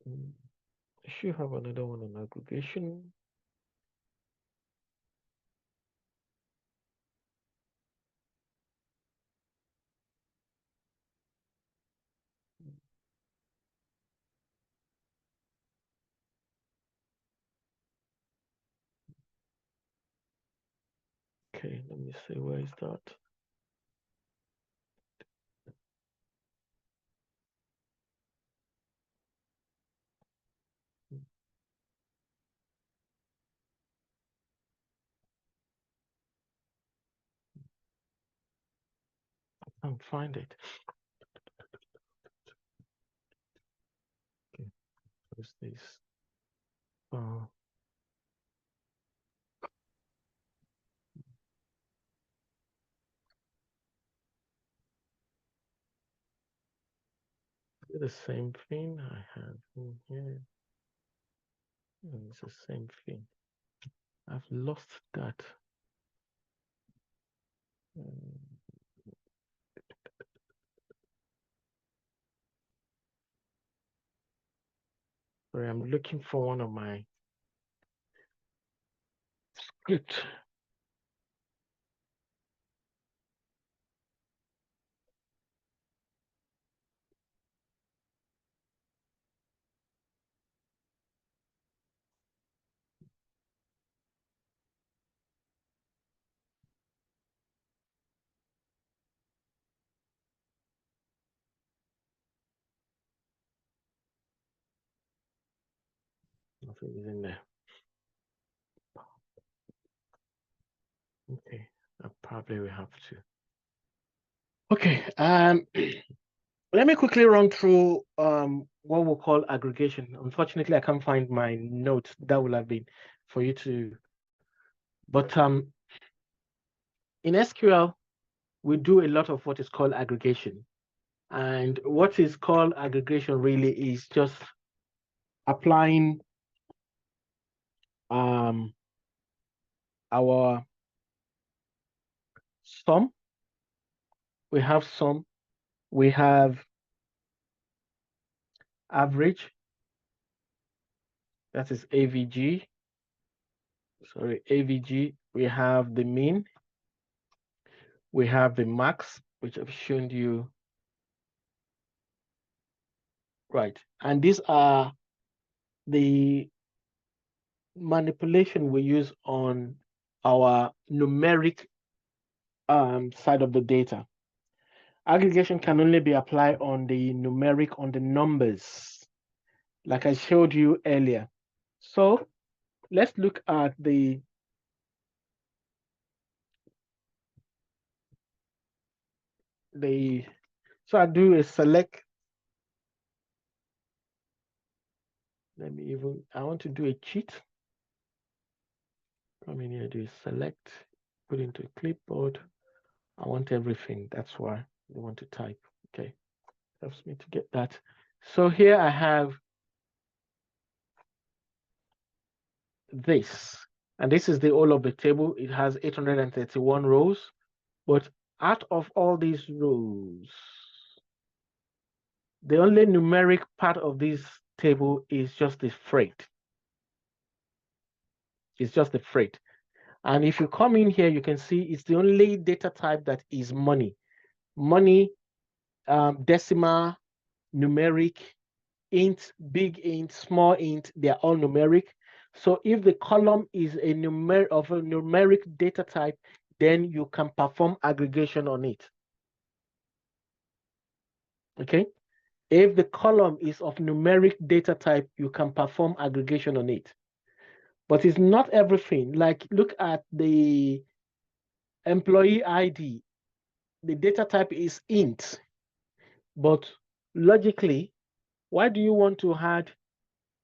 I should have another one on aggregation. Okay, let me see, where is that? I can't find it. Okay, what's this? The same thing I have in here. It's the same thing. I've lost that. Sorry, I'm looking for one of my script. Nothing is in there. Okay, I probably will have to. Okay, let me quickly run through what we'll call aggregation. Unfortunately, I can't find my notes. That would have been for you to, but in SQL, we do a lot of what is called aggregation. And what is called aggregation really is just applying our SOM. We have SOM, we have average, that is AVG. Sorry, AVG. We have the mean, we have the max, which I've shown you. Right, and these are the manipulation we use on our numeric side of the data. Aggregation can only be applied on the numeric, on the numbers, like I showed you earlier. So let's look at the So I do a select. I want to do a cheat. Come in here, do a select, put into a clipboard. I want everything. That's why I want to type. Okay, helps me to get that. So here I have this, and this is the whole of the table. It has 831 rows, but out of all these rows, the only numeric part of this table is just the freight. It's just the freight. And if you come in here, you can see it's the only data type that is money. Money, decimal, numeric, int, big int, small int, they're all numeric. So if the column is a numeric data type, then you can perform aggregation on it. Okay? If the column is of numeric data type, you can perform aggregation on it. But it's not everything. Like, look at the employee ID. The data type is int. But logically, why do you want to add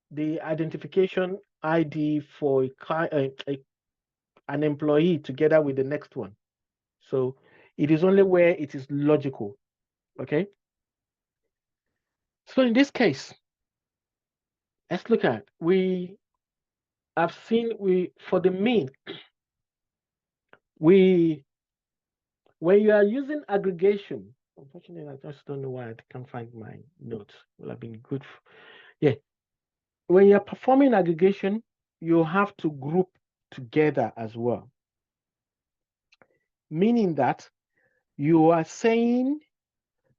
the identification ID for an employee together with the next one? So it is only where it is logical. Okay? So in this case, let's look at, for the mean, when you are using aggregation, unfortunately, I just don't know why I can't find my notes. Will have been good. Yeah. When you're performing aggregation, you have to group together as well. Meaning that you are saying,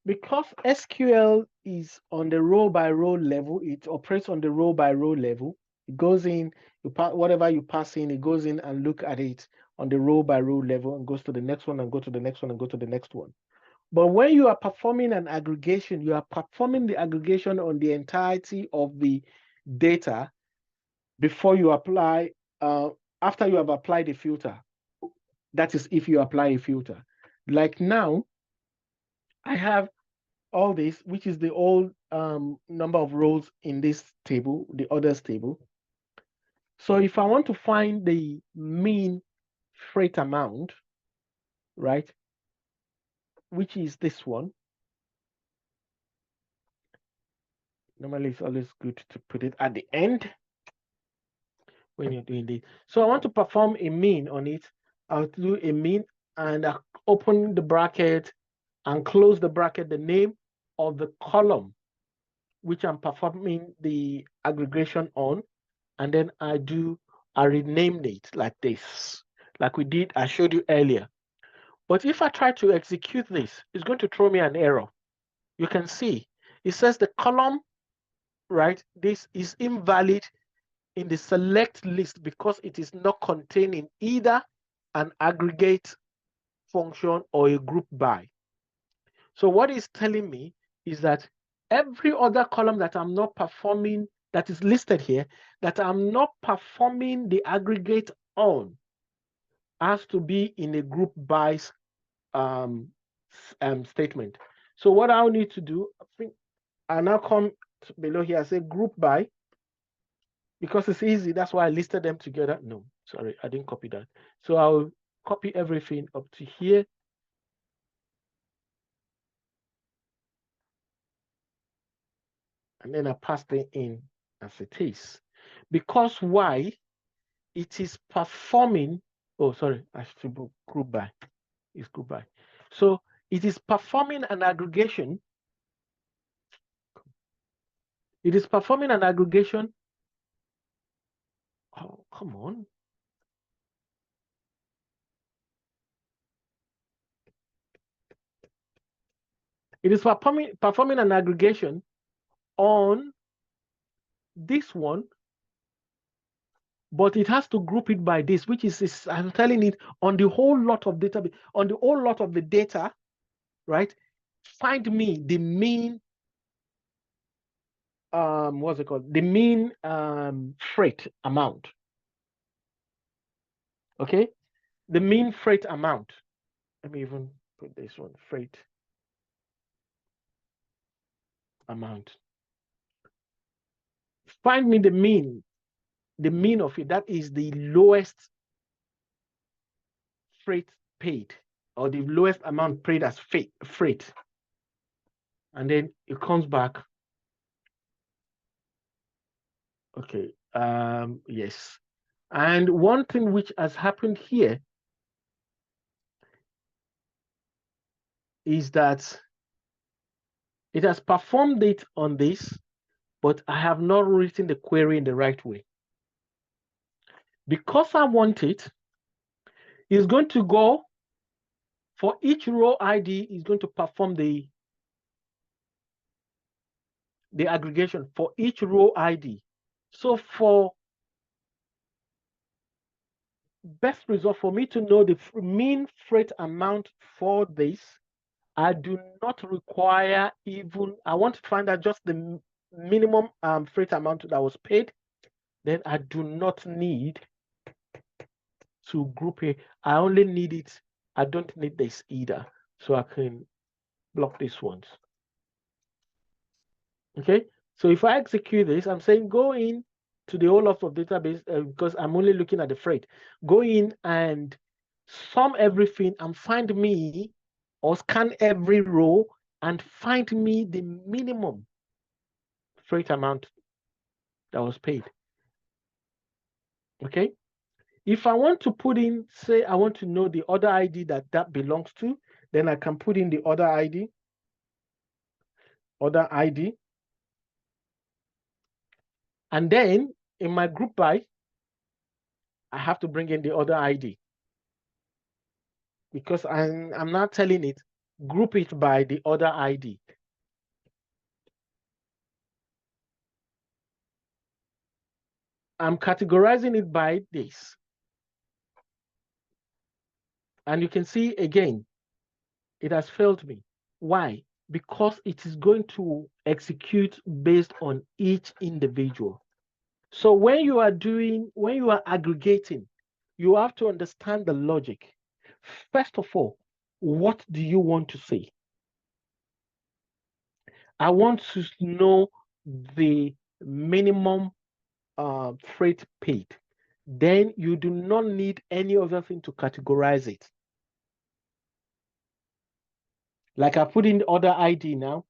because SQL is on the row by row level, it operates on the row by row level. It goes in, whatever you pass in, it goes in and look at it on the row by row level and goes to the next one and go to the next one and go to the next one. But when you are performing an aggregation, you are performing the aggregation on the entirety of the data before you apply, after you have applied a filter. That is if you apply a filter. Like now, I have all this, which is the old number of rows in this table, the others table. So if I want to find the mean freight amount, right, which is this one, normally it's always good to put it at the end when you're doing this. So I want to perform a mean on it. I'll do a mean and I open the bracket and close the bracket, the name of the column which I'm performing the aggregation on, and then I rename it like this, like I showed you earlier. But if I try to execute this, it's going to throw me an error. You can see it says the column, right, this is invalid in the select list because it is not containing either an aggregate function or a group by. So what it's telling me is that every other column that I'm not performing, that is listed here, that I'm not performing the aggregate on, has to be in a group by statement. So what I'll need to do, I now come below here, I say group by, because it's easy, that's why I listed them together. No, sorry, I didn't copy that. So I'll copy everything up to here. And then I pass it in as it is. Because why? It is performing, oh, sorry, I should group by. It's group by. So it is performing an aggregation. It is performing an aggregation. Oh, come on. It is performing an aggregation on this one, but it has to group it by this, which is I'm telling it on the whole lot of data, on the whole lot of the data, right? Find me the mean, what's it called? The mean freight amount. Okay, the mean freight amount. Let me even put this one, freight amount. Find me the mean of it. That is the lowest freight paid, or the lowest amount paid as freight. And then it comes back. Okay, yes. And one thing which has happened here is that it has performed it on this, but I have not written the query in the right way. Because I want it, it's going to go for each row ID, is going to perform the aggregation for each row ID. So for best result, for me to know the mean freight amount for this, I do not require even, I want to find out just the minimum freight amount that was paid. Then I do not need to group it. I only need it. I don't need this either. So I can block these ones. Okay. So if I execute this, I'm saying go in to the whole of database because I'm only looking at the freight. Go in and sum everything and find me, or scan every row and find me the minimum freight amount that was paid. Okay. If I want to put in, say, I want to know the order ID that belongs to, then I can put in the order ID. And then in my group by, I have to bring in the order ID. Because I'm not telling it, group it by the order ID. I'm categorizing it by this. And you can see again, it has failed me. Why? Because it is going to execute based on each individual. So when you are aggregating, you have to understand the logic. First of all, what do you want to say? I want to know the minimum freight paid. Then you do not need any other thing to categorize it. Like I put in the order ID now,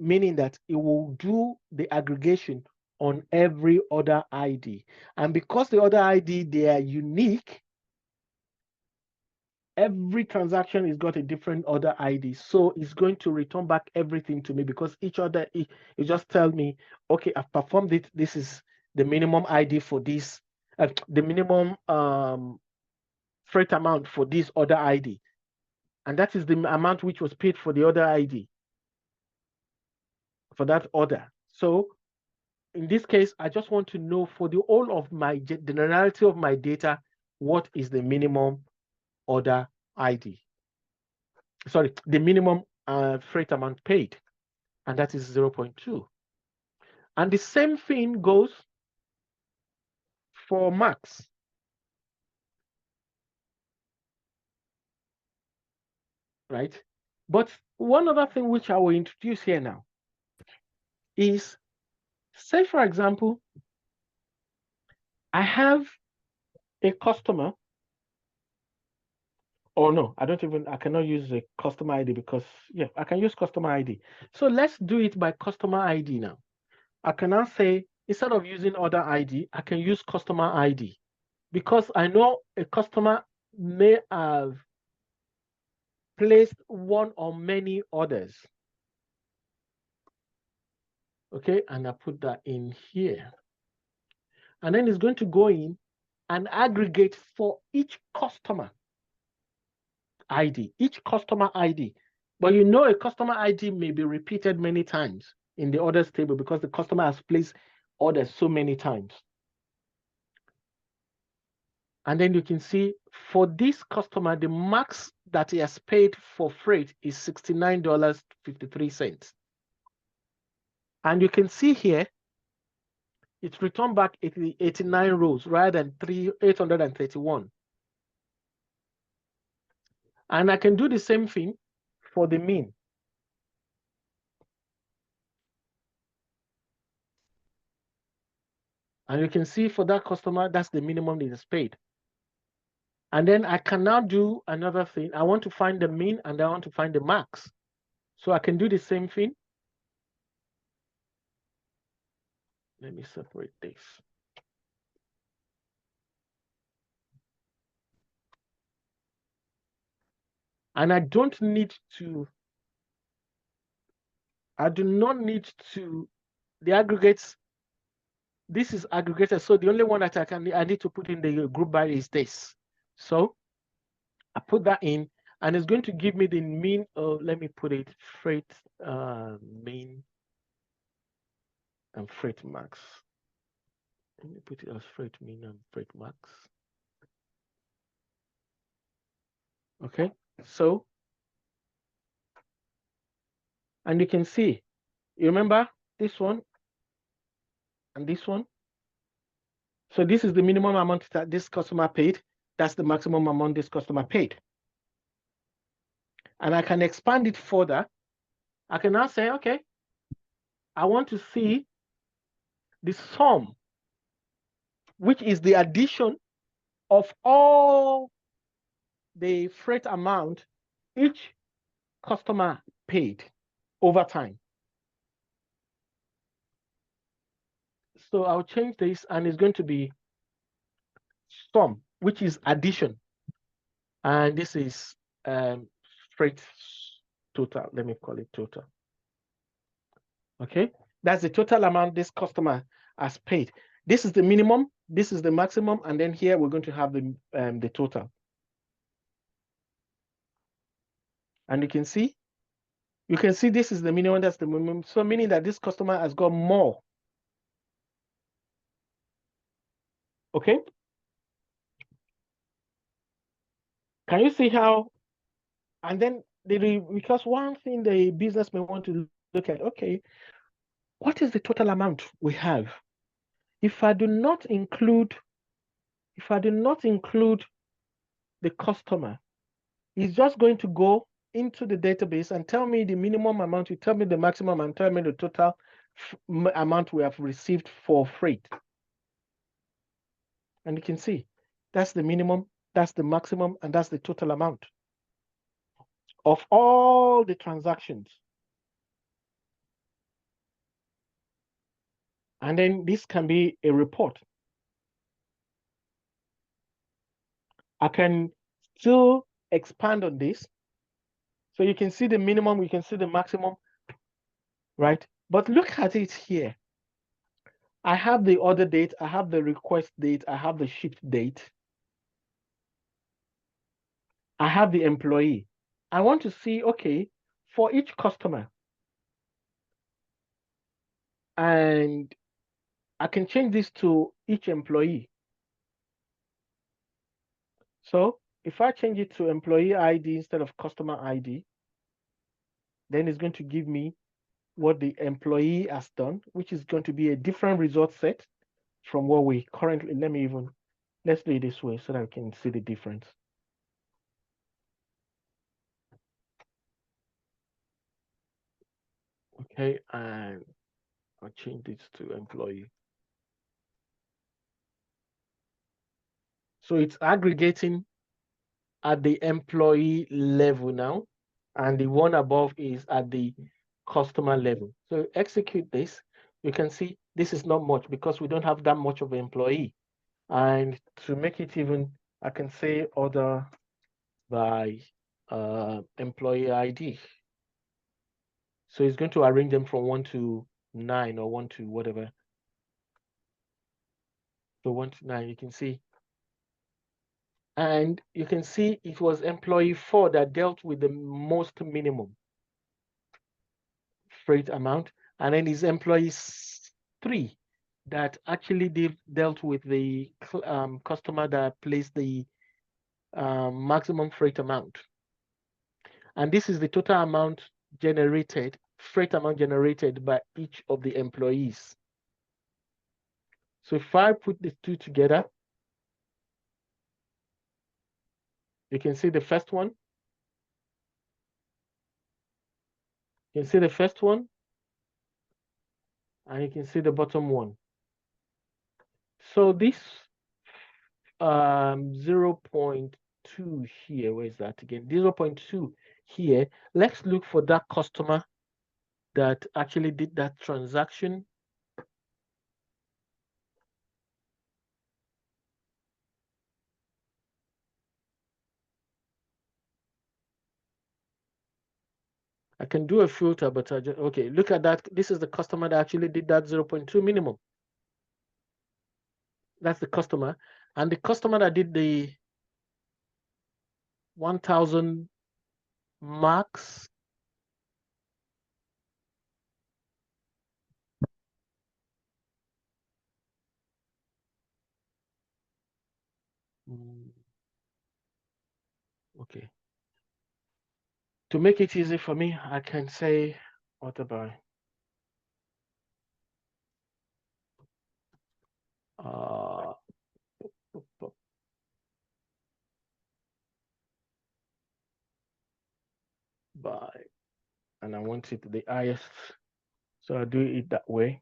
meaning that it will do the aggregation on every order ID. And because the order ID, they are unique, every transaction has got a different order ID. So it's going to return back everything to me because each order, it just tell me, okay, I've performed it. This is the minimum ID for this, the minimum freight amount for this order ID. And that is the amount which was paid for the order ID for that order. So in this case, I just want to know for the whole of my generality of my data, what is the minimum order ID? Sorry, the minimum freight amount paid, and that is 0.2. And the same thing goes for max. Right? But one other thing which I will introduce here now is, say for example, I have a customer, or no, I cannot use a customer ID because, yeah, I can use customer ID. So let's do it by customer ID now. I can now say, instead of using order ID, I can use customer ID because I know a customer may have placed one or many orders. Okay, and I put that in here. And then it's going to go in and aggregate for each customer ID, each customer ID. But you know a customer ID may be repeated many times in the orders table because the customer has placed orders so many times. And then you can see for this customer, the max that he has paid for freight is $69.53. And you can see here, it's returned back 89 rows rather than 831. And I can do the same thing for the mean. And you can see for that customer, that's the minimum that is paid. And then I can now do another thing. I want to find the mean and I want to find the max. So I can do the same thing. Let me separate this. And I do not need to, the aggregates, this is aggregated. So the only one that I need to put in the group by is this. So I put that in and it's going to give me the mean of, let me put it, freight mean and freight max. Let me put it as freight mean and freight max. Okay, so, and you can see, you remember this one and this one? So this is the minimum amount that this customer paid. That's the maximum amount this customer paid. And I can expand it further. I can now say, okay, I want to see the sum, which is the addition of all the freight amount each customer paid over time. So I'll change this and it's going to be sum, which is addition. And this is freight total. Let me call it total. Okay, that's the total amount this customer has paid. This is the minimum, this is the maximum, and then here we're going to have the total. And you can see this is the minimum, that's the minimum. So meaning that this customer has got more. Okay. Can you see how? And then because one thing the business may want to look at, okay, what is the total amount we have? If I do not include the customer, it's just going to go into the database and tell me the minimum amount, you tell me the maximum, and tell me the total amount we have received for freight. And you can see that's the minimum, that's the maximum, and that's the total amount of all the transactions. And then this can be a report. I can still expand on this. So you can see the minimum, you can see the maximum, right? But look at it here. I have the order date, I have the request date, I have the shipped date. I have the employee. I want to see, okay, for each customer, and I can change this to each employee. So if I change it to employee ID instead of customer ID, then it's going to give me what the employee has done, which is going to be a different result set from what we currently, let's do it this way so that we can see the difference. Okay, and I'll change this to employee. So it's aggregating at the employee level now, and the one above is at the customer level. So execute this. You can see this is not much because we don't have that much of an employee. And to make it even, I can say order by employee ID. So it's going to arrange them from 1 to 9 or 1 to whatever. So 1 to 9, you can see. And you can see it was employee 4 that dealt with the most minimum freight amount, and then his employees 3 that actually dealt with the customer that placed the maximum freight amount. And this is the total amount generated, freight amount generated by each of the employees. So if I put the two together, you can see the first one. You can see the first one, and you can see the bottom one. So this 0.2 here, where is that again? 0.2 here. Let's look for that customer that actually did that transaction. I can do a filter, but okay, look at that. This is the customer that actually did that 0.2 minimum. That's the customer. And the customer that did the 1,000 max, okay. To make it easy for me, I can say, what about by, and I want it the highest, so I do it that way.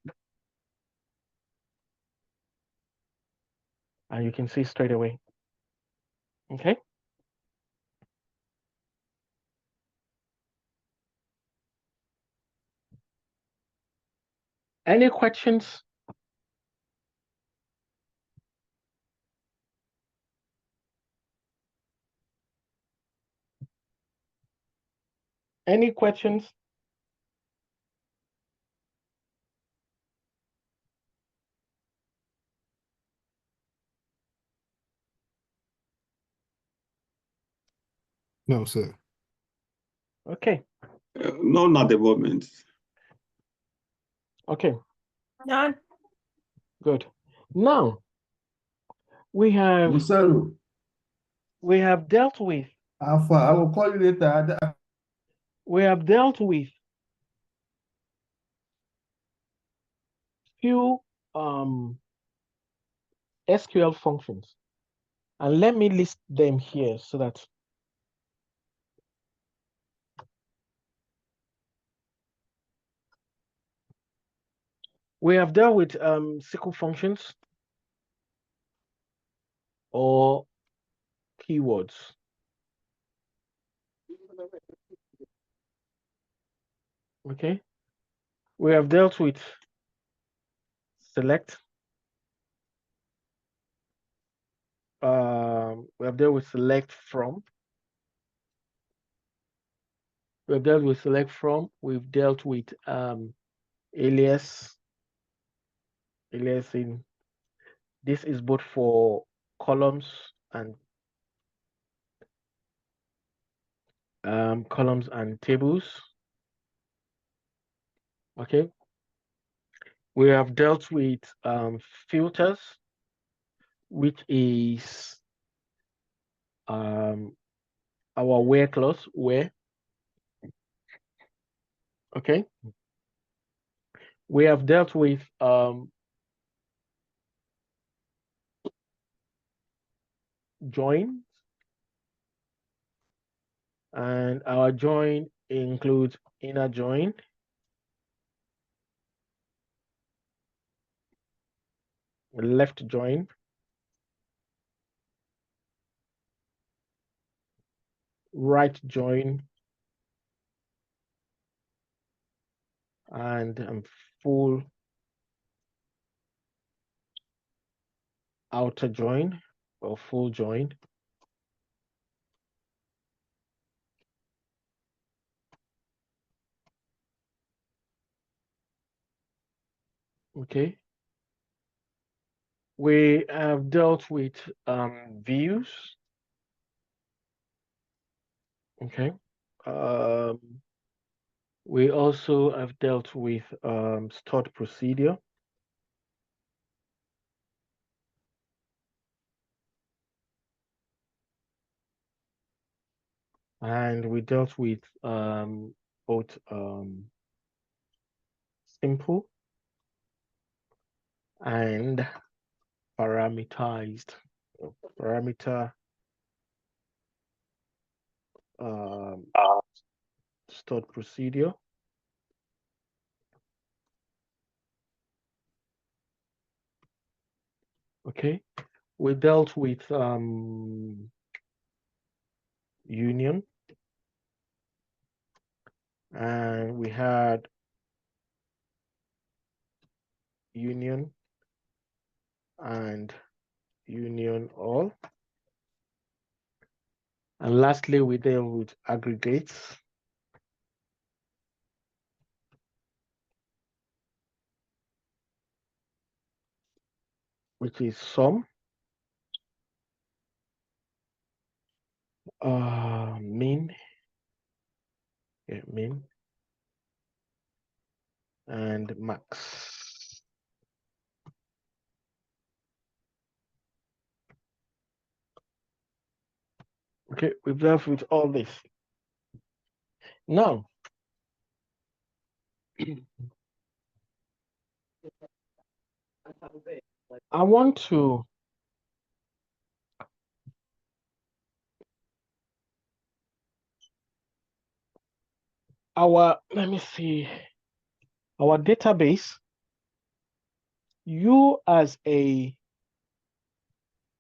And you can see straight away. Okay. Any questions? Any questions? No, sir. Okay. None at the moment. Okay. None. Good. Now we have Musaru, dealt with Alpha, I will call you later. Few SQL functions, and let me list them here so that we have dealt with SQL functions or keywords. Okay. We have dealt with select. We have dealt with select from. We have dealt with select from. We've dealt with aliasing. This is both for columns and tables. Okay. We have dealt with filters, which is our where clause, where. Okay. We have dealt with join, and our join includes inner join, left join, right join, and full outer join or full join. Okay. We have dealt with views. Okay. We also have dealt with stored procedure. And we dealt with both simple and parameterized. Parameter stored procedure. Okay, we dealt with union, and we had union and union all. And lastly, we deal with aggregates. Which is SOM, min, min, and max. Okay, we've dealt with all this. Now, I want to let me see, our database, you as a,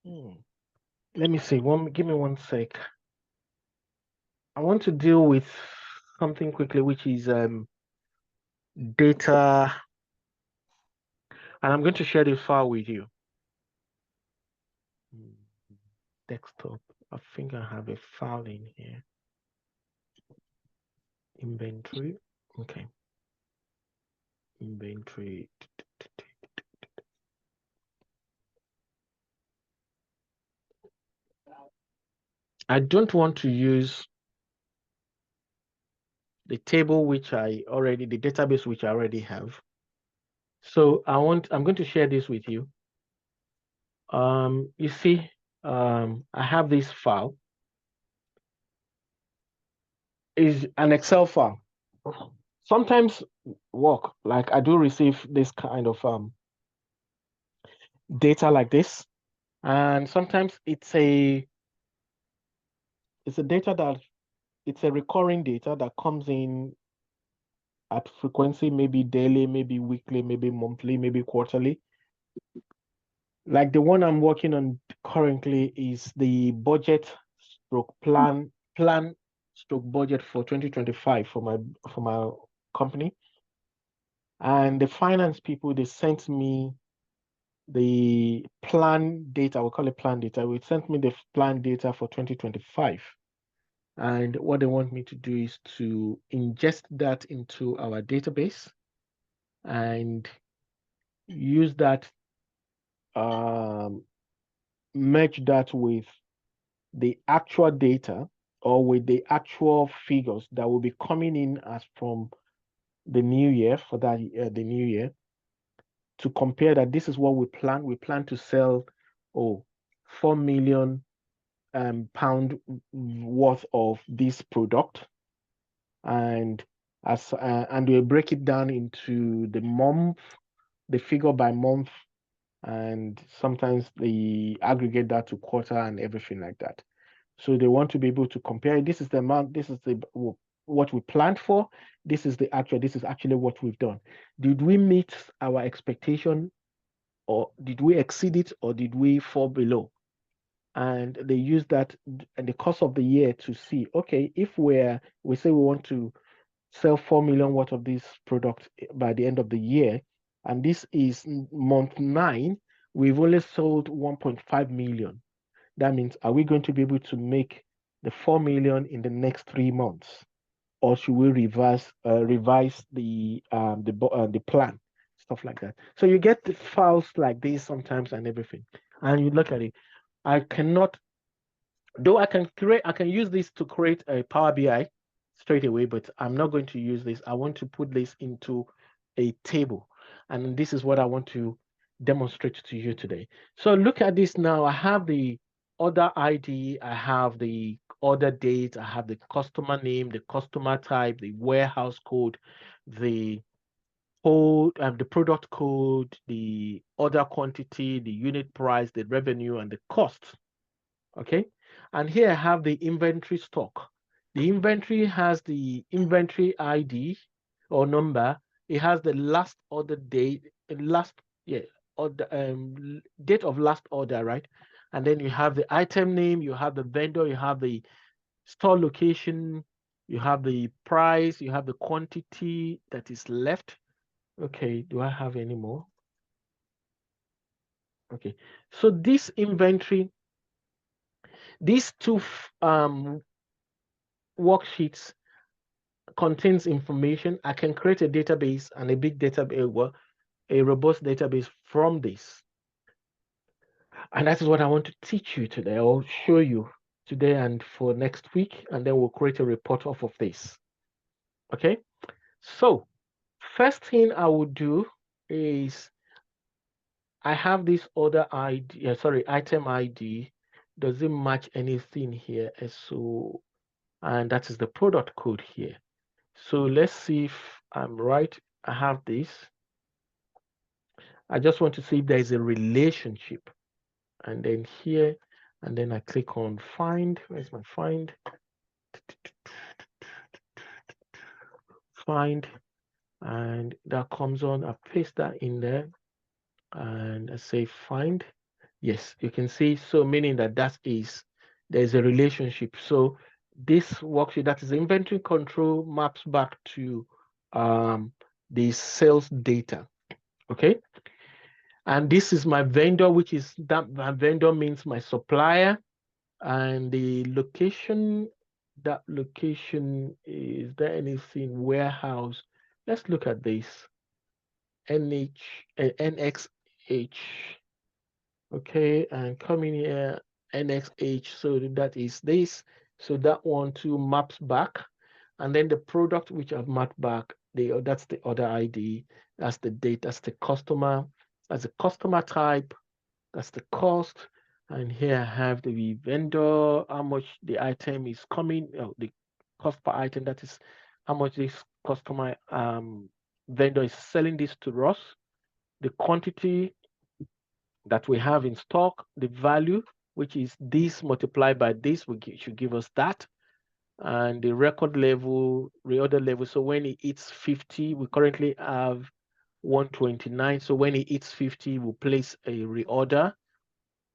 let me see, give me 1 sec. I want to deal with something quickly, which is data, and I'm going to share this file with you. Desktop, I think I have a file in here. Inventory, okay. Inventory. I don't want to use the table which the database which I already have. So I'm going to share this with you. You see, I have this file. Is an Excel file. Sometimes work, like I do receive this kind of data like this, and sometimes it's a data that it's a recurring data that comes in at frequency, maybe daily, maybe weekly, maybe monthly, maybe quarterly. Like the one I'm working on currently is the budget stroke plan stroke budget for 2025 for my company. And the finance people, they sent me the plan data, we call it plan data. We sent me the plan data for 2025. And what they want me to do is to ingest that into our database and use that, merge that with the actual data or with the actual figures that will be coming in as from the new year, for that the new year, to compare that this is what we plan. We plan to sell 4 million pound worth of this product, and we break it down into the month, the figure by month, and sometimes they aggregate that to quarter and everything like that. So they want to be able to compare. This is the amount, this is what we planned for. This is actually what we've done. Did we meet our expectation, or did we exceed it, or did we fall below? And they use that in the course of the year to see, okay, if we say we want to sell 4 million worth of this product by the end of the year, and this is month 9, we've only sold 1.5 million. That means, are we going to be able to make the 4 million in the next 3 months, or should we revise the plan, stuff like that? So you get the files like this sometimes and everything, and you look at it. I cannot, though I can use this to create a Power BI straight away, but I'm not going to use this. I want to put this into a table, and this is what I want to demonstrate to you today. So look at this now. I have the order ID, I have the order date, I have the customer name, the customer type, the warehouse code, the code, the product code, the order quantity, the unit price, the revenue, and the cost. Okay, and here I have the inventory stock. The inventory has the inventory ID or number. It has the last order date, order, date of last order, right? And then you have the item name, you have the vendor, you have the store location, you have the price, you have the quantity that is left. Okay, do I have any more? Okay, so this inventory, these two worksheets contains information. I can create a database and a big database, well, a robust database from this. And that is what I want to teach you today. I'll show you today and for next week, and then we'll create a report off of this. Okay, so first thing I will do is I have this order ID, item ID. Does it match anything here? So, and that is the product code here. So let's see if I'm right. I have this. I just want to see if there is a relationship. And then here, and then I click on find. Where's my find? Find, and that comes on. I paste that in there, and I say find. Yes, you can see. So meaning that there's a relationship. So this worksheet, that is inventory control, maps back to the sales data. Okay. And this is my vendor, which is that my vendor means my supplier. And the location, that location, is there anything warehouse? Let's look at this. NXH. Okay, and coming here, NXH. So that is this. So that one too maps back. And then the product which I've mapped back, that's the order ID, that's the date, that's the customer, that's the customer type, that's the cost. And here I have the vendor, how much the item is coming, the cost per item, that is how much this customer vendor is selling this to us, the quantity that we have in stock, the value, which is this multiplied by this, should give us that. And the record level, reorder level. So when it hits 50, we currently have 129. So when it hits 50, we'll place a reorder.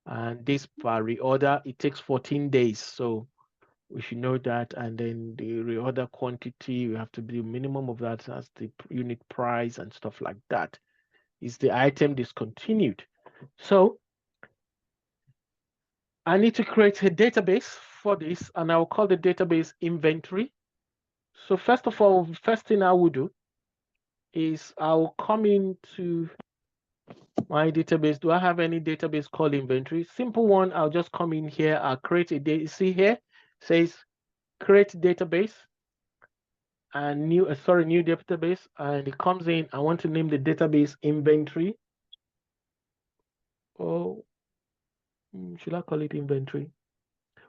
And this per reorder, it takes 14 days. So we should know that. And then the reorder quantity, we have to do minimum of that as the unit price and stuff like that. Is the item discontinued? So I need to create a database for this, and I'll call the database inventory. So first of all, first thing I will do is I'll come into my database. Do I have any database called inventory? Simple one. I'll just come in here. I'll create a data. See here, says create database and new database, and it comes in. I want to name the database inventory. Oh, should I call it inventory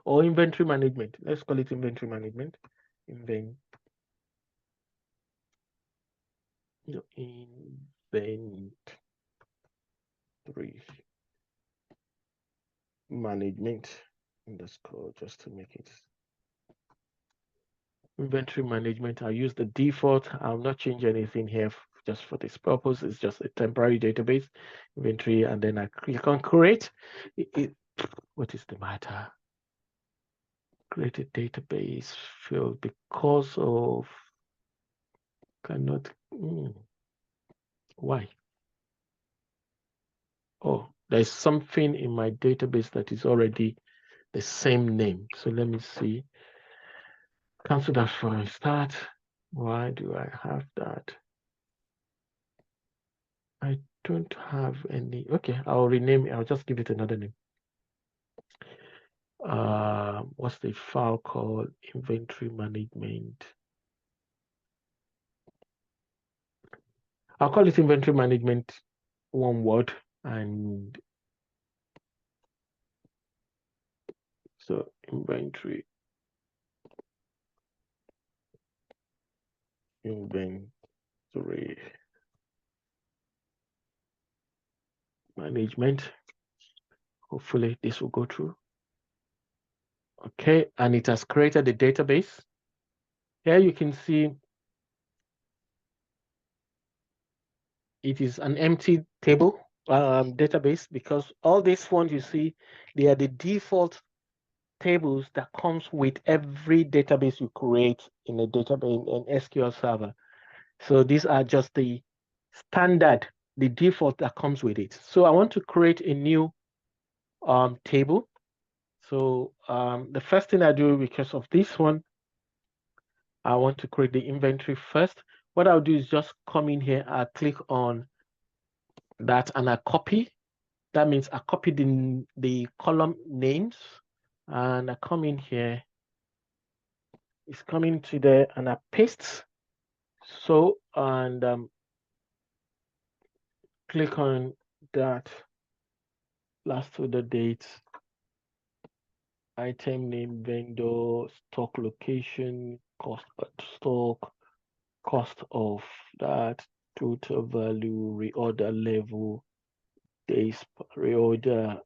or inventory management? Let's call it inventory management. Inventory management underscore, just to make it inventory management. I'll use the default. I'll not change anything here just for this purpose. It's just a temporary database inventory, and then I click on create. What is the matter? Create a database field because of cannot. Why? Oh, there's something in my database that is already the same name. So let me see. Cancel that for a start. Why do I have that? I don't have any. Okay, I'll rename it. I'll just give it another name. What's the file called? Inventory management. I'll call it inventory management, one word. And so inventory management. Hopefully this will go through. Okay, and it has created a database. Here you can see it is an empty table. database, because all these ones you see, they are the default tables that comes with every database you create in a database in SQL Server. So these are just the standard, the default that comes with it. So I want to create a new table. So the first thing I do, because of this one, I want to create the inventory first. What I'll do is just come in here, I click on that and I copy. That means I copy the column names and I come in here. It's coming to there and I paste. So, and click on that last order date, item name, vendor, stock location, cost per stock, cost of that, total value, reorder level, days per reorder,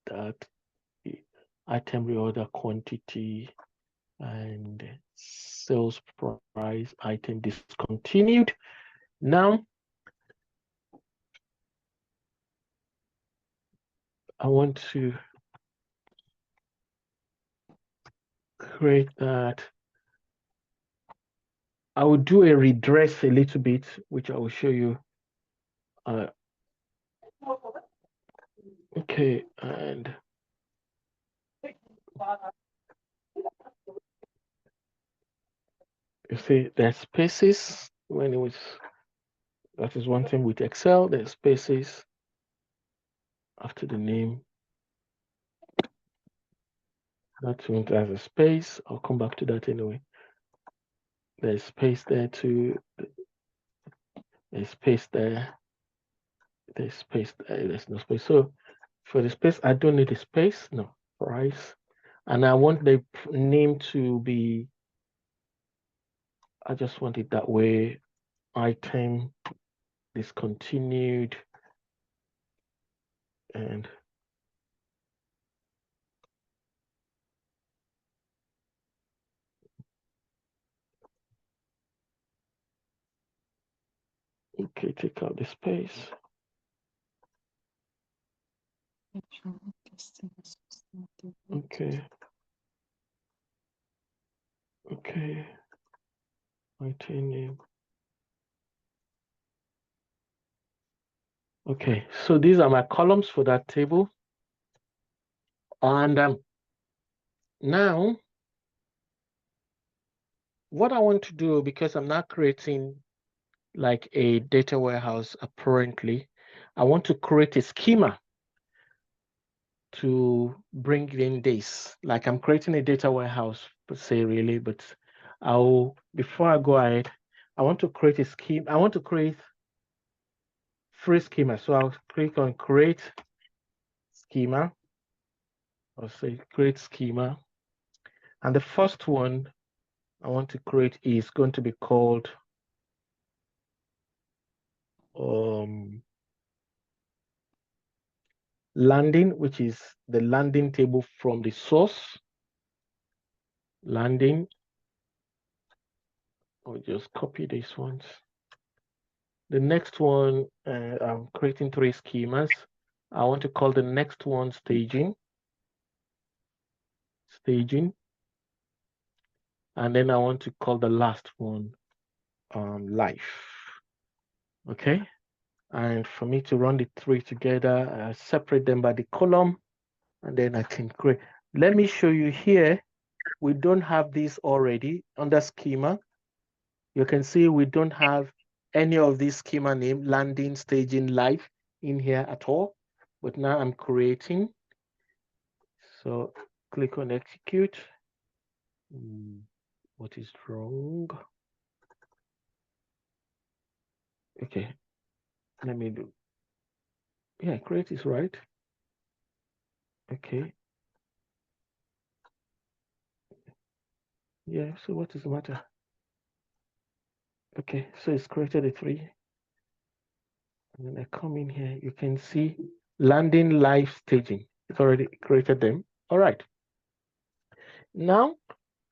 that item reorder quantity, and sales price, item discontinued. Now, I want to create that. I will do a redress a little bit, which I will show you. Okay, and you see there's spaces when it was, that is one thing with Excel, there's spaces after the name. That means there's a space. I'll come back to that anyway. There's space there too. There's space there. There's space there. There's no space. So for the space, I don't need a space. No, price. And I want the name to be, I just want it that way. Item discontinued. And okay, take out the space. Okay. Okay. Item name. Okay, so these are my columns for that table. And now, what I want to do, because I'm not creating like a data warehouse apparently, I want to create a schema to bring in this. Like I'm creating a data warehouse per se really, but before I go ahead, I want to create a schema. I want to create free schema. So I'll click on create schema. I'll say create schema. And the first one I want to create is going to be called landing, which is the landing table from the source. Landing. I'll just copy these ones. The next one, I'm creating 3 schemas. I want to call the next one staging. Staging. And then I want to call the last one life. Okay. And for me to run the 3 together, separate them by the column, and then I can create. Let me show you here. We don't have this already under schema. You can see we don't have any of these schema name, landing, staging, live in here at all. But now I'm creating. So click on execute. What is wrong? Okay, let me do. Yeah, create is right. Okay. Yeah, so what is the matter? Okay, so it's created a 3. And then I come in here, you can see landing, live, staging. It's already created them. All right. Now,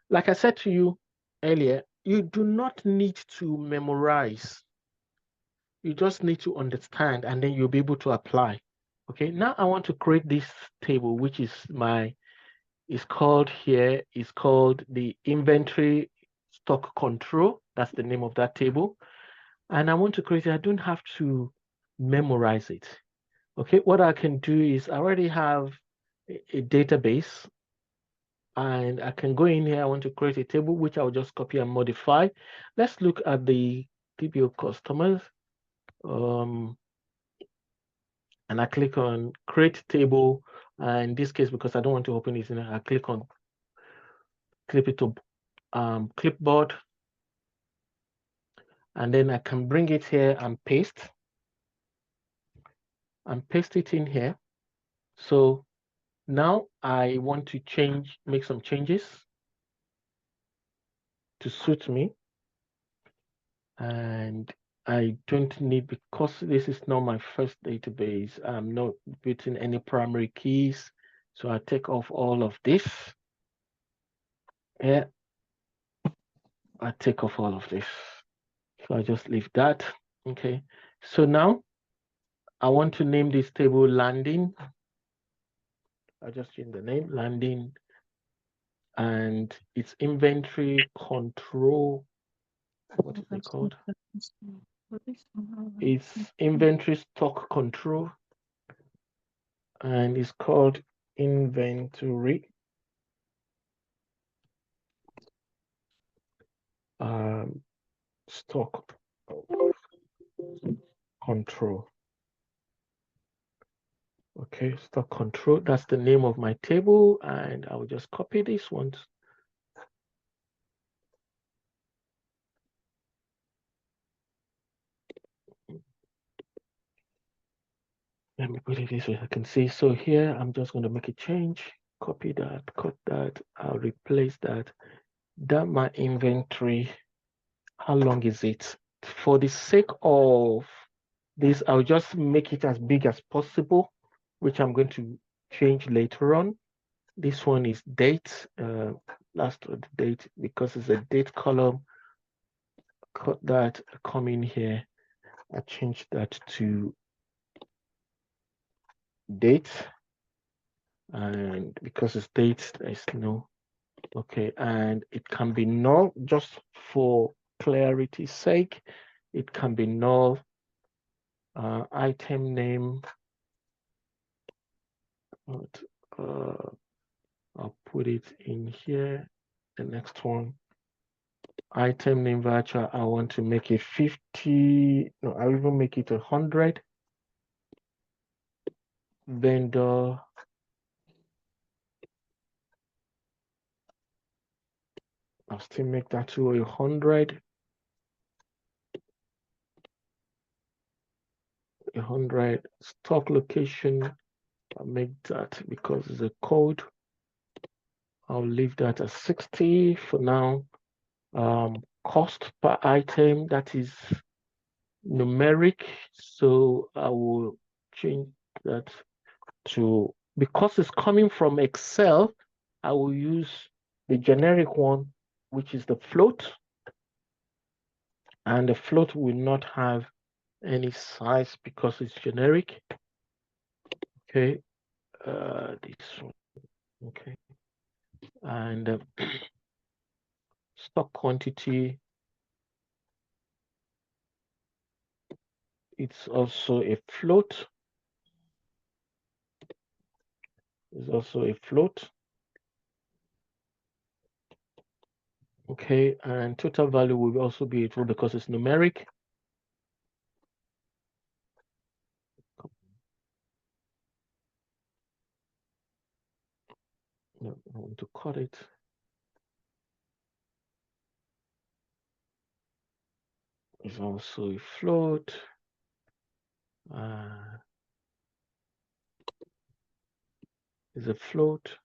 like I said to you earlier, you do not need to memorize You just need to understand, and then you'll be able to apply. Okay, now I want to create this table, which is called the inventory stock control. That's the name of that table. And I want to create it. I don't have to memorize it. Okay, what I can do is I already have a database, and I can go in here. I want to create a table, which I'll just copy and modify. Let's look at the DBO customers. And I click on create table. In this case, because I don't want to open it, I click on clip it to clipboard, and then I can bring it here and paste it in here. So now I want to make some changes to suit me, and I don't need, because this is not my first database, I'm not putting any primary keys. So I take off all of this. Yeah, I take off all of this. So I just leave that. Okay. So now I want to name this table landing. I just change the name, landing, and it's inventory control. What is it called? It's inventory stock control, and it's called inventory stock control. Okay, stock control. That's the name of my table, and I will just copy this one. Let me put it this way I can see. So here I'm just going to make a change, copy that, cut that, I'll replace that. That my inventory, how long is it? For the sake of this, I'll just make it as big as possible, which I'm going to change later on. This one is date, last of the date, because it's a date column. Cut that, come in here, I change that to date, and because it's date, there's no, okay, and it can be null, just for clarity's sake, it can be null. Item name, I'll put it in here. The next one, item name voucher, I want to make it 50, no, I'll even make it 100. Vendor, I'll still make that to 100. 100. Stock location, I'll make that, because it's a code, I'll leave that at 60 for now. Cost per item, that is numeric, so I will change that to, because it's coming from Excel, I will use the generic one, which is the float, and the float will not have any size because it's generic. Okay, this one, okay, and stock quantity, it's also a float. It's also a float. Okay, and total value will also be a float because it's numeric. No, I want to cut it. It's also a float. Is a float.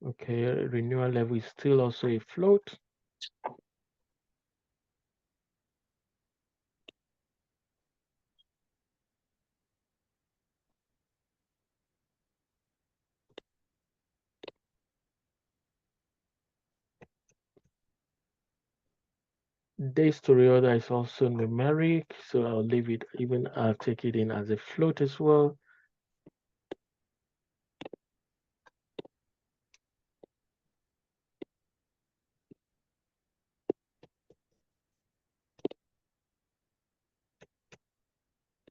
Okay, renewal level is still also a float. Days to reorder is also numeric, so I'll leave it, even I'll take it in as a float as well.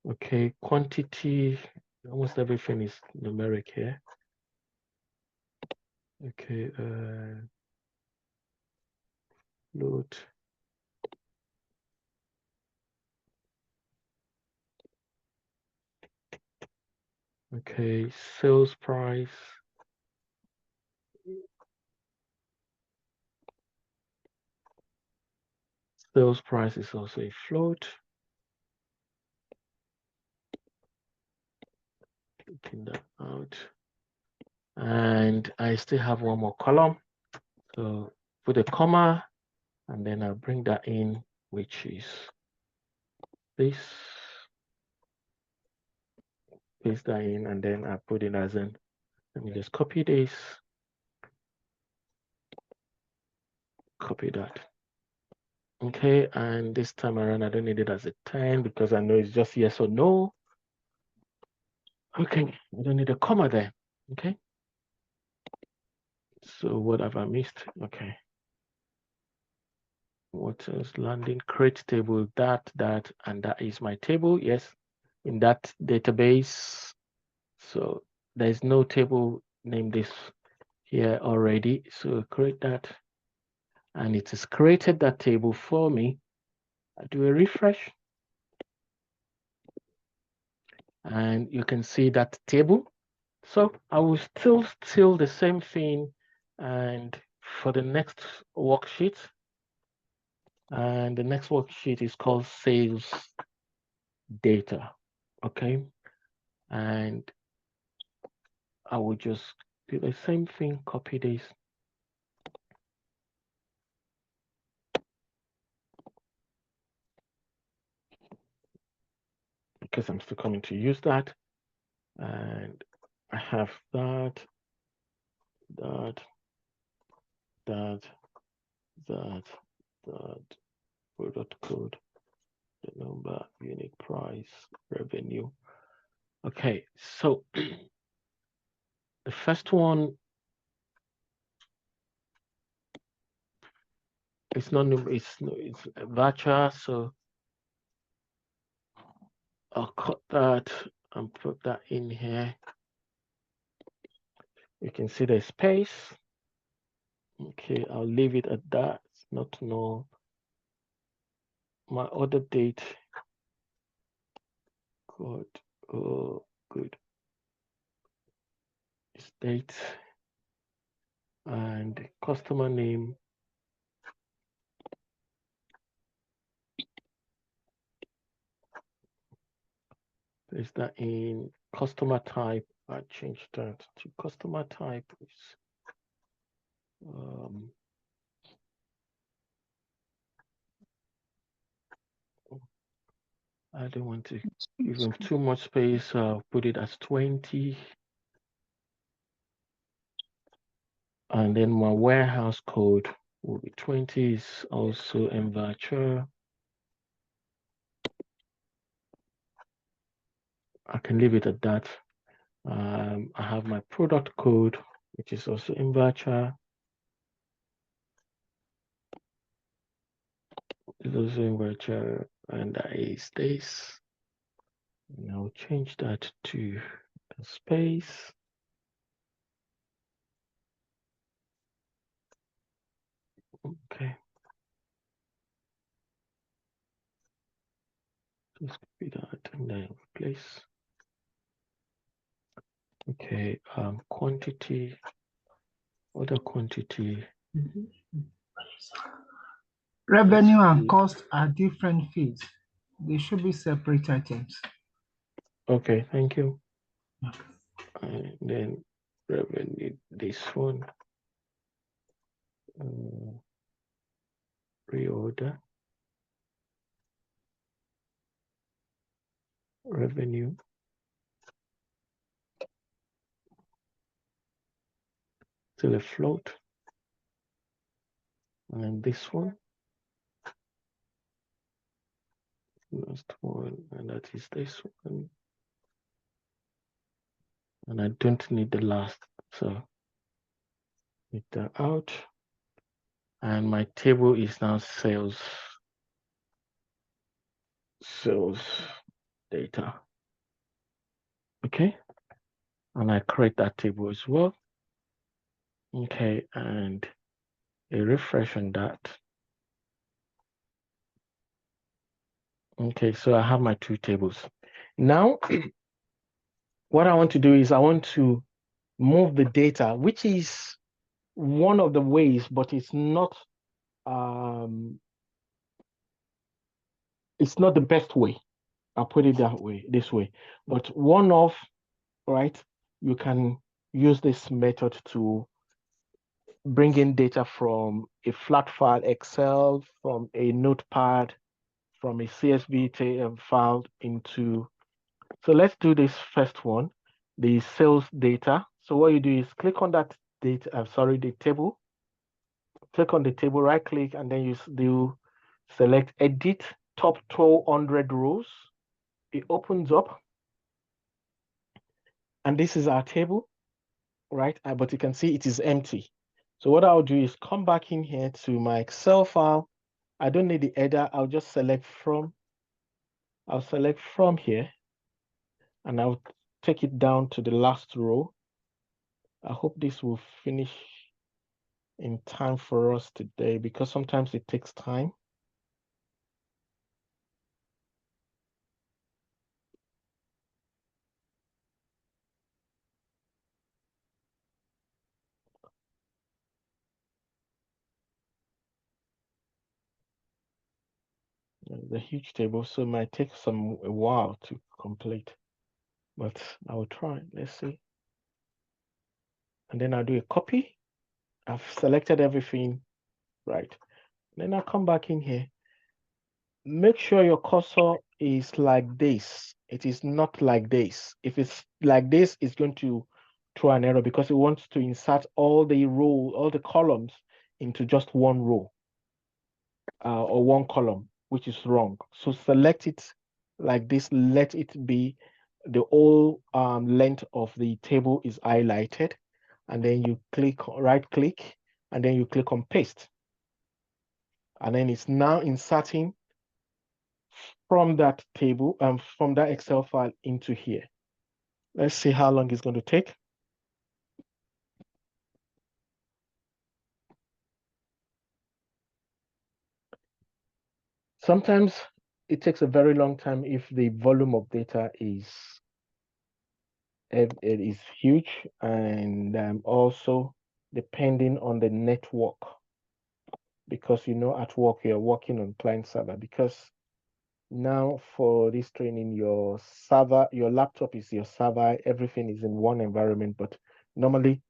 Okay, quantity, almost everything is numeric here. Okay, load. Okay, sales price. Sales price is also a float. Taking that out. And I still have one more column. So put a comma, and then I'll bring that in, which is this. Paste that in, and then I put it as an, let me just copy this. Copy that. Okay, and this time around, I don't need it as a 10 because I know it's just yes or no. Okay, I don't need a comma there. Okay. So what have I missed? Okay. What is landing? Create table, that, and that is my table. Yes, in that database. So there's no table named this here already. So create that. And it has created that table for me. I do a refresh. And you can see that table. So I will still the same thing. And for the next worksheet, and the next worksheet is called sales data. Okay. And I will just do the same thing, copy this. Because I'm still coming to use that. And I have that, product code, the number, unique price, revenue. Okay, so the first one it's not it's virtual, so I'll cut that and put that in here. You can see the space. Okay, I'll leave it at that. It's not null. My order date. Good. Oh, good. It's date and customer name. Is that in customer type? I changed that to customer type. I don't want to give them too much space. I'll put it as 20. And then my warehouse code will be 20 is also in virtual. I can leave it at that. I have my product code, which is also in virtual. It's also in virtual, and that is this. And I'll change that to the space. Okay. Just copy that and then replace. Okay, quantity, order quantity. Revenue and cost are different fees. They should be separate items. Okay, thank you. And then revenue, this one. Reorder. Revenue. Still a float. And this one. last one, and that is this one. And I don't need the last, so take that out. And my table is now sales data. Okay, and I create that table as well. Okay, and a refresh on that. Okay, so I have my two tables. Now, what I want to do is I want to move the data, which is one of the ways, but it's not the best way. I'll put it that way, this way. But one of, right, you can use this method to bring in data from a flat file Excel, from a notepad, from a CSV file into. So let's do this first one, the sales data. So what you do is click on that data, the table. Click on the table, right click, and then you do select edit top 200 rows. It opens up, and this is our table, right? But you can see it is empty. So what I'll do is come back in here to my Excel file. I don't need the header. I'll just select from. I'll select from here, and I'll take it down to the last row. I hope this will finish in time for us today, because sometimes it takes time. The huge table, so it might take a while to complete, but I will try. Let's see. And then I'll do a copy. I've selected everything, right? Then I'll come back in here. Make sure your cursor is like this. It is not like this. If it's like this, it's going to throw an error because it wants to insert all the columns into just one row or one column, which is wrong. So select it like this. Let it be the whole length of the table is highlighted, and then you right click, and then you click on paste, and then it's now inserting from that table from that Excel file into here. Let's see how long it's going to take. Sometimes it takes a very long time if the volume of data is huge, and also depending on the network, because at work you're working on client server, because now for this training your laptop is your server, everything is in one environment, but normally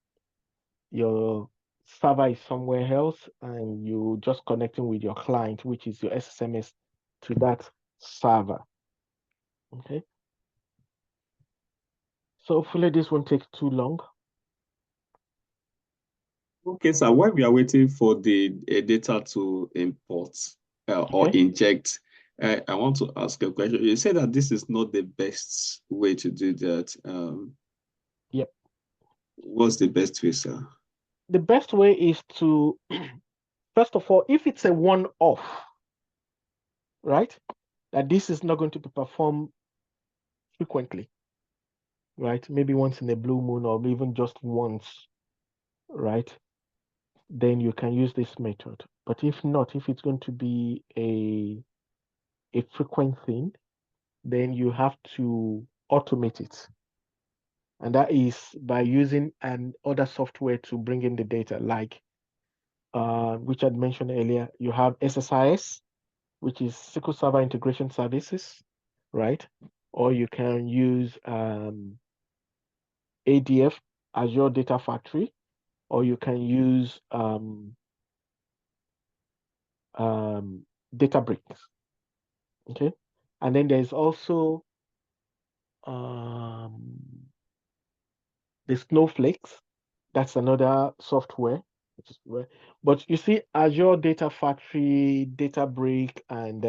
your server is somewhere else and you just connecting with your client, which is your SSMS, to that server. Okay, so hopefully this won't take too long. Okay, sir, while we are waiting for the data to import or inject, I want to ask a question. You said that this is not the best way to do that. Yep. What's the best way, sir? The best way is to, first of all, if it's a one-off, right, that this is not going to be performed frequently, right, maybe once in a blue moon or even just once, right, then you can use this method. But if not, if it's going to be a frequent thing, then you have to automate it. And that is by using other software to bring in the data, like which I'd mentioned earlier. You have SSIS, which is SQL Server Integration Services, right? Or you can use ADF, Azure Data Factory, or you can use Databricks. Okay, and then there's also the Snowflakes. That's another software. But you see, Azure Data Factory, Databricks, and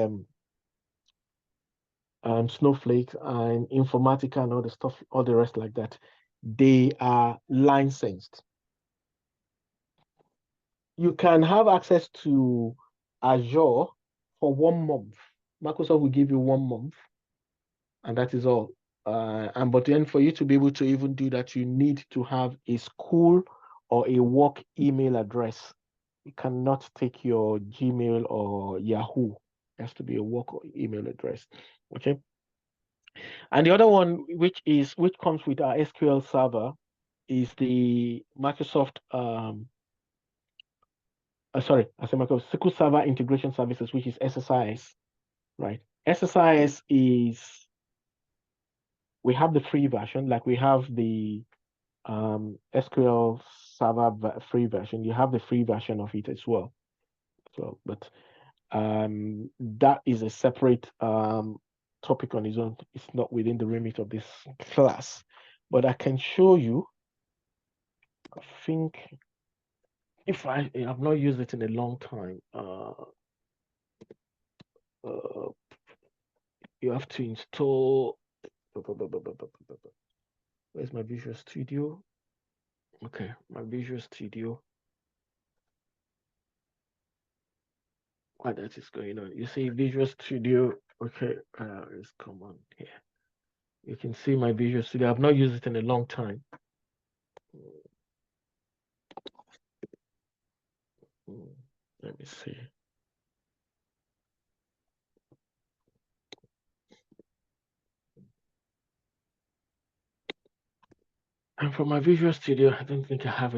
Snowflake and Informatica and all the stuff, all the rest like that, they are licensed. You can have access to Azure for 1 month. Microsoft will give you 1 month, and that is all. But then for you to be able to even do that, you need to have a school or a work email address. You cannot take your Gmail or Yahoo. It has to be a work email address. Okay. And the other one, which comes with our SQL server, is the Microsoft Microsoft SQL Server Integration Services, which is SSIS, right? SSIS is, we have the free version, like we have the SQL Server free version. You have the free version of it as well. So, but that is a separate topic on its own. It's not within the remit of this class, but I can show you. I think if I have not used it in a long time, you have to install. Where's my Visual Studio? Okay, my Visual Studio. What that is going on? You see Visual Studio. Okay, let's come on here. You can see my Visual Studio. I've not used it in a long time. Let me see. And for my Visual Studio, I don't think I have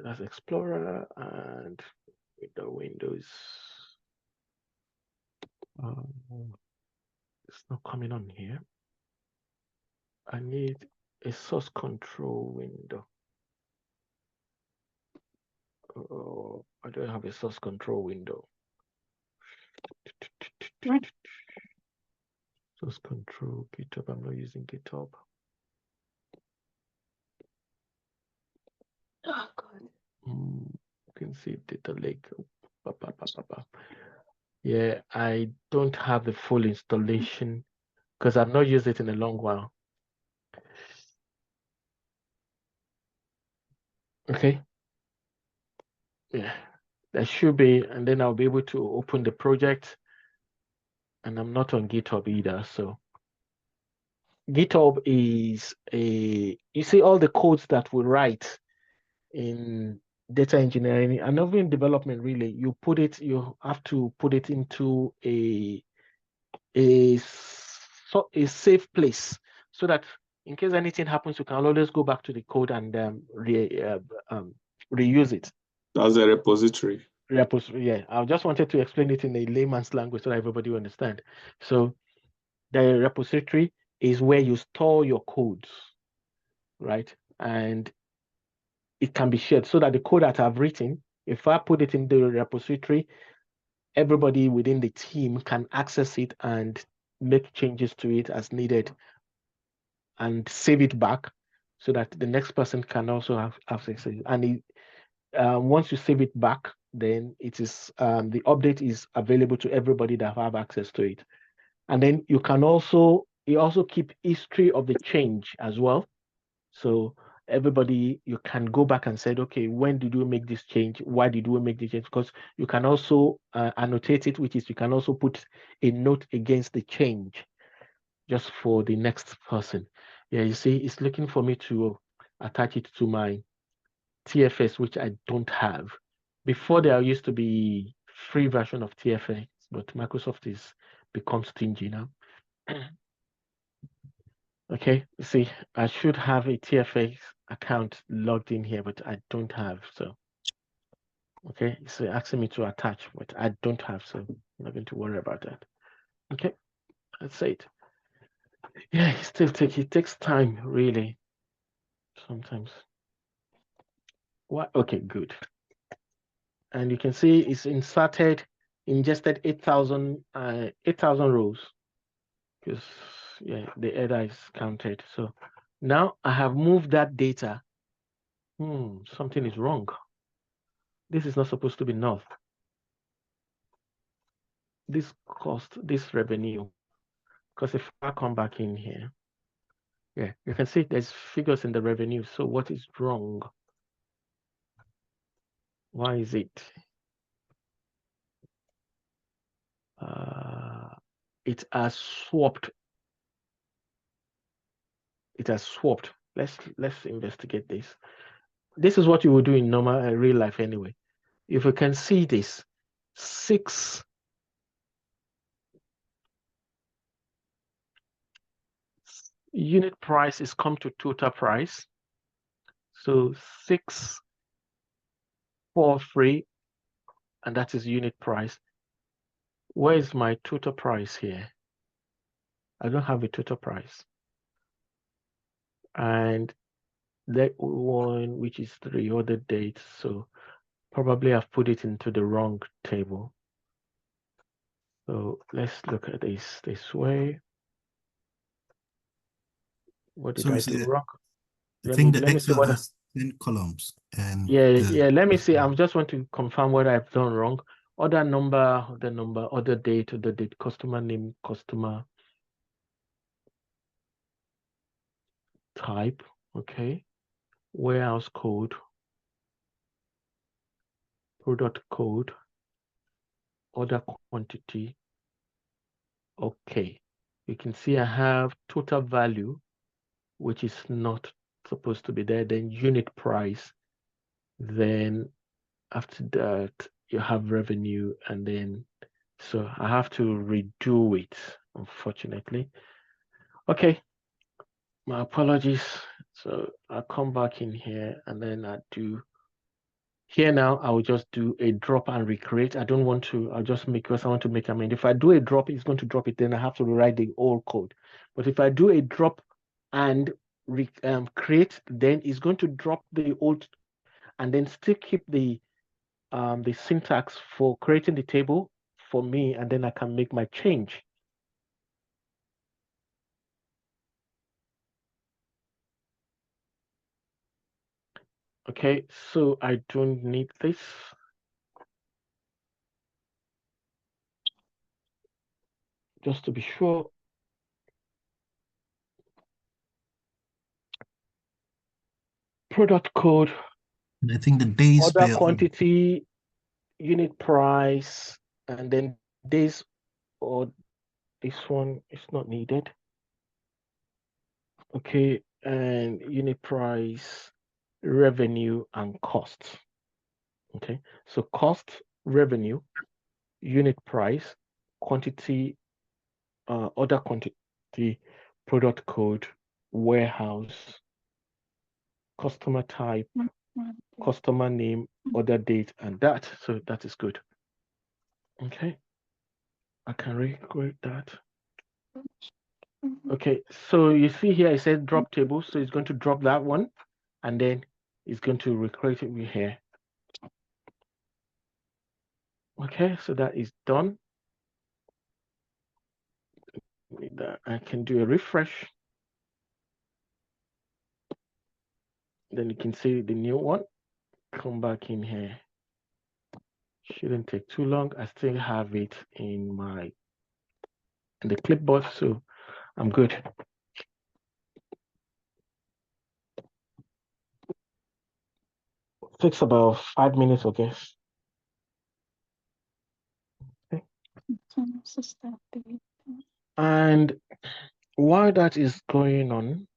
that's Explorer and with the Windows. It's not coming on here. I need a source control window. Oh, I don't have a source control window. Source control, GitHub. I'm not using GitHub. Oh God. You can see data lake. Yeah, I don't have the full installation because I've not used it in a long while. Okay. Yeah, that should be, and then I'll be able to open the project. And I'm not on GitHub either. So GitHub is you see all the codes that we write in data engineering and even in development, really, you have to put it into a safe place so that in case anything happens, you can always go back to the code and reuse it. That's a repository. Yeah, I just wanted to explain it in a layman's language so that everybody will understand. So the repository is where you store your codes, right? And it can be shared so that the code that I've written, if I put it in the repository, everybody within the team can access it and make changes to it as needed and save it back so that the next person can also have access to it. And once you save it back, then it is the update is available to everybody that have access to it. And then you also keep history of the change as well. So everybody, you can go back and say, okay, when did we make this change? Why did we make the change? Because you can also annotate it, which is you can also put a note against the change just for the next person. Yeah, you see, it's looking for me to attach it to my TFS, which I don't have. Before there used to be free version of TFS, but Microsoft is become stingy now. Okay, see, I should have a TFS account logged in here, but I don't have. So, okay, so asking me to attach, but I don't have, so I'm not going to worry about that. Okay, that's it. Yeah, it takes time, really. Sometimes. What? Okay, good. And you can see it's ingested 8,000 rows because yeah, the header is counted. So now I have moved that data. Something is wrong. This is not supposed to be north. This cost, this revenue Because if I come back in here, yeah, you can see there's figures in the revenue. So what is wrong? Why is it? It has swapped. It has swapped. Let's investigate this. This is what you would do in normal real life anyway. If you can see this, 6 unit price is come to total price. So 643, and that is unit price. Where is my total price here? I don't have a total price. And that one, which is 3 other dates, so probably I've put it into the wrong table. So let's look at this way. What did I do wrong? I think the Excel has 10 columns. And yeah, let me see. I just want to confirm what I've done wrong. Other number, other date, customer name, customer type, okay. Warehouse code, product code, order quantity. Okay, you can see I have total value, which is not supposed to be there, then unit price, then after that you have revenue, and then so I have to redo it, unfortunately. Okay, my apologies. So I'll come back in here and then I do here now. I will just do a drop and recreate. I don't want to, I'll just make, because I want to make, I mean, if I do a drop, it's going to drop it, then I have to rewrite the old code. But if I do a drop and create, then it's going to drop the old and then still keep the syntax for creating the table for me, and then I can make my change. Okay, so I don't need this. Just to be sure. Product code. And I think the days order quantity, unit price, and then this or this one is not needed. Okay, and unit price, revenue, and cost. Okay, so cost, revenue, unit price, quantity, order quantity, product code, warehouse, customer type, customer name, order date, and that. So that is good. Okay, I can recreate that. Okay, so you see here it says drop table, so it's going to drop that one, and then it's going to recreate it here. Okay, so that is done. I can do a refresh. Then you can see the new one. Come back in here. Shouldn't take too long. I still have it in the clipboard, so I'm good. Takes about 5 minutes, I guess. Okay. And while that is going on,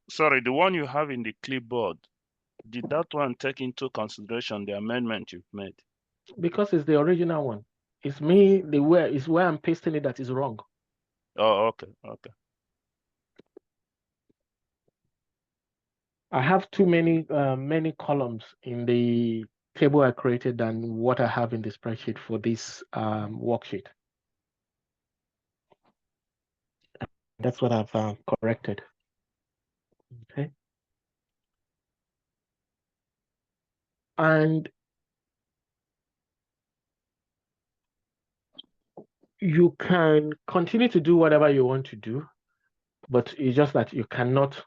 Sorry, the one you have in the clipboard, did that one take into consideration the amendment you've made? because it's the original one. It's me, it's where I'm pasting it that is wrong. Oh, okay. I have too many columns in the table I created than what I have in the spreadsheet for this worksheet. That's what I've corrected. Okay. And you can continue to do whatever you want to do, but it's just that you cannot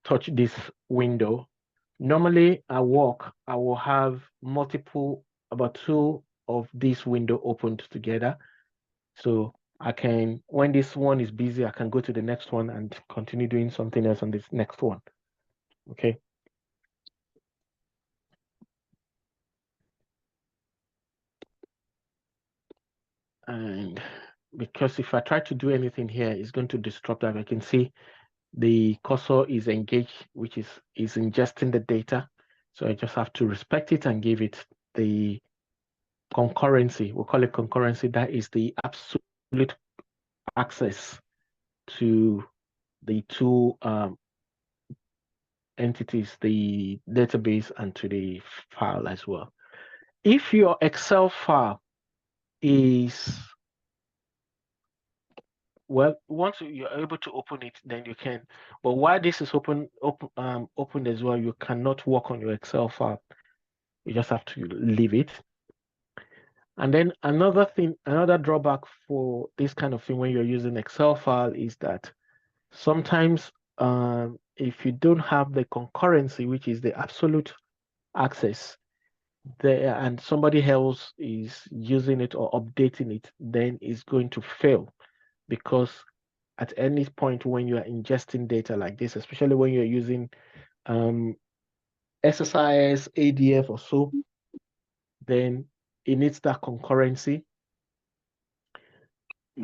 touch this window. Normally at work, I will have about 2 of this window opened together. So I can, when this one is busy, I can go to the next one and continue doing something else on this next one. Okay. And because if I try to do anything here, it's going to disrupt that. I can see the cursor is engaged, which is ingesting the data. So I just have to respect it and give it the concurrency. We'll call it concurrency. That is the absolute access to the two entities, the database and to the file as well. If your Excel file is, well, once you're able to open it, then you can. But while this is open as well, you cannot work on your Excel file. You just have to leave it. And then another thing, another drawback for this kind of thing when you're using Excel file is that sometimes if you don't have the concurrency, which is the absolute access there, and somebody else is using it or updating it, then it's going to fail, because at any point when you are ingesting data like this, especially when you're using SSIS, ADF or so, then it needs that concurrency.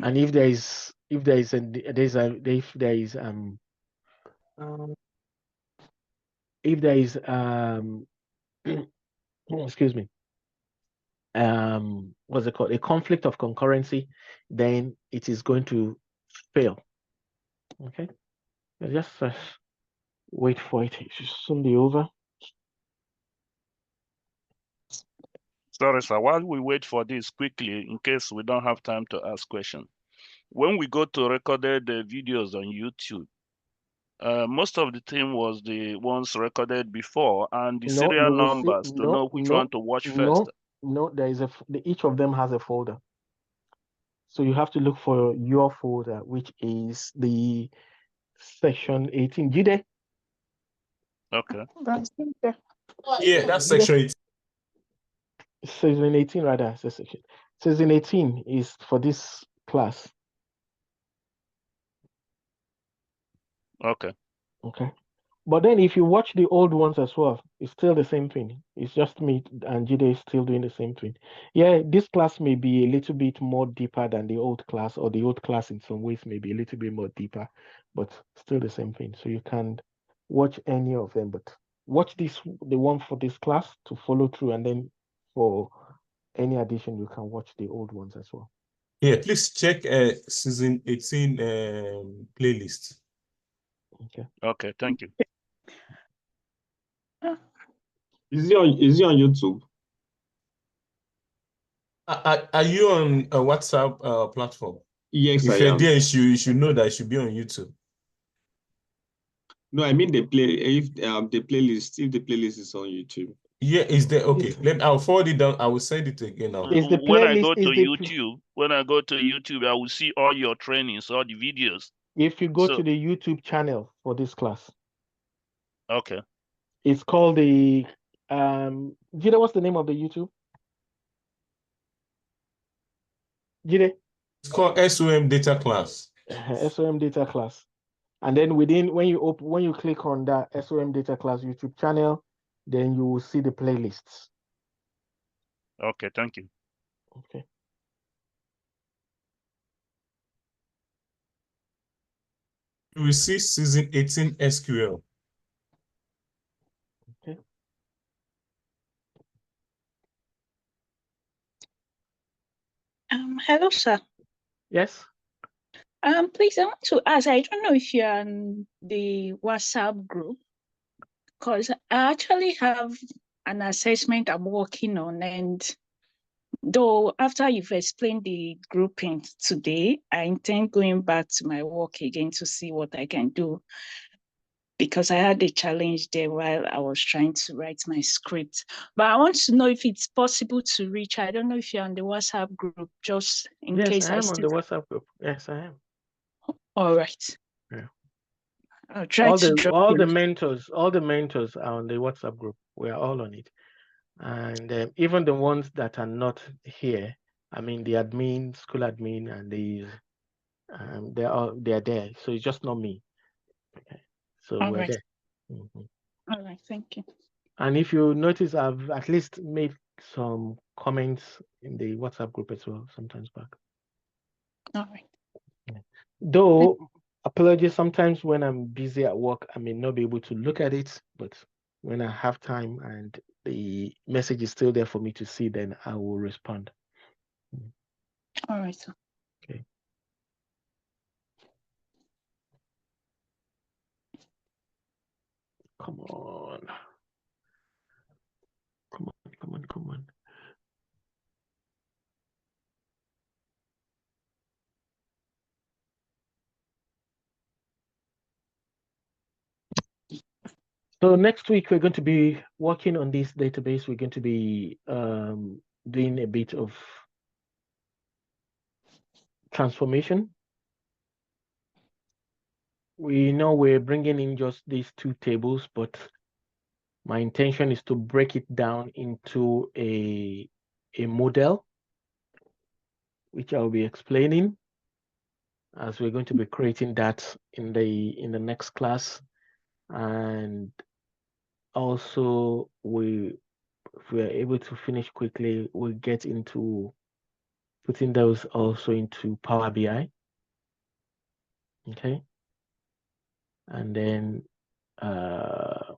And if there is excuse me, what's it called, a conflict of concurrency, then it is going to fail. Okay, just wait for it. It should soon be over. Sorry, sir. While we wait for this quickly, in case we don't have time to ask questions, when we go to recorded videos on YouTube, most of the thing was the ones recorded before, and the serial numbers to know which one to watch first. No, there is each of them has a folder. So you have to look for your folder, which is the section 18. Jide? Okay. That's it there. Yeah, that's section 18. Section 18 rather. Section 18 is for this class. Okay. Okay. But then if you watch the old ones as well, it's still the same thing. It's just me and Jide is still doing the same thing. Yeah, this class may be a little bit more deeper than the old class, or the old class in some ways may be a little bit more deeper, but still the same thing. So you can watch any of them, but watch the one for this class to follow through, and then for any addition, you can watch the old ones as well. Yeah, please check season 18 playlist. Okay. Okay, thank you. Is it on YouTube? Are you on a WhatsApp platform? Yes, if I you're am. there, you should know that it should be on YouTube. No, I mean the playlist. If the playlist is on YouTube. Yeah, is there? Okay, I'll forward it down. I will send it again now. Is the When I go playlist to YouTube, I will see all your trainings, all the videos. If you go to the YouTube channel for this class. Okay. It's called the Jide, what's the name of the YouTube? Jide? It's called SOM data class. SOM data class. And then when you click on that SOM data class YouTube channel, then you will see the playlists. Okay, thank you. Okay. You will see season 18 SQL. Okay. Hello, sir. Yes. Please, I want to ask, I don't know if you're on the WhatsApp group, because I actually have an assessment I'm working on, and though after you've explained the grouping today, I intend going back to my work again to see what I can do, because I had a challenge there while I was trying to write my script. But I want to know if it's possible to reach. I don't know if you're on the WhatsApp group, just in case. Yes, I am on the WhatsApp group. Yes, I am. All right. Yeah. I'll try to drop all the mentors are on the WhatsApp group. We are all on it. And even the ones that are not here, I mean, the admin, school admin, and they're there. So it's just not me. Okay. So All we're right. there. Mhm. All right. Thank you. And if you notice, I've at least made some comments in the WhatsApp group as well, sometimes back. All right. Though, apologies, sometimes when I'm busy at work, I may not be able to look at it, but when I have time and the message is still there for me to see, then I will respond. All right, sir. Okay. Come on. Come on, come on, come on. So next week, we're going to be working on this database. We're going to be doing a bit of transformation. We know we're bringing in just these two tables, but my intention is to break it down into a model, which I'll be explaining as we're going to be creating that in the next class. And also, if we're able to finish quickly, we'll get into putting those also into Power BI. Okay. And then, yeah.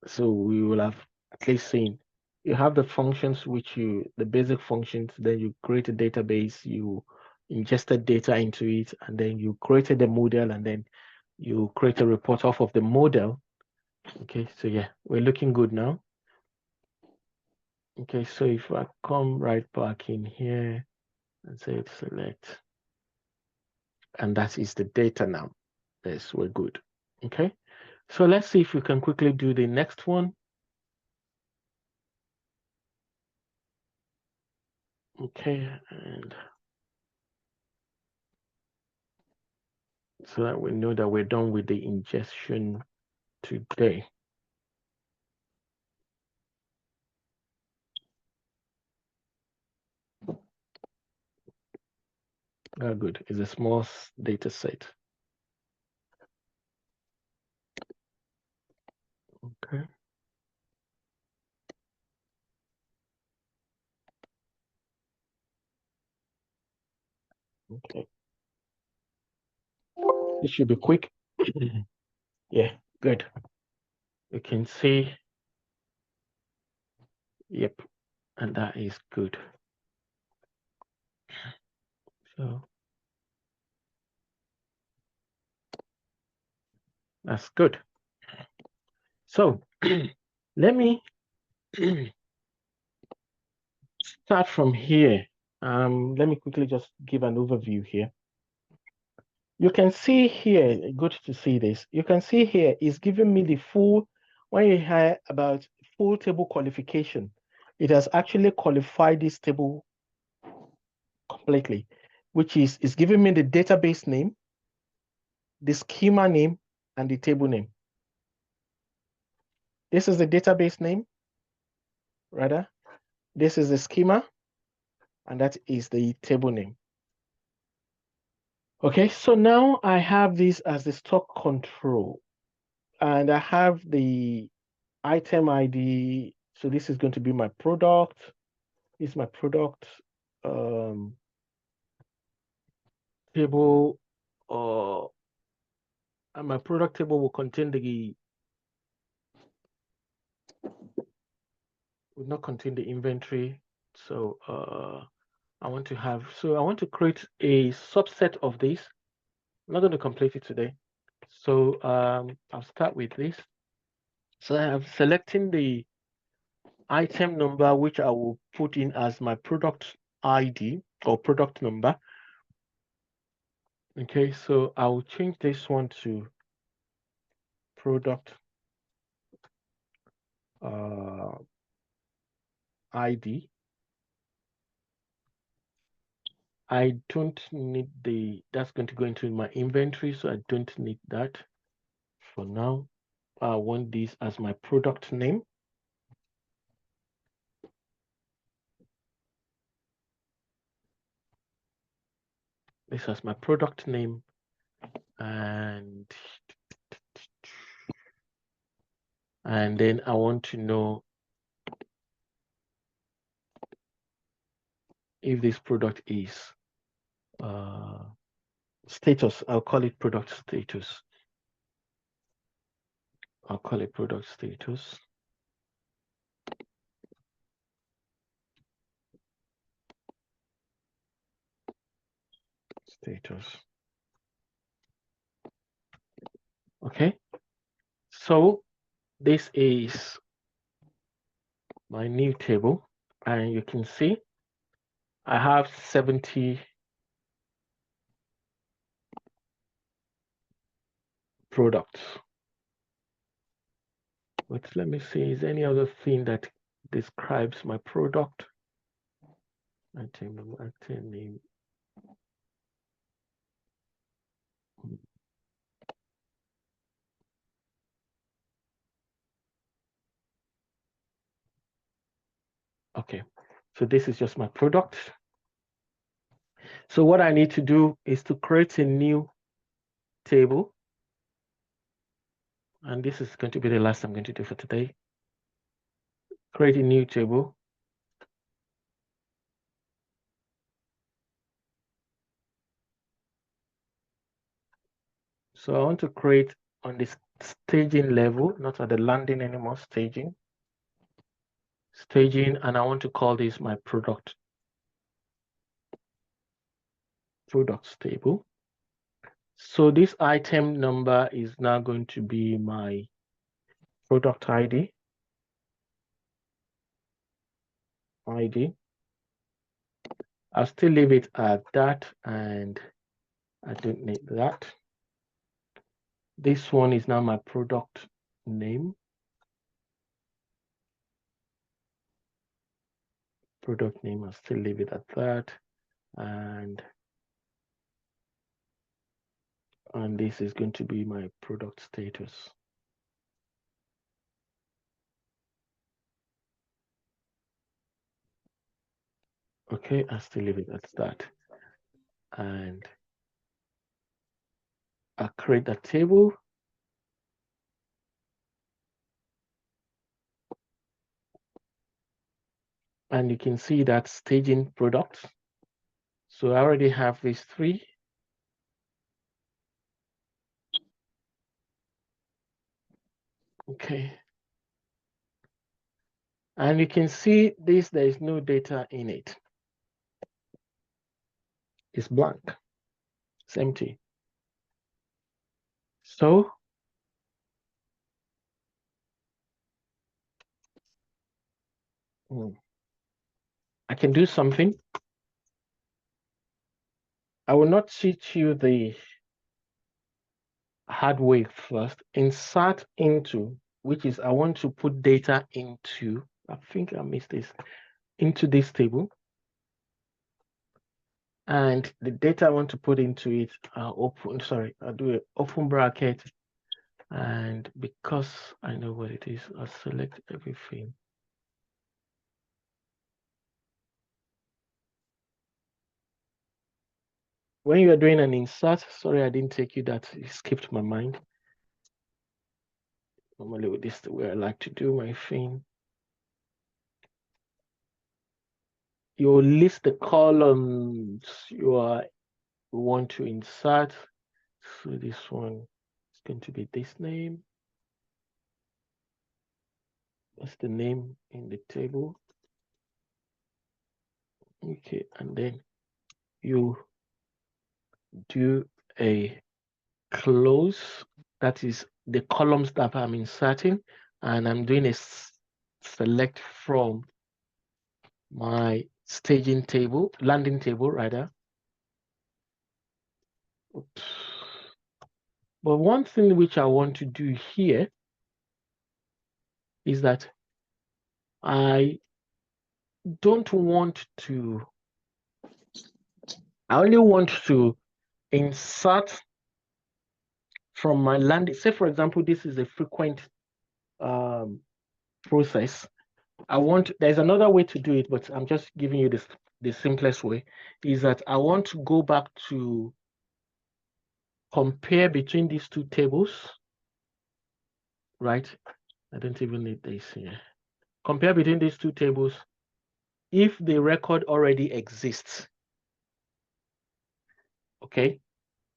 So we will have at least seen, you have the functions the basic functions, then you create a database, you ingested data into it, and then you created a model, and then you create a report off of the model. Okay, so yeah, we're looking good now. Okay, so if I come right back in here and say select, and that is the data now. Yes, we're good. Okay, so let's see if we can quickly do the next one. Okay, and so that we know that we're done with the ingestion today. Good. It's a small data set. Okay. Okay. It should be quick. Yeah, good. You can see. Yep. And that is good. So that's good. So let me start from here. Let me quickly just give an overview here. You can see here, good to see this. You can see here is giving me the full, when you hear about full table qualification, it has actually qualified this table completely, which is giving me the database name, the schema name, and the table name. This is the database name, rather. This is the schema, and that is the table name. Okay, so now I have this as the stock control, and I have the item ID. So this is going to be my product. This is my product table, and my product table will contain will not contain the inventory. So I want to create a subset of this. I'm not going to complete it today. So I'll start with this. So I'm selecting the item number, which I will put in as my product ID or product number. Okay, so I will change this one to product ID. I don't need that's going to go into my inventory, so I don't need that for now. I want this as my product name. this as my product name, and then I want to know if this product is status. I'll call it product status. I'll call it product status. Status. Okay. So this is my new table, and you can see I have 70 products. But let me see, is there any other thing that describes my product? Item name. Okay, so this is just my product. So what I need to do is to create a new table. And this is going to be the last I'm going to do for today. Create a new table. So I want to create on this staging level, not at the landing anymore, staging. Staging, and I want to call this my products table. So this item number is now going to be my product ID. I'll still leave it at that, and I don't need that. This one is now my product name. Product name, I'll still leave it at that. And this is going to be my product status. Okay, I'll still leave it at that. And I'll create that table. And you can see that staging products. So I already have these three. Okay. And you can see this, there is no data in it. It's blank, it's empty. So I can do something. I will not teach you the hard way first. Insert into, which is I want to put data into, I think I missed this, into this table. And the data I want to put into it, I'll do an open bracket. And because I know what it is, I'll select everything. When you are doing an insert, sorry, I didn't take you that, it skipped my mind. Normally with this, the way I like to do my thing. You list the columns you want to insert. So this one is going to be this name. That's the name in the table. Okay, and then you do a close. That is the columns that I'm inserting, and I'm doing a select from my staging table, landing table rather. Oops. But one thing which I want to do here is that I don't want to, I only want to insert from my landing. Say, for example, this is a frequent process. there's another way to do it, but I'm just giving you the simplest way, is that I want to go back to compare between these two tables, right? I don't even need this here. Compare between these two tables if the record already exists. Okay,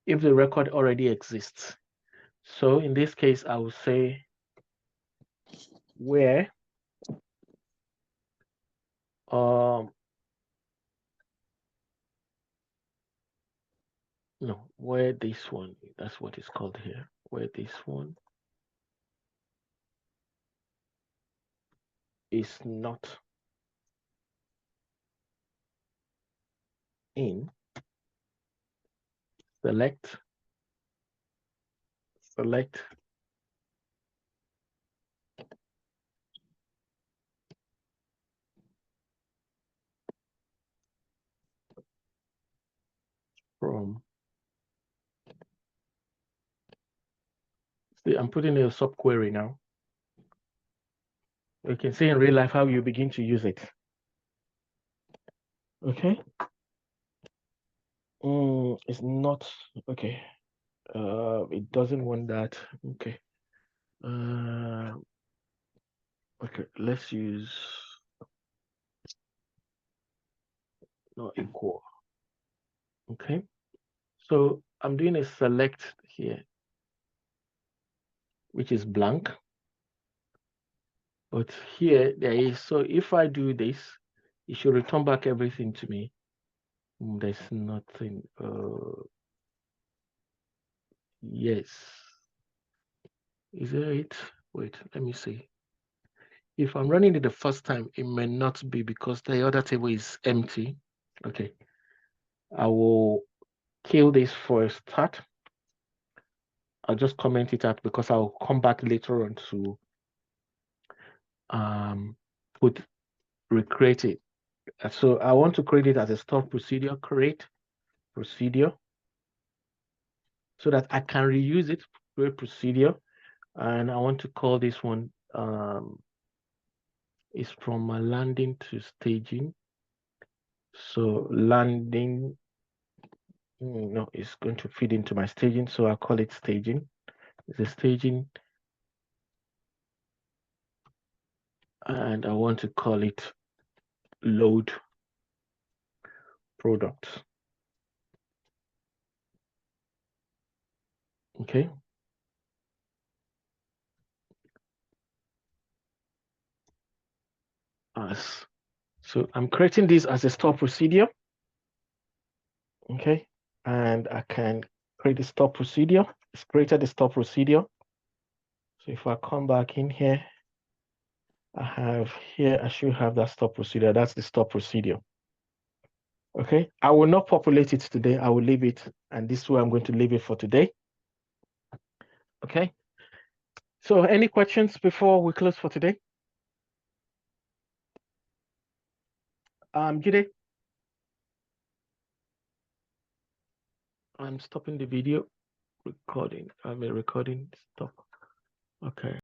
if the record already exists. So in this case, I will say where no, where this one, that's what it's called here, where this one is not in, select from, see, I'm putting a subquery now. You can see in real life how you begin to use it. Okay. It's not, okay. It doesn't want that. Okay. Okay, let's use not equal. Okay. So I'm doing a select here, which is blank. But here there is, so if I do this, it should return back everything to me. There's nothing. Yes. Is there it? Wait, let me see. If I'm running it the first time, it may not be because the other table is empty. Okay. I will kill this for a start. I'll just comment it out because I'll come back later on to recreate it. So I want to create it as a store procedure, create procedure, so that I can reuse it, create procedure. And I want to call this one, is from my landing to staging. So landing, no, it's going to feed into my staging. So I'll call it staging. It's a staging. And I want to call it load products. Okay. So I'm creating this as a store procedure. Okay. And I can create a store procedure. It's created the store procedure. So if I come back in here, I should have that store procedure. That's the store procedure. Okay. I will not populate it today. I will leave it. And this way I'm going to leave it for today. Okay. So any questions before we close for today? Jide? I'm stopping the video recording. Recording stop. Okay.